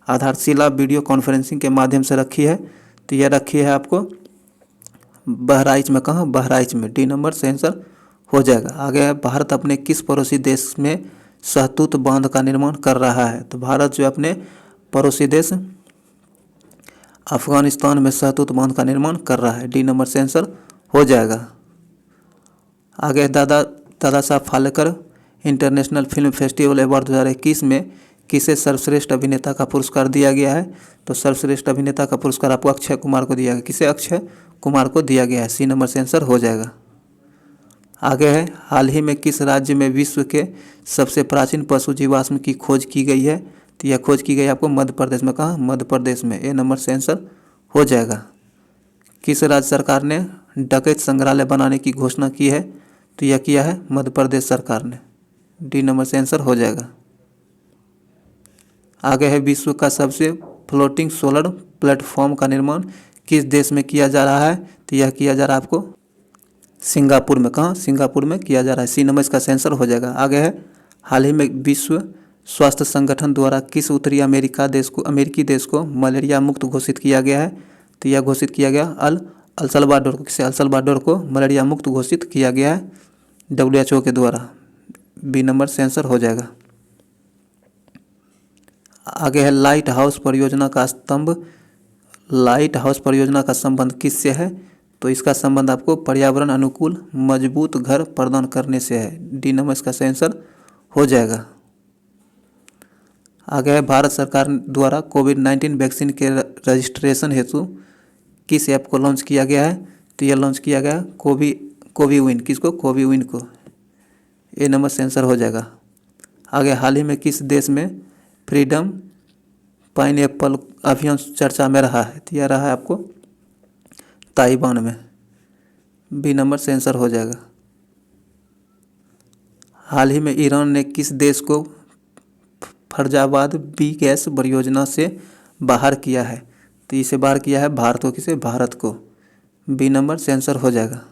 आधारशिला वीडियो कॉन्फ्रेंसिंग के माध्यम से रखी है, तो यह रखी है आपको बहराइच में। कहाँ, बहराइच में। डी नंबर से आंसर हो जाएगा। आगे है, भारत अपने किस पड़ोसी देश में सहतूत बांध का निर्माण कर रहा है। तो भारत जो अपने पड़ोसी देश अफगानिस्तान में सहतूत बांध का निर्माण कर रहा है। डी नंबर से आंसर हो जाएगा। आगे Dada Saheb Phalke international film festival award 2021 में किसे सर्वश्रेष्ठ अभिनेता का पुरस्कार दिया गया है? तो सर्वश्रेष्ठ अभिनेता का पुरस्कार आपको अक्षय कुमार को दिया गया। किसे? अक्षय कुमार को दिया गया है। सी नंबर से आंसर हो जाएगा। आगे है, हाल ही में किस राज्य में विश्व के सबसे प्राचीन पशु जीवाश्म की खोज की गई है? तो यह खोज की गई आपको मध्य प्रदेश में। कहाँ? मध्य प्रदेश में। ए नंबर से आंसर हो जाएगा। किस राज्य सरकार ने डकैत संग्रहालय बनाने की घोषणा की है? तो यह किया है मध्य प्रदेश सरकार ने। डी नंबर से आंसर हो जाएगा। आगे है, विश्व का सबसे फ्लोटिंग सोलर प्लेटफॉर्म का निर्माण किस देश में किया जा रहा है? तो यह किया जा रहा है आपको सिंगापुर में। कहाँ? सिंगापुर में किया जा रहा है। सी नंबर इसका आंसर हो जाएगा। आगे है, हाल ही में विश्व स्वास्थ्य संगठन द्वारा किस उत्तरी अमेरिकी देश को मलेरिया मुक्त घोषित किया गया है? तो यह घोषित किया गया अल सल्वाडोर को। किसे? अल सल्वाडोर को मलेरिया मुक्त घोषित किया गया है WHO के द्वारा। बी नंबर से आंसर हो जाएगा। आगे है, लाइट हाउस परियोजना का संबंध किससे है? तो इसका संबंध आपको पर्यावरण अनुकूल मजबूत घर प्रदान करने से है। डी नंबर इसका आंसर हो जाएगा। आगे है, भारत सरकार द्वारा कोविड-19 वैक्सीन के रजिस्ट्रेशन हेतु किस ऐप को लॉन्च किया गया है? तो यह लॉन्च किया गया कोविविन। किसको? कोविविन को। ए नंबर से आंसर हो जाएगा। आगे, हाल ही में किस देश में फ्रीडम पाइनएप्पल अभियान चर्चा में रहा है? तो यह रहा है आपको ताइवान में। बी नंबर से आंसर हो जाएगा। हाल ही में ईरान ने किस देश को फैजाबाद बी गैस परियोजना से बाहर किया है? तो इसे बाहर किया है भारत को। किसे? भारत को। बी नंबर से आंसर हो जाएगा।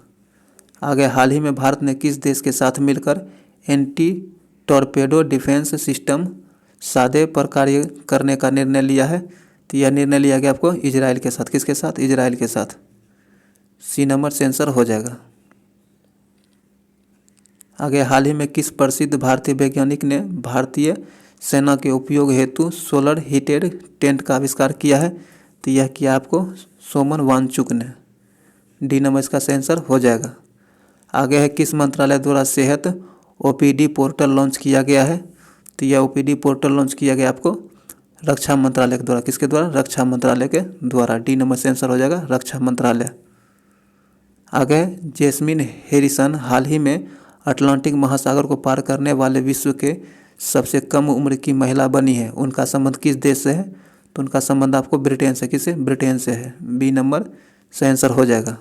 आगे, हाल ही में भारत ने किस देश के साथ मिलकर एंटी टॉर्पेडो डिफेंस सिस्टम सादे पर कार्य करने का निर्णय लिया है? तो यह निर्णय लिया गया आपको इजराइल के साथ। किसके साथ? इजराइल के साथ। सी नंबर से आंसर हो जाएगा। आगे, हाल ही में किस प्रसिद्ध भारतीय वैज्ञानिक ने भारतीय सेना के उपयोग हेतु सोलर हीटेड टेंट का आविष्कार किया है? तो यह किया आपको सोमन वांगचुक ने। डी नंबर इसका आंसर हो जाएगा। आगे है, किस मंत्रालय द्वारा सेहत OPD पोर्टल लॉन्च किया गया है? तो यह OPD पोर्टल लॉन्च किया गया आपको रक्षा मंत्रालय के द्वारा। किसके द्वारा? रक्षा मंत्रालय के द्वारा। डी नंबर से आंसर हो जाएगा रक्षा मंत्रालय। आगे, जैस्मिन हैरिसन हाल ही में अटलांटिक महासागर को पार करने वाले विश्व के सबसे कम उम्र की महिला बनी है। उनका संबंध किस देश से है? तो उनका संबंध आपको ब्रिटेन से। किससे? ब्रिटेन से है। बी नंबर से आंसर हो जाएगा।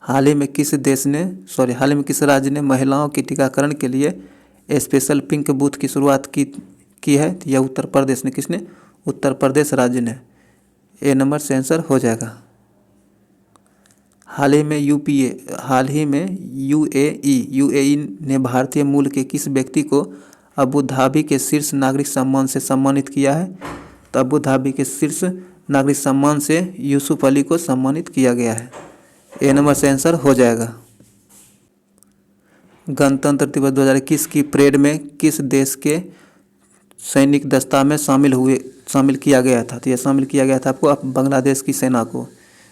हाल ही में किस राज्य ने महिलाओं के टीकाकरण के लिए स्पेशल पिंक बूथ की शुरुआत की है? तो यह उत्तर प्रदेश ने। किसने? उत्तर प्रदेश राज्य ने। ए नंबर से आंसर हो जाएगा। हाल ही में UAE ने भारतीय मूल के किस व्यक्ति को अबू धाबी के शीर्ष नागरिक सम्मान से सम्मानित किया है? तो अबू धाबी के शीर्ष नागरिक सम्मान से यूसुफ अली को सम्मानित किया गया है। ए नंबर से आंसर हो जाएगा। गणतंत्र दिवस 2021 की परेड में किस देश के सैनिक दस्ता में शामिल किया गया था? तो यह शामिल किया गया था आपको बांग्लादेश की सेना को।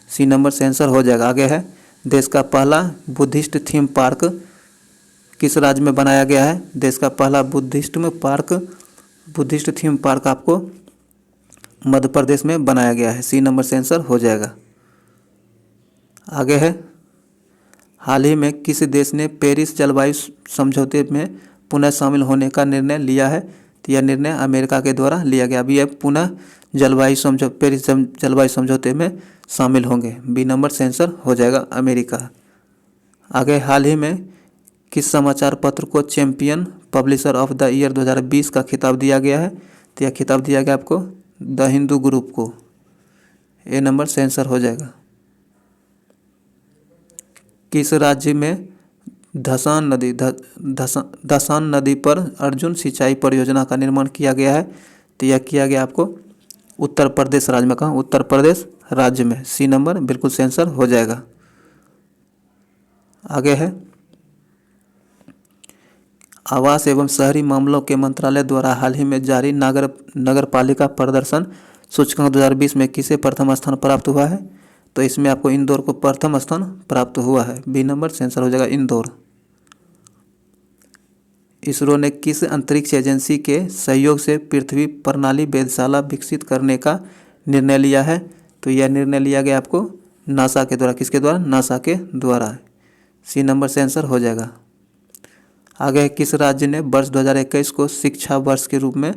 सी नंबर से आंसर हो जाएगा। आगे है, देश का पहला बुद्धिस्ट थीम पार्क किस राज्य में बनाया गया है? देश का पहला बुद्धिस्ट थीम पार्क आपको मध्य प्रदेश में बनाया गया है। सी नंबर से आंसर हो जाएगा। आगे है, हाल ही में किस देश ने पेरिस जलवायु समझौते में पुनः शामिल होने का निर्णय लिया है? तो यह निर्णय अमेरिका के द्वारा लिया गया। अभी यह पुनः पेरिस जलवायु समझौते में शामिल होंगे। बी नंबर से आंसर हो जाएगा अमेरिका। आगे, हाल ही में किस समाचार पत्र को champion publisher of the year 2020 का खिताब दिया गया है? तो यह खिताब दिया गया आपको द हिंदू ग्रुप को। ए नंबर से आंसर हो जाएगा। किस राज्य में धसान नदी पर अर्जुन सिंचाई परियोजना का निर्माण किया गया है? तो यह किया गया आपको उत्तर प्रदेश राज्य में। कहाँ? उत्तर प्रदेश राज्य में। सी नंबर बिल्कुल से आंसर हो जाएगा। आगे है, आवास एवं शहरी मामलों के मंत्रालय द्वारा हाल ही में जारी नगरपालिका प्रदर्शन सूचकांक 2020 में किसे प्रथम स्थान प्राप्त हुआ है? तो इसमें आपको इंदौर को प्रथम स्थान प्राप्त हुआ है। बी नंबर से आंसर हो जाएगा इंदौर। इसरो ने किस अंतरिक्ष एजेंसी के सहयोग से पृथ्वी प्रणाली वेधशाला विकसित करने का निर्णय लिया है? तो यह निर्णय लिया गया आपको नासा के द्वारा। किसके द्वारा? नासा के द्वारा। सी नंबर से आंसर हो जाएगा। आगे किस राज्य ने वर्ष 2021 को शिक्षा वर्ष के रूप में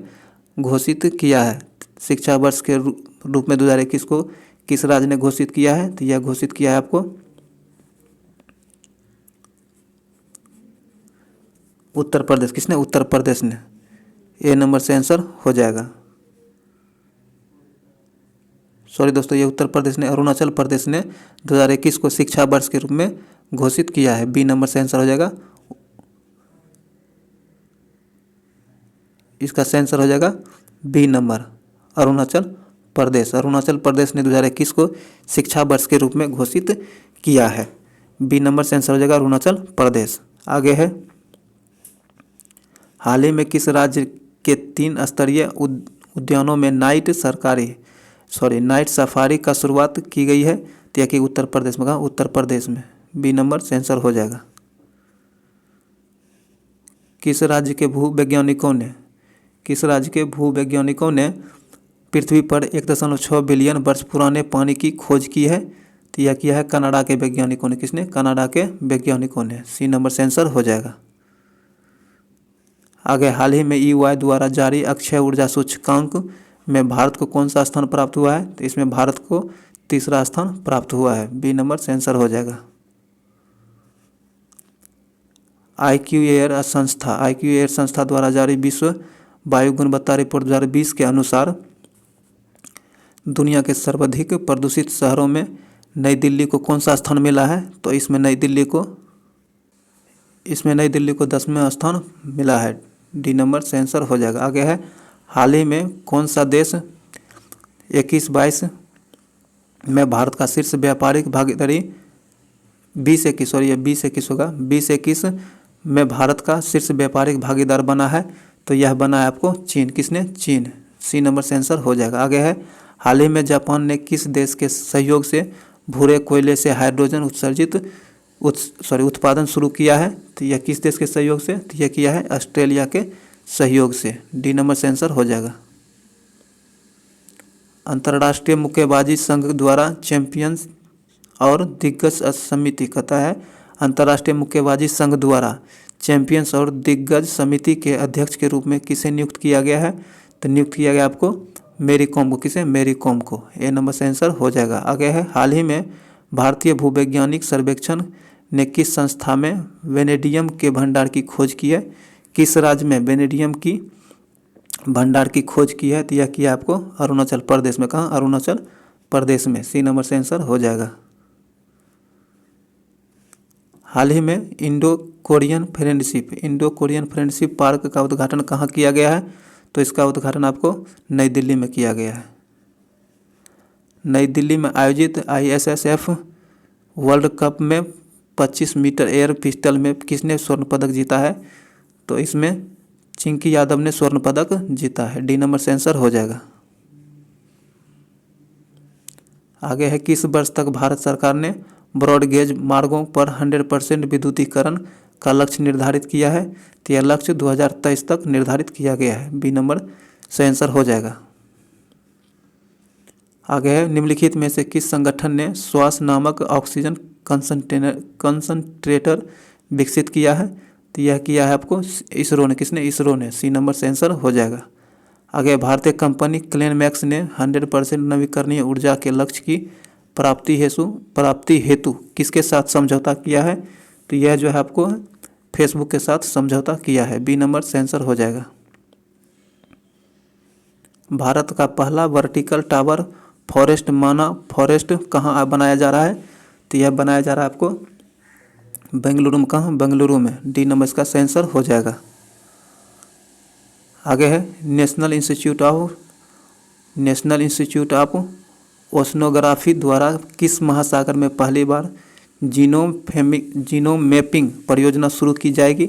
घोषित किया है? शिक्षा वर्ष के रूप में 2021 को किस राज्य ने घोषित किया है? तो यह घोषित किया है आपको उत्तर प्रदेश। किसने? उत्तर प्रदेश ने। ए नंबर से आंसर हो जाएगा। सॉरी दोस्तों, ये उत्तर प्रदेश ने, अरुणाचल प्रदेश ने 2021 को शिक्षा वर्ष के रूप में घोषित किया है। बी नंबर से आंसर हो जाएगा। इसका आंसर हो जाएगा बी नंबर, अरुणाचल प्रदेश। अरुणाचल प्रदेश ने 2021 को शिक्षा वर्ष के रूप में घोषित किया है। बी नंबर से आंसर हो जाएगा अरुणाचल प्रदेश। आगे है, हाल ही में किस राज्य के 3 स्तरीय उद्यानों में नाइट सफारी का शुरुआत की गई है? तो यह कि उत्तर प्रदेश में। कहा? उत्तर प्रदेश में। बी नंबर से आंसर हो जाएगा। किस राज्य के भूवैज्ञानिकों ने पृथ्वी पर 1.6 बिलियन वर्ष पुराने पानी की खोज की है? तो यह किया है कनाडा के वैज्ञानिकों ने। किसने? कनाडा के वैज्ञानिकों ने। सी नंबर से आंसर हो जाएगा। आगे, हाल ही में EY द्वारा जारी अक्षय ऊर्जा सूचकांक में भारत को कौन सा स्थान प्राप्त हुआ है? तो इसमें भारत को 3रा स्थान प्राप्त हुआ है। बी नंबर से आंसर हो जाएगा। IQ एयर संस्था द्वारा जारी विश्व वायु गुणवत्ता रिपोर्ट 2020 के अनुसार दुनिया के सर्वाधिक प्रदूषित शहरों में नई दिल्ली को कौन सा स्थान मिला है? तो इसमें नई दिल्ली को 10वें स्थान मिला है। डी नंबर से आंसर हो जाएगा। आगे है, हाल ही में कौन सा देश 21-22 में भारत का शीर्ष व्यापारिक भागीदारी 2021 होगा। 2021 में भारत का शीर्ष व्यापारिक भागीदार बना है? तो यह बना है आपको चीन। किसने? चीन। सी नंबर से आंसर हो जाएगा। आगे है, हाल ही में जापान ने किस देश के सहयोग से भूरे कोयले से हाइड्रोजन उत्पादन शुरू किया है? तो यह किस देश के सहयोग से? तो यह किया है ऑस्ट्रेलिया के सहयोग से। डी नंबर से आंसर हो जाएगा। अंतर्राष्ट्रीय मुक्केबाजी संघ द्वारा चैंपियंस और दिग्गज समिति कहता है, अंतर्राष्ट्रीय मुक्केबाजी संघ द्वारा चैंपियंस और दिग्गज समिति के अध्यक्ष के रूप में किसे नियुक्त किया गया है? तो नियुक्त किया गया आपको मेरी कॉम को। किसे? मेरी कॉम को। ए नंबर से आंसर हो जाएगा। आगे है, हाल ही में भारतीय भूवैज्ञानिक सर्वेक्षण ने किस संस्था में वेनेडियम के भंडार की खोज की है? किस राज्य में वेनेडियम की भंडार की खोज की है? तो यह किया आपको अरुणाचल प्रदेश में। कहाँ? अरुणाचल प्रदेश में। सी नंबर से आंसर हो जाएगा। हाल ही में इंडो कोरियन फ्रेंडशिप पार्क का उद्घाटन कहाँ किया गया है? तो इसका उद्घाटन आपको नई दिल्ली में किया गया है। नई दिल्ली में आयोजित ISSF वर्ल्ड कप में 25 मीटर एयर पिस्टल में किसने स्वर्ण पदक जीता है? तो इसमें चिंकी यादव ने स्वर्ण पदक जीता है। डी नंबर से आंसर हो जाएगा। आगे है, किस वर्ष तक भारत सरकार ने ब्रॉडगेज मार्गों पर 100% विद्युतीकरण का लक्ष्य निर्धारित किया है? तो यह लक्ष्य 2023 तक निर्धारित किया गया है। बी नंबर से आंसर हो जाएगा। आगे है, निम्नलिखित में से किस संगठन ने श्वास नामक ऑक्सीजन कंसंट्रेटर विकसित किया है? तो यह किया है आपको इसरो ने। किसने? इसरो ने। सी नंबर से आंसर हो जाएगा। आगे, भारतीय कंपनी क्लेनमैक्स ने 100% नवीकरणीय ऊर्जा के लक्ष्य की प्राप्ति हेतु किसके साथ समझौता किया है? तो यह जो है आपको फेसबुक के साथ समझौता किया है। बी नंबर से आंसर हो जाएगा। भारत का पहला वर्टिकल टावर फॉरेस्ट कहाँ बनाया जा रहा है? तो यह बनाया जा रहा है आपको बेंगलुरु में। कहाँ? बेंगलुरु में। डी नंबर इसका आंसर हो जाएगा। आगे है, नेशनल इंस्टीट्यूट ऑफ ओशनोग्राफी द्वारा किस महासागर में पहली बार जीनोम मैपिंग परियोजना शुरू की जाएगी?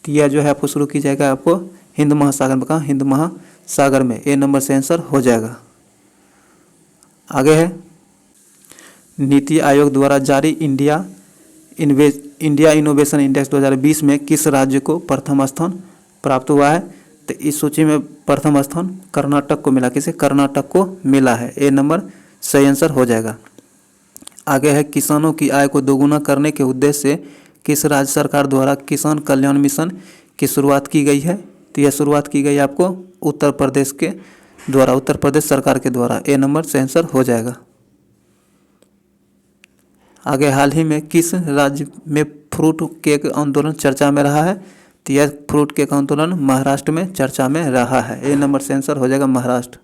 तो यह जो है आपको शुरू की जाएगा आपको हिंद महासागर में। कहाँ? हिंद महासागर में। ए नंबर से आंसर हो जाएगा। आगे है नीति आयोग द्वारा जारी इंडिया इनोवेशन इंडेक्स 2020 में किस राज्य को प्रथम स्थान प्राप्त हुआ है? तो इस सूची में प्रथम स्थान कर्नाटक को मिला। किसे? कर्नाटक को मिला है। ए नंबर सही आंसर हो जाएगा। आगे है किसानों की आय को दोगुना करने के उद्देश्य से किस राज्य सरकार द्वारा किसान कल्याण मिशन की शुरुआत की गई है? तो यह शुरुआत की गई आपको उत्तर प्रदेश के द्वारा, उत्तर प्रदेश सरकार के द्वारा। ए नंबर से आंसर हो जाएगा। आगे हाल ही में किस राज्य में फ्रूट केक आंदोलन चर्चा में रहा है? तो यह फ्रूट केक आंदोलन महाराष्ट्र में चर्चा में रहा है। ए नंबर से आंसर हो जाएगा महाराष्ट्र।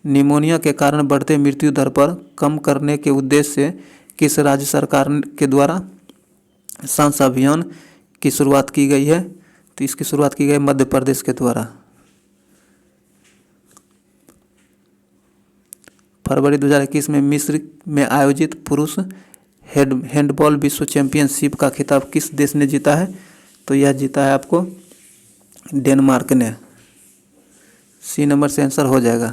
निमोनिया के कारण बढ़ते मृत्यु दर पर कम करने के उद्देश्य से किस राज्य सरकार के द्वारा सांस अभियान की शुरुआत की गई है? तो इसकी शुरुआत की गई मध्य प्रदेश के द्वारा। फरवरी 2021 में मिस्र में आयोजित पुरुष हैंडबॉल विश्व चैंपियनशिप का खिताब किस देश ने जीता है? तो यह जीता है आपको डेनमार्क ने। सी नंबर से आंसर हो जाएगा।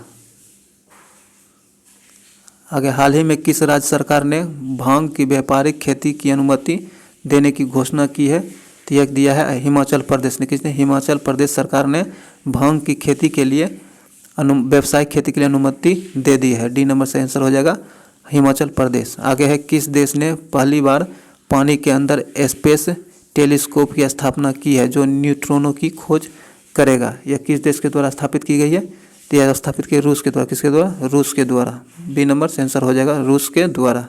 आगे हाल ही में किस राज्य सरकार ने भांग की व्यापारिक खेती की अनुमति देने की घोषणा की है? तो यह दिया है हिमाचल प्रदेश ने। किसने? हिमाचल प्रदेश सरकार ने भांग की खेती के लिए व्यावसायिक खेती के लिए अनुमति दे दी है। डी नंबर से आंसर हो जाएगा हिमाचल प्रदेश। आगे है किस देश ने पहली बार पानी के अंदर स्पेस टेलीस्कोप की स्थापना की है जो न्यूट्रॉनों की खोज करेगा? यह किस देश के द्वारा स्थापित की गई है? तो यह स्थापित की रूस के द्वारा। किसके द्वारा? रूस के द्वारा। बी नंबर से आंसर हो जाएगा रूस के द्वारा।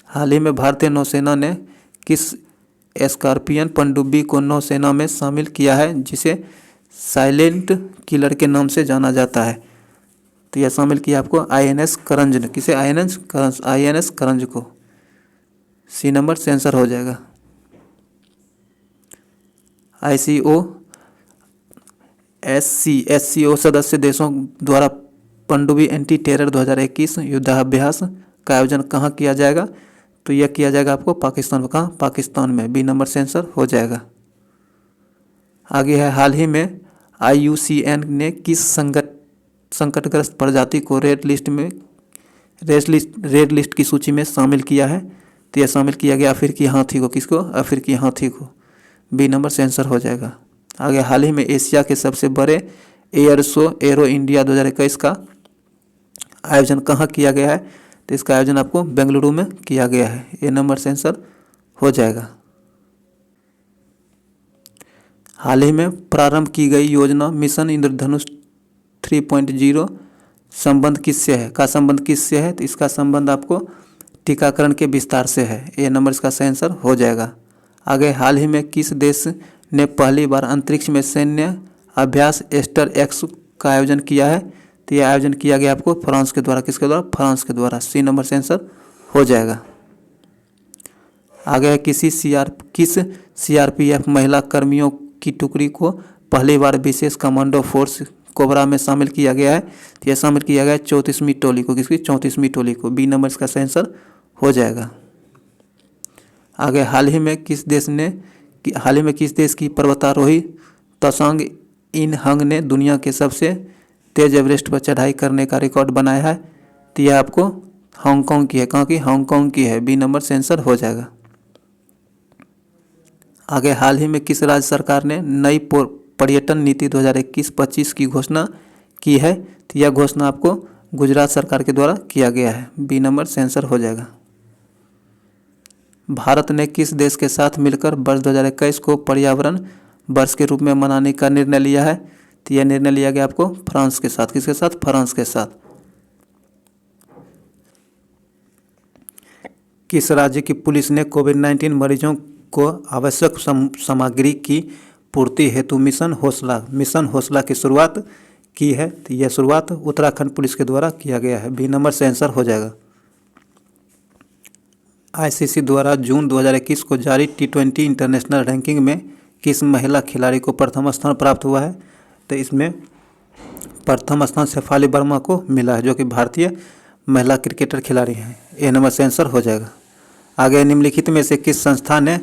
हाल ही में भारतीय नौसेना ने किस स्कॉर्पियन पनडुब्बी को नौसेना में शामिल किया है जिसे साइलेंट किलर के नाम से जाना जाता है? तो यह शामिल किया आपको INS करंज ने। किसे? INS करंज को। सी नंबर से आंसर हो जाएगा। SCO सदस्य देशों द्वारा पनडुब्बी एंटी टेरर 2021 युद्धाभ्यास का आयोजन कहाँ किया जाएगा? तो यह किया जाएगा आपको पाकिस्तान में। कहाँ? पाकिस्तान में। बी नंबर से आंसर हो जाएगा। आगे है हाल ही में IUCN ने किस संकटग्रस्त प्रजाति को रेड लिस्ट की सूची में शामिल किया है? तो यह शामिल किया गया अफ्रीकी हाथी को। किसको? अफ्रीकी हाथी को। बी नंबर से आंसर हो जाएगा। आगे हाल ही में एशिया के सबसे बड़े एयर शो एरो इंडिया 2021 का आयोजन कहाँ किया गया है? तो इसका आयोजन आपको बेंगलुरु में किया गया है। ए नंबर से आंसर हो जाएगा। हाल ही में प्रारंभ की गई योजना मिशन इंद्रधनुष 3.0 संबंध किससे है? का संबंध किससे है? तो इसका संबंध आपको टीकाकरण के विस्तार से है। ए नंबर इसका सही आंसर हो जाएगा। आगे हाल ही में किस देश ने पहली बार अंतरिक्ष में सैन्य अभ्यास एस्टर एक्स का आयोजन किया है? तो यह आयोजन किया गया आपको फ्रांस के द्वारा। किसके द्वारा? फ्रांस के द्वारा। सी नंबर से आंसर हो जाएगा। आगे है किस CRPF महिला कर्मियों की टुकड़ी को पहली बार विशेष कमांडो फोर्स कोबरा में शामिल किया गया है? तो यह शामिल किया गया है 34वीं टोली को। किसकी? 34वीं टोली को। बी नंबर इसका सही आंसर हो जाएगा। आगे हाल ही में किस देश की पर्वतारोही त्सांग इनहंग ने दुनिया के सबसे तेज एवरेस्ट पर चढ़ाई करने का रिकॉर्ड बनाया है? तो यह आपको हांगकांग की है। कहाँ की? हांगकांग की है। बी नंबर से आंसर हो जाएगा। आगे हाल ही में किस राज्य सरकार ने नई पर्यटन नीति 2021-25 की घोषणा की है? तो यह घोषणा आपको गुजरात सरकार के द्वारा किया गया है। बी नंबर से आंसर हो जाएगा। भारत ने किस देश के साथ मिलकर वर्ष 2021 को पर्यावरण वर्ष के रूप में मनाने का निर्णय लिया है? तो यह निर्णय लिया गया आपको फ्रांस के साथ। किसके साथ? फ्रांस के साथ। किस राज्य की पुलिस ने कोविड-19 मरीजों को आवश्यक सामग्री की पूर्ति हेतु मिशन हौसला की शुरुआत की है? तो यह शुरुआत उत्तराखंड पुलिस के द्वारा किया गया है। बी नंबर से आंसर हो जाएगा। ICC द्वारा जून 2021 को जारी T20 इंटरनेशनल रैंकिंग में किस महिला खिलाड़ी को प्रथम स्थान प्राप्त हुआ है? तो इसमें प्रथम स्थान शेफाली वर्मा को मिला है जो कि भारतीय महिला क्रिकेटर खिलाड़ी हैं। ए नंबर से आंसर हो जाएगा। आगे निम्नलिखित में से किस संस्था ने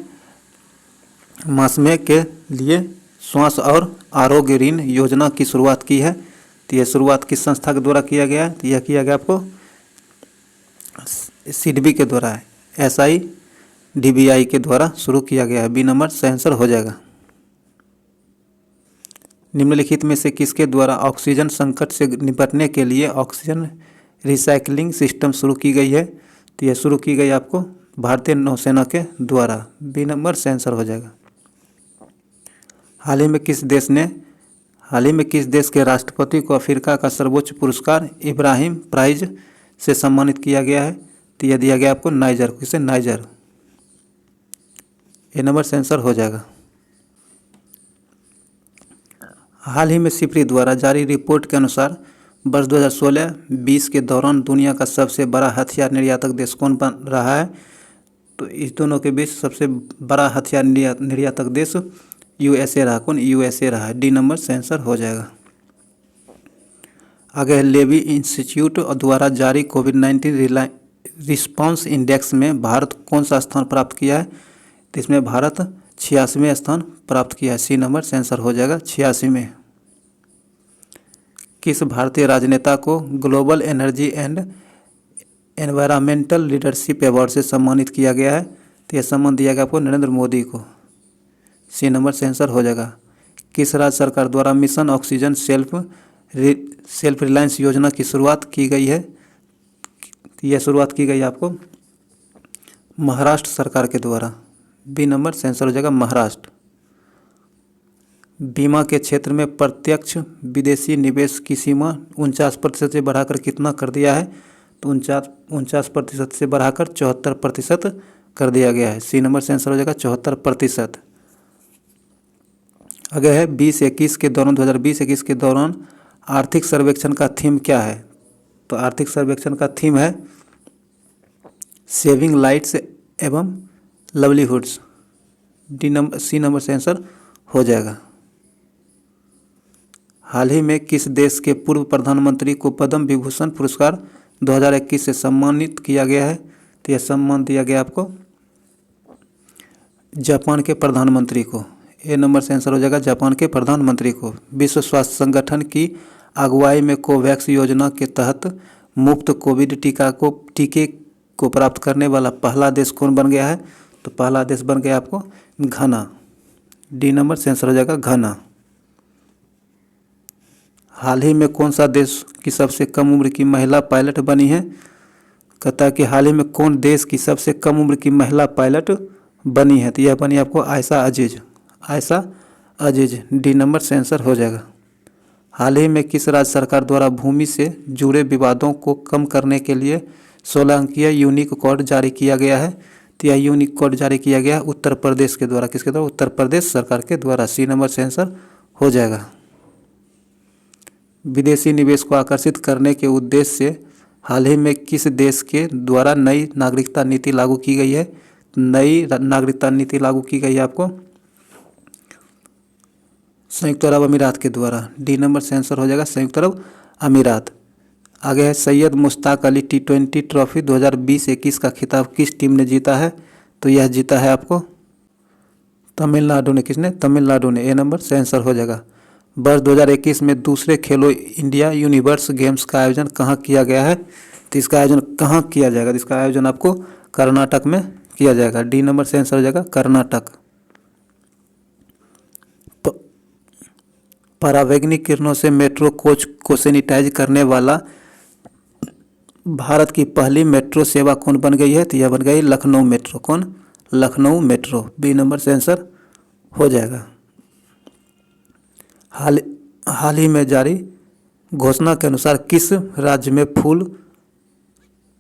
मास्मे के लिए स्वास्थ्य और आरोग्य ऋण योजना की शुरुआत की है। तो यह शुरुआत किस संस्था के द्वारा किया गया है? तो यह किया गया आपको सिडबी के द्वारा है, SIDBI के द्वारा शुरू किया गया है। बी नंबर सही आंसर हो जाएगा। निम्नलिखित में से किसके द्वारा ऑक्सीजन संकट से निपटने के लिए ऑक्सीजन रिसाइकलिंग सिस्टम शुरू की गई है? तो यह शुरू की गई आपको भारतीय नौसेना के द्वारा। बी नंबर सही आंसर हो जाएगा। हाल ही में किस देश के राष्ट्रपति को अफ्रीका का सर्वोच्च पुरस्कार इब्राहिम प्राइज से सम्मानित किया गया है? तो यह दिया गया आपको नाइजर को। किसे? नाइजर। ए नंबर सही आंसर हो जाएगा। हाल ही में सिप्री द्वारा जारी रिपोर्ट के अनुसार वर्ष 2016-20 के दौरान दुनिया का सबसे बड़ा हथियार निर्यातक देश कौन बन रहा है? तो इस दोनों के बीच सबसे बड़ा हथियार निर्यातक देश USA रहा। कौन? USA रहा है। डी नंबर सही आंसर हो जाएगा। आगे लेवी इंस्टीट्यूट द्वारा जारी कोविड-19 रिस्पांस इंडेक्स में भारत कौन सा स्थान प्राप्त किया है? तो इसमें भारत 86वें स्थान प्राप्त किया है। सी नंबर सही आंसर हो जाएगा, 86 में। किस भारतीय राजनेता को global energy and environmental leadership award से सम्मानित किया गया है? तो यह सम्मान दिया गया आपको नरेंद्र मोदी को। सी नंबर सही आंसर हो जाएगा। किस राज्य सरकार द्वारा मिशन ऑक्सीजन सेल्फ रिलायंस योजना की शुरुआत की गई है? यह शुरुआत की गई आपको महाराष्ट्र सरकार के द्वारा। बी नंबर सही आंसर हो जाएगा, महाराष्ट्र। बीमा के क्षेत्र में प्रत्यक्ष विदेशी निवेश की सीमा 49% से बढ़ाकर कितना कर दिया है? तो 49% से बढ़ाकर 74% कर दिया गया है। सी नंबर सही आंसर हो जाएगा, 74%। आगे है 2020-21 के दौरान आर्थिक सर्वेक्षण का थीम क्या है? तो आर्थिक सर्वेक्षण का थीम है सेविंग लाइट्स एवं लवलीहुड्स। सी नंबर से आंसर हो जाएगा। हाल ही में किस देश के पूर्व प्रधानमंत्री को पद्म विभूषण पुरस्कार 2021 से सम्मानित किया गया है? तो यह सम्मान दिया गया आपको जापान के प्रधानमंत्री को। ए नंबर से आंसर हो जाएगा, जापान के प्रधानमंत्री को। विश्व स्वास्थ्य संगठन की अगुवाई में कोवैक्स योजना के तहत मुफ्त कोविड टीके को प्राप्त करने वाला पहला देश कौन बन गया है? तो पहला देश बन गया आपको घाना। डी नंबर से आंसर हो जाएगा, घाना। हाल ही में कौन सा देश की सबसे कम उम्र की महिला पायलट बनी है? कहता है कि हाल ही में कौन देश की सबसे कम उम्र की महिला पायलट बनी है? तो यह बनी आपको आयशा अजीज। डी नंबर से आंसर हो जाएगा। हाल ही में किस राज्य सरकार द्वारा भूमि से जुड़े विवादों को कम करने के लिए 16 अंकीय यूनिक कोड जारी किया गया है? तो यह यूनिक कोड जारी किया गया उत्तर प्रदेश के द्वारा। किसके द्वारा? उत्तर प्रदेश सरकार के द्वारा। सी नंबर से आंसर हो जाएगा। विदेशी निवेश को आकर्षित करने के उद्देश्य से हाल ही में किस देश के द्वारा नई नागरिकता नीति लागू की गई है? नई नागरिकता नीति लागू की गई है आपको संयुक्त अरब अमीरात के द्वारा। डी नंबर से आंसर हो जाएगा, संयुक्त अरब अमीरात। आगे है सैयद मुश्ताक अली T20 ट्रॉफी 2020-21 का खिताब किस टीम ने जीता है? तो यह जीता है आपको तमिलनाडु ने। किसने? तमिलनाडु ने। ए नंबर से आंसर हो जाएगा। वर्ष 2021 में दूसरे खेलो इंडिया यूनिवर्स गेम्स का आयोजन कहाँ किया गया है? तो इसका आयोजन कहाँ किया जाएगा? तो इसका आयोजन आपको कर्नाटक में किया जाएगा। डी नंबर से आंसर हो जाएगा, कर्नाटक। परावैंगनिक किरणों से मेट्रो कोच को सैनिटाइज करने वाला भारत की पहली मेट्रो सेवा कौन बन गई है? तो यह बन गई लखनऊ मेट्रो। कौन? लखनऊ मेट्रो। बी नंबर से आंसर हो जाएगा। हाल ही में जारी घोषणा के अनुसार किस राज्य में फूल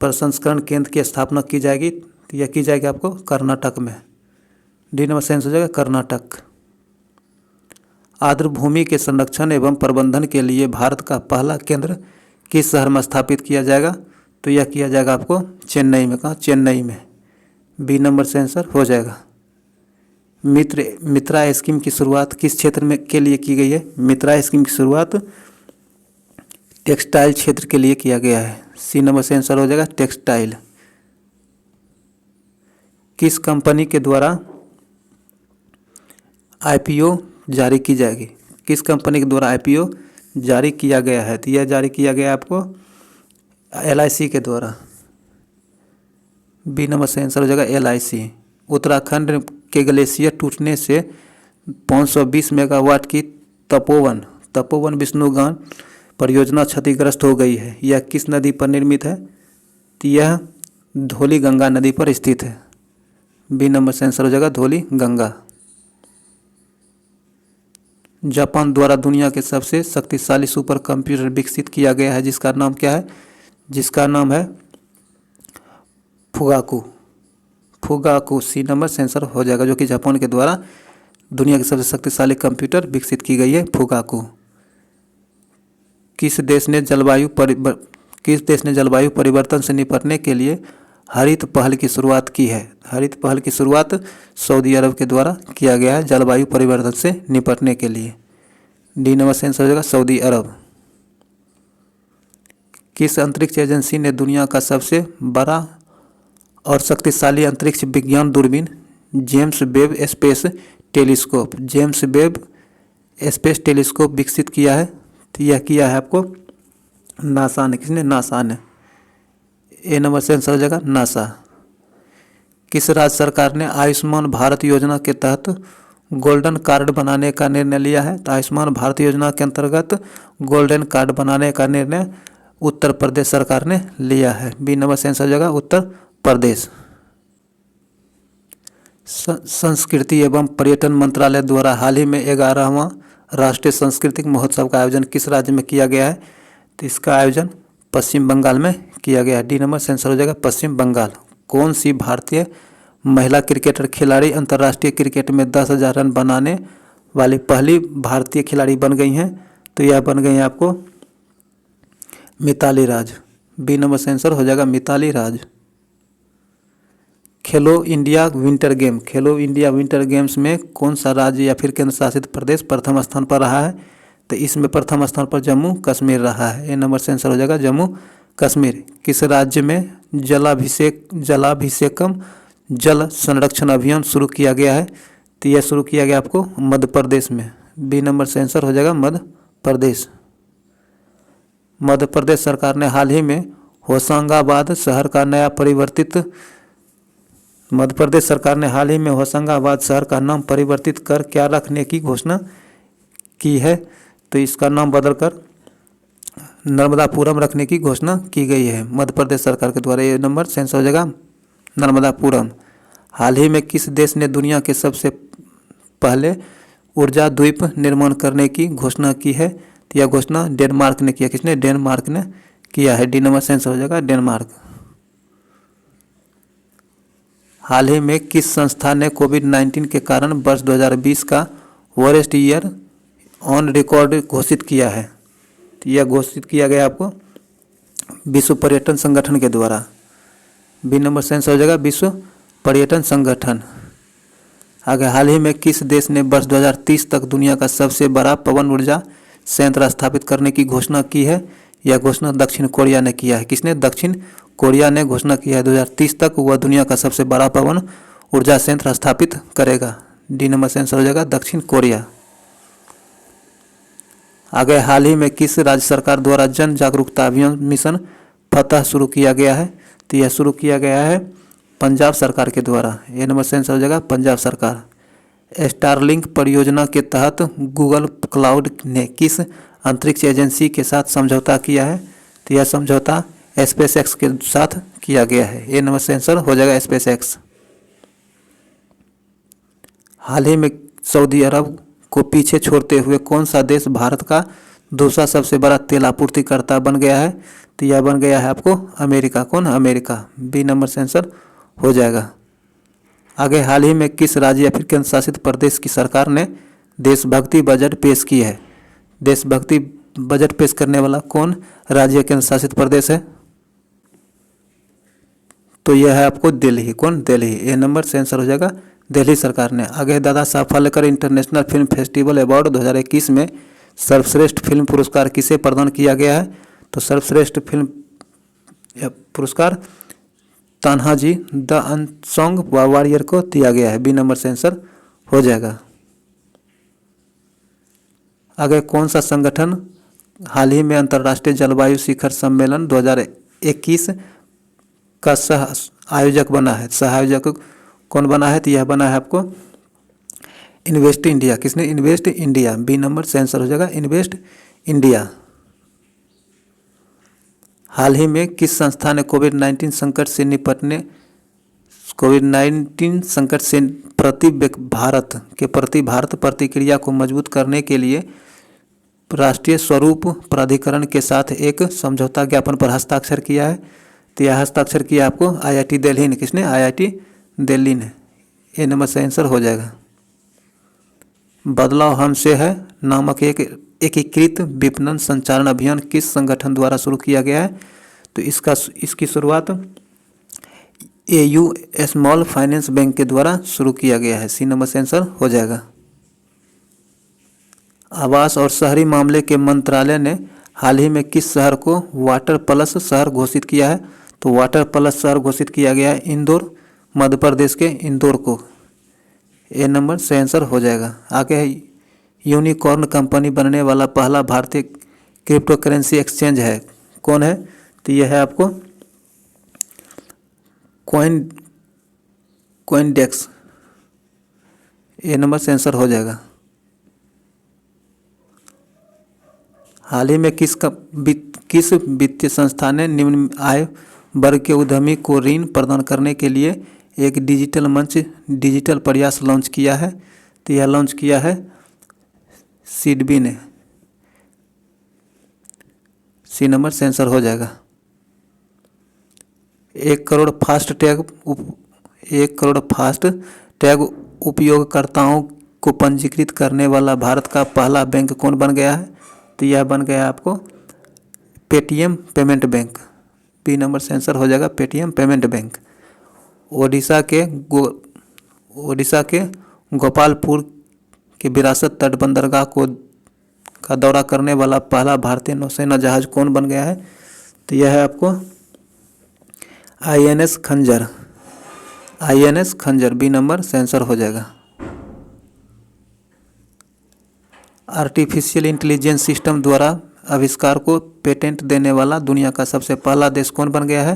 प्रसंस्करण केंद्र की स्थापना की जाएगी? तो यह की जाएगी आपको कर्नाटक में। डी नंबर से आंसर हो जाएगा, कर्नाटक। आर्द्र भूमि के संरक्षण एवं प्रबंधन के लिए भारत का पहला केंद्र किस शहर में स्थापित किया जाएगा? तो यह किया जाएगा आपको चेन्नई में। कहाँ? चेन्नई में। बी नंबर से आंसर हो जाएगा। मित्रा स्कीम की शुरुआत किस क्षेत्र में के लिए की गई है? मित्रा स्कीम की शुरुआत टेक्सटाइल क्षेत्र के लिए किया गया है। सी नंबर से आंसर हो जाएगा, टेक्सटाइल। किस कंपनी के द्वारा आईपीओ जारी की जाएगी? किस कंपनी के द्वारा आईपीओ जारी किया गया है? तो यह जारी किया गया आपको एलआईसी के द्वारा। बी नंबर से आंसर हो जाएगा एलआईसी। उत्तराखंड के ग्लेशियर टूटने से 520 मेगावाट की तपोवन विष्णुगान परियोजना क्षतिग्रस्त हो गई है। यह किस नदी पर निर्मित है? तो यह धौली गंगा नदी पर स्थित है। बी नंबर से आंसर हो जाएगा धौली गंगा। जापान द्वारा दुनिया के सबसे शक्तिशाली सुपर कंप्यूटर विकसित किया गया है, जिसका नाम क्या है? जिसका नाम है फुगाकू। सी नंबर से आंसर हो जाएगा, जो कि जापान के द्वारा दुनिया की सबसे शक्तिशाली कंप्यूटर विकसित की गई है, फुगाकू। किस देश ने जलवायु परिवर्तन से निपटने के लिए हरित पहल की शुरुआत की है? हरित पहल की शुरुआत सऊदी अरब के द्वारा किया गया है जलवायु परिवर्तन से निपटने के लिए। डी नंबर से आंसर हो जाएगा सऊदी अरब। किस अंतरिक्ष एजेंसी ने दुनिया का सबसे बड़ा और शक्तिशाली अंतरिक्ष विज्ञान दूरबीन जेम्स वेब स्पेस टेलीस्कोप विकसित किया है? तो यह किया है आपको नासा ने। किसने? नासा ने। ए नंबर से आंसर हो जाएगा नासा। किस राज्य सरकार ने आयुष्मान भारत योजना के तहत गोल्डन कार्ड बनाने का निर्णय लिया है? तो आयुष्मान भारत योजना के अंतर्गत गोल्डन कार्ड बनाने का निर्णय उत्तर प्रदेश सरकार ने लिया है। बी नंबर से आंसर हो जाएगा उत्तर प्रदेश। संस्कृति एवं पर्यटन मंत्रालय द्वारा हाल ही में 11वां राष्ट्रीय सांस्कृतिक महोत्सव का आयोजन किस राज्य में किया गया है? तो इसका आयोजन पश्चिम बंगाल में किया गया है। डी नंबर से आंसर हो जाएगा पश्चिम बंगाल। कौन सी भारतीय महिला क्रिकेटर खिलाड़ी अंतर्राष्ट्रीय क्रिकेट में 10,000 रन बनाने वाली पहली भारतीय खिलाड़ी बन गई हैं? तो यह बन गई हैं आपको मिताली राज। बी नंबर से आंसर हो जाएगा मिताली राज। खेलो इंडिया विंटर गेम्स में कौन सा राज्य या फिर केंद्र शासित प्रदेश प्रथम स्थान पर रहा है? तो इसमें प्रथम स्थान पर जम्मू कश्मीर रहा है। ए नंबर से आंसर हो जाएगा जम्मू कश्मीर। किस राज्य में जलाभिषेकम जल संरक्षण अभियान शुरू किया गया है? तो यह शुरू किया गया आपको मध्य प्रदेश में। बी नंबर से आंसर हो जाएगा मध्य प्रदेश। मध्य प्रदेश सरकार ने हाल ही में होशंगाबाद शहर का नाम परिवर्तित कर क्या रखने की घोषणा की है? तो इसका नाम बदलकर नर्मदापुरम रखने की घोषणा की गई है मध्य प्रदेश सरकार के द्वारा। ये नंबर से आंसर हो जाएगा नर्मदापुरम। हाल ही में किस देश ने दुनिया के सबसे पहले ऊर्जा द्वीप निर्माण करने की घोषणा की है? तो यह घोषणा डेनमार्क ने किया। किसने? डेनमार्क ने किया है। डी नंबर से आंसर हो जाएगा डेनमार्क। हाल ही में किस संस्था ने कोविड-19 के कारण वर्ष 2020 का वर्स्ट ईयर ऑन रिकॉर्ड घोषित किया है? तो यह घोषित किया गया आपको विश्व पर्यटन संगठन के द्वारा। बी नंबर से आंसर हो जाएगा विश्व पर्यटन संगठन। आगे, हाल ही में किस देश ने वर्ष 2030 तक दुनिया का सबसे बड़ा पवन ऊर्जा संयंत्र स्थापित करने की घोषणा की है? यह घोषणा दक्षिण कोरिया ने किया है। किसने? दक्षिण कोरिया ने घोषणा की है 2030 तक वह दुनिया का सबसे बड़ा पवन ऊर्जा संयंत्र स्थापित करेगा। डी नंबर से आंसर हो जाएगा दक्षिण कोरिया। आगे, हाल ही में किस राज्य सरकार द्वारा जन जागरूकता अभियान मिशन फतह शुरू किया गया है? तो यह शुरू किया गया है पंजाब सरकार के द्वारा। ये नंबर से आंसर हो जाएगा पंजाब सरकार। स्टारलिंक परियोजना के तहत गूगल क्लाउड ने किस अंतरिक्ष एजेंसी के साथ समझौता किया है? तो यह समझौता SpaceX के साथ किया गया है। ये नंबर से आंसर हो जाएगा SpaceX। हाल ही में सऊदी अरब को पीछे छोड़ते हुए कौन सा देश भारत का दूसरा सबसे बड़ा तेल आपूर्तिकर्ता बन गया है? तो यह बन गया है आपको अमेरिका। कौन? अमेरिका। बी नंबर से आंसर हो जाएगा। आगे, हाल ही में किस राज्य या फिर केंद्र शासित प्रदेश की सरकार ने देशभक्ति बजट पेश की है? देशभक्ति बजट पेश करने वाला कौन राज्य या केंद्र शासित प्रदेश है? तो यह है आपको दिल्ली। कौन? दिल्ली। ए नंबर से आंसर हो जाएगा दिल्ली सरकार ने। आगे, Dada Saheb Phalke international film festival award 2021 में सर्वश्रेष्ठ फिल्म पुरस्कार किसे प्रदान किया गया है? तो सर्वश्रेष्ठ फिल्म पुरस्कार तान्हाजी द अनसंग वॉरियर को दिया गया है। बी नंबर से आंसर हो जाएगा। आगे कौन सा संगठन हाल ही में अंतर्राष्ट्रीय जलवायु शिखर सम्मेलन 2021 का सह आयोजक बना है? सह आयोजक कौन बना है? तो यह बना है आपको इन्वेस्ट इंडिया। किसने? Invest India. बी नंबर से आंसर हो जाएगा इन्वेस्ट इंडिया। हाल ही में किस संस्था ने कोविड-19 संकट से भारत प्रतिक्रिया को मजबूत करने के लिए राष्ट्रीय स्वरूप प्राधिकरण के साथ एक समझौता ज्ञापन पर हस्ताक्षर किया है? तो यह हस्ताक्षर किया आपको IIT दिल्ली ने। किसने? IIT दिल्ली ने। ए नंबर से आंसर हो जाएगा। बदलाव हमसे है नामक एक एकीकृत विपणन संचालन अभियान किस संगठन द्वारा शुरू किया गया है? तो इसकी शुरुआत AU स्मॉल फाइनेंस बैंक के द्वारा शुरू किया गया है। सी नंबर से आंसर हो जाएगा। आवास और शहरी मामले के मंत्रालय ने हाल ही में किस शहर को वाटर प्लस शहर घोषित किया है? तो वाटर प्लस शहर घोषित किया गया है इंदौर, मध्य प्रदेश के इंदौर को। ए नंबर से आंसर हो जाएगा। आगे है यूनिकॉर्न कंपनी बनने वाला पहला भारतीय क्रिप्टो करेंसी एक्सचेंज है? कौन है? तो यह है आपको कॉइनडेक्स। ए नंबर से आंसर हो जाएगा। हाल ही में किस वित्तीय संस्था ने निम्न आय वर्ग के उद्यमी को ऋण प्रदान करने के लिए एक डिजिटल प्रयास लॉन्च किया है? तो यह लॉन्च किया है सिडबी ने। सी नंबर से आंसर हो जाएगा। 1 करोड़ फास्ट टैग उपयोगकर्ताओं को पंजीकृत करने वाला भारत का पहला बैंक कौन बन गया है? तो यह बन गया आपको Paytm payment bank. B number से आंसर हो जाएगा पेटीएम पेमेंट बैंक। ओडिशा के गोपालपुर के विरासत तट बंदरगाह का दौरा करने वाला पहला भारतीय नौसेना जहाज कौन बन गया है? तो यह है आपको INS खंजर। बी नंबर से आंसर हो जाएगा। आर्टिफिशियल इंटेलिजेंस सिस्टम द्वारा आविष्कार को पेटेंट देने वाला दुनिया का सबसे पहला देश कौन बन गया है?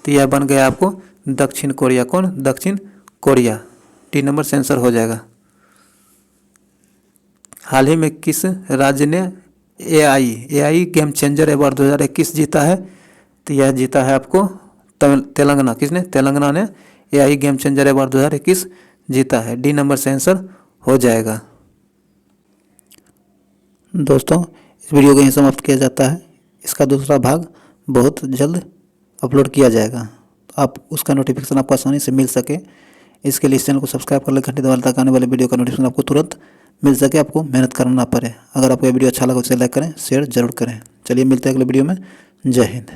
तो यह बन गया आपको दक्षिण कोरिया। कौन? दक्षिण कोरिया। टी नंबर से आंसर हो जाएगा। हाल ही में किस राज्य ने AI गेम चेंजर अवार्ड 2021 जीता है? तो यह जीता है आपको तेलंगाना। किसने? तेलंगाना ने AI गेम चेंजर अवार्ड 2021 जीता है। डी नंबर से आंसर हो जाएगा। दोस्तों, इस वीडियो को यहीं समाप्त किया जाता है। इसका दूसरा भाग बहुत जल्द अपलोड किया जाएगा, तो आप उसका नोटिफिकेशन आपको आसानी से मिल सके इसके लिए इस चैनल को सब्सक्राइब कर ले, घंटी दबाएं ताकि आने वाले वीडियो का नोटिफिकेशन आपको तुरंत मिल सके, आपको मेहनत करना ना पड़े। अगर आपको यह वीडियो अच्छा लगा तो लाइक करें, शेयर जरूर करें। चलिए मिलते हैं अगले वीडियो में। जय हिंद।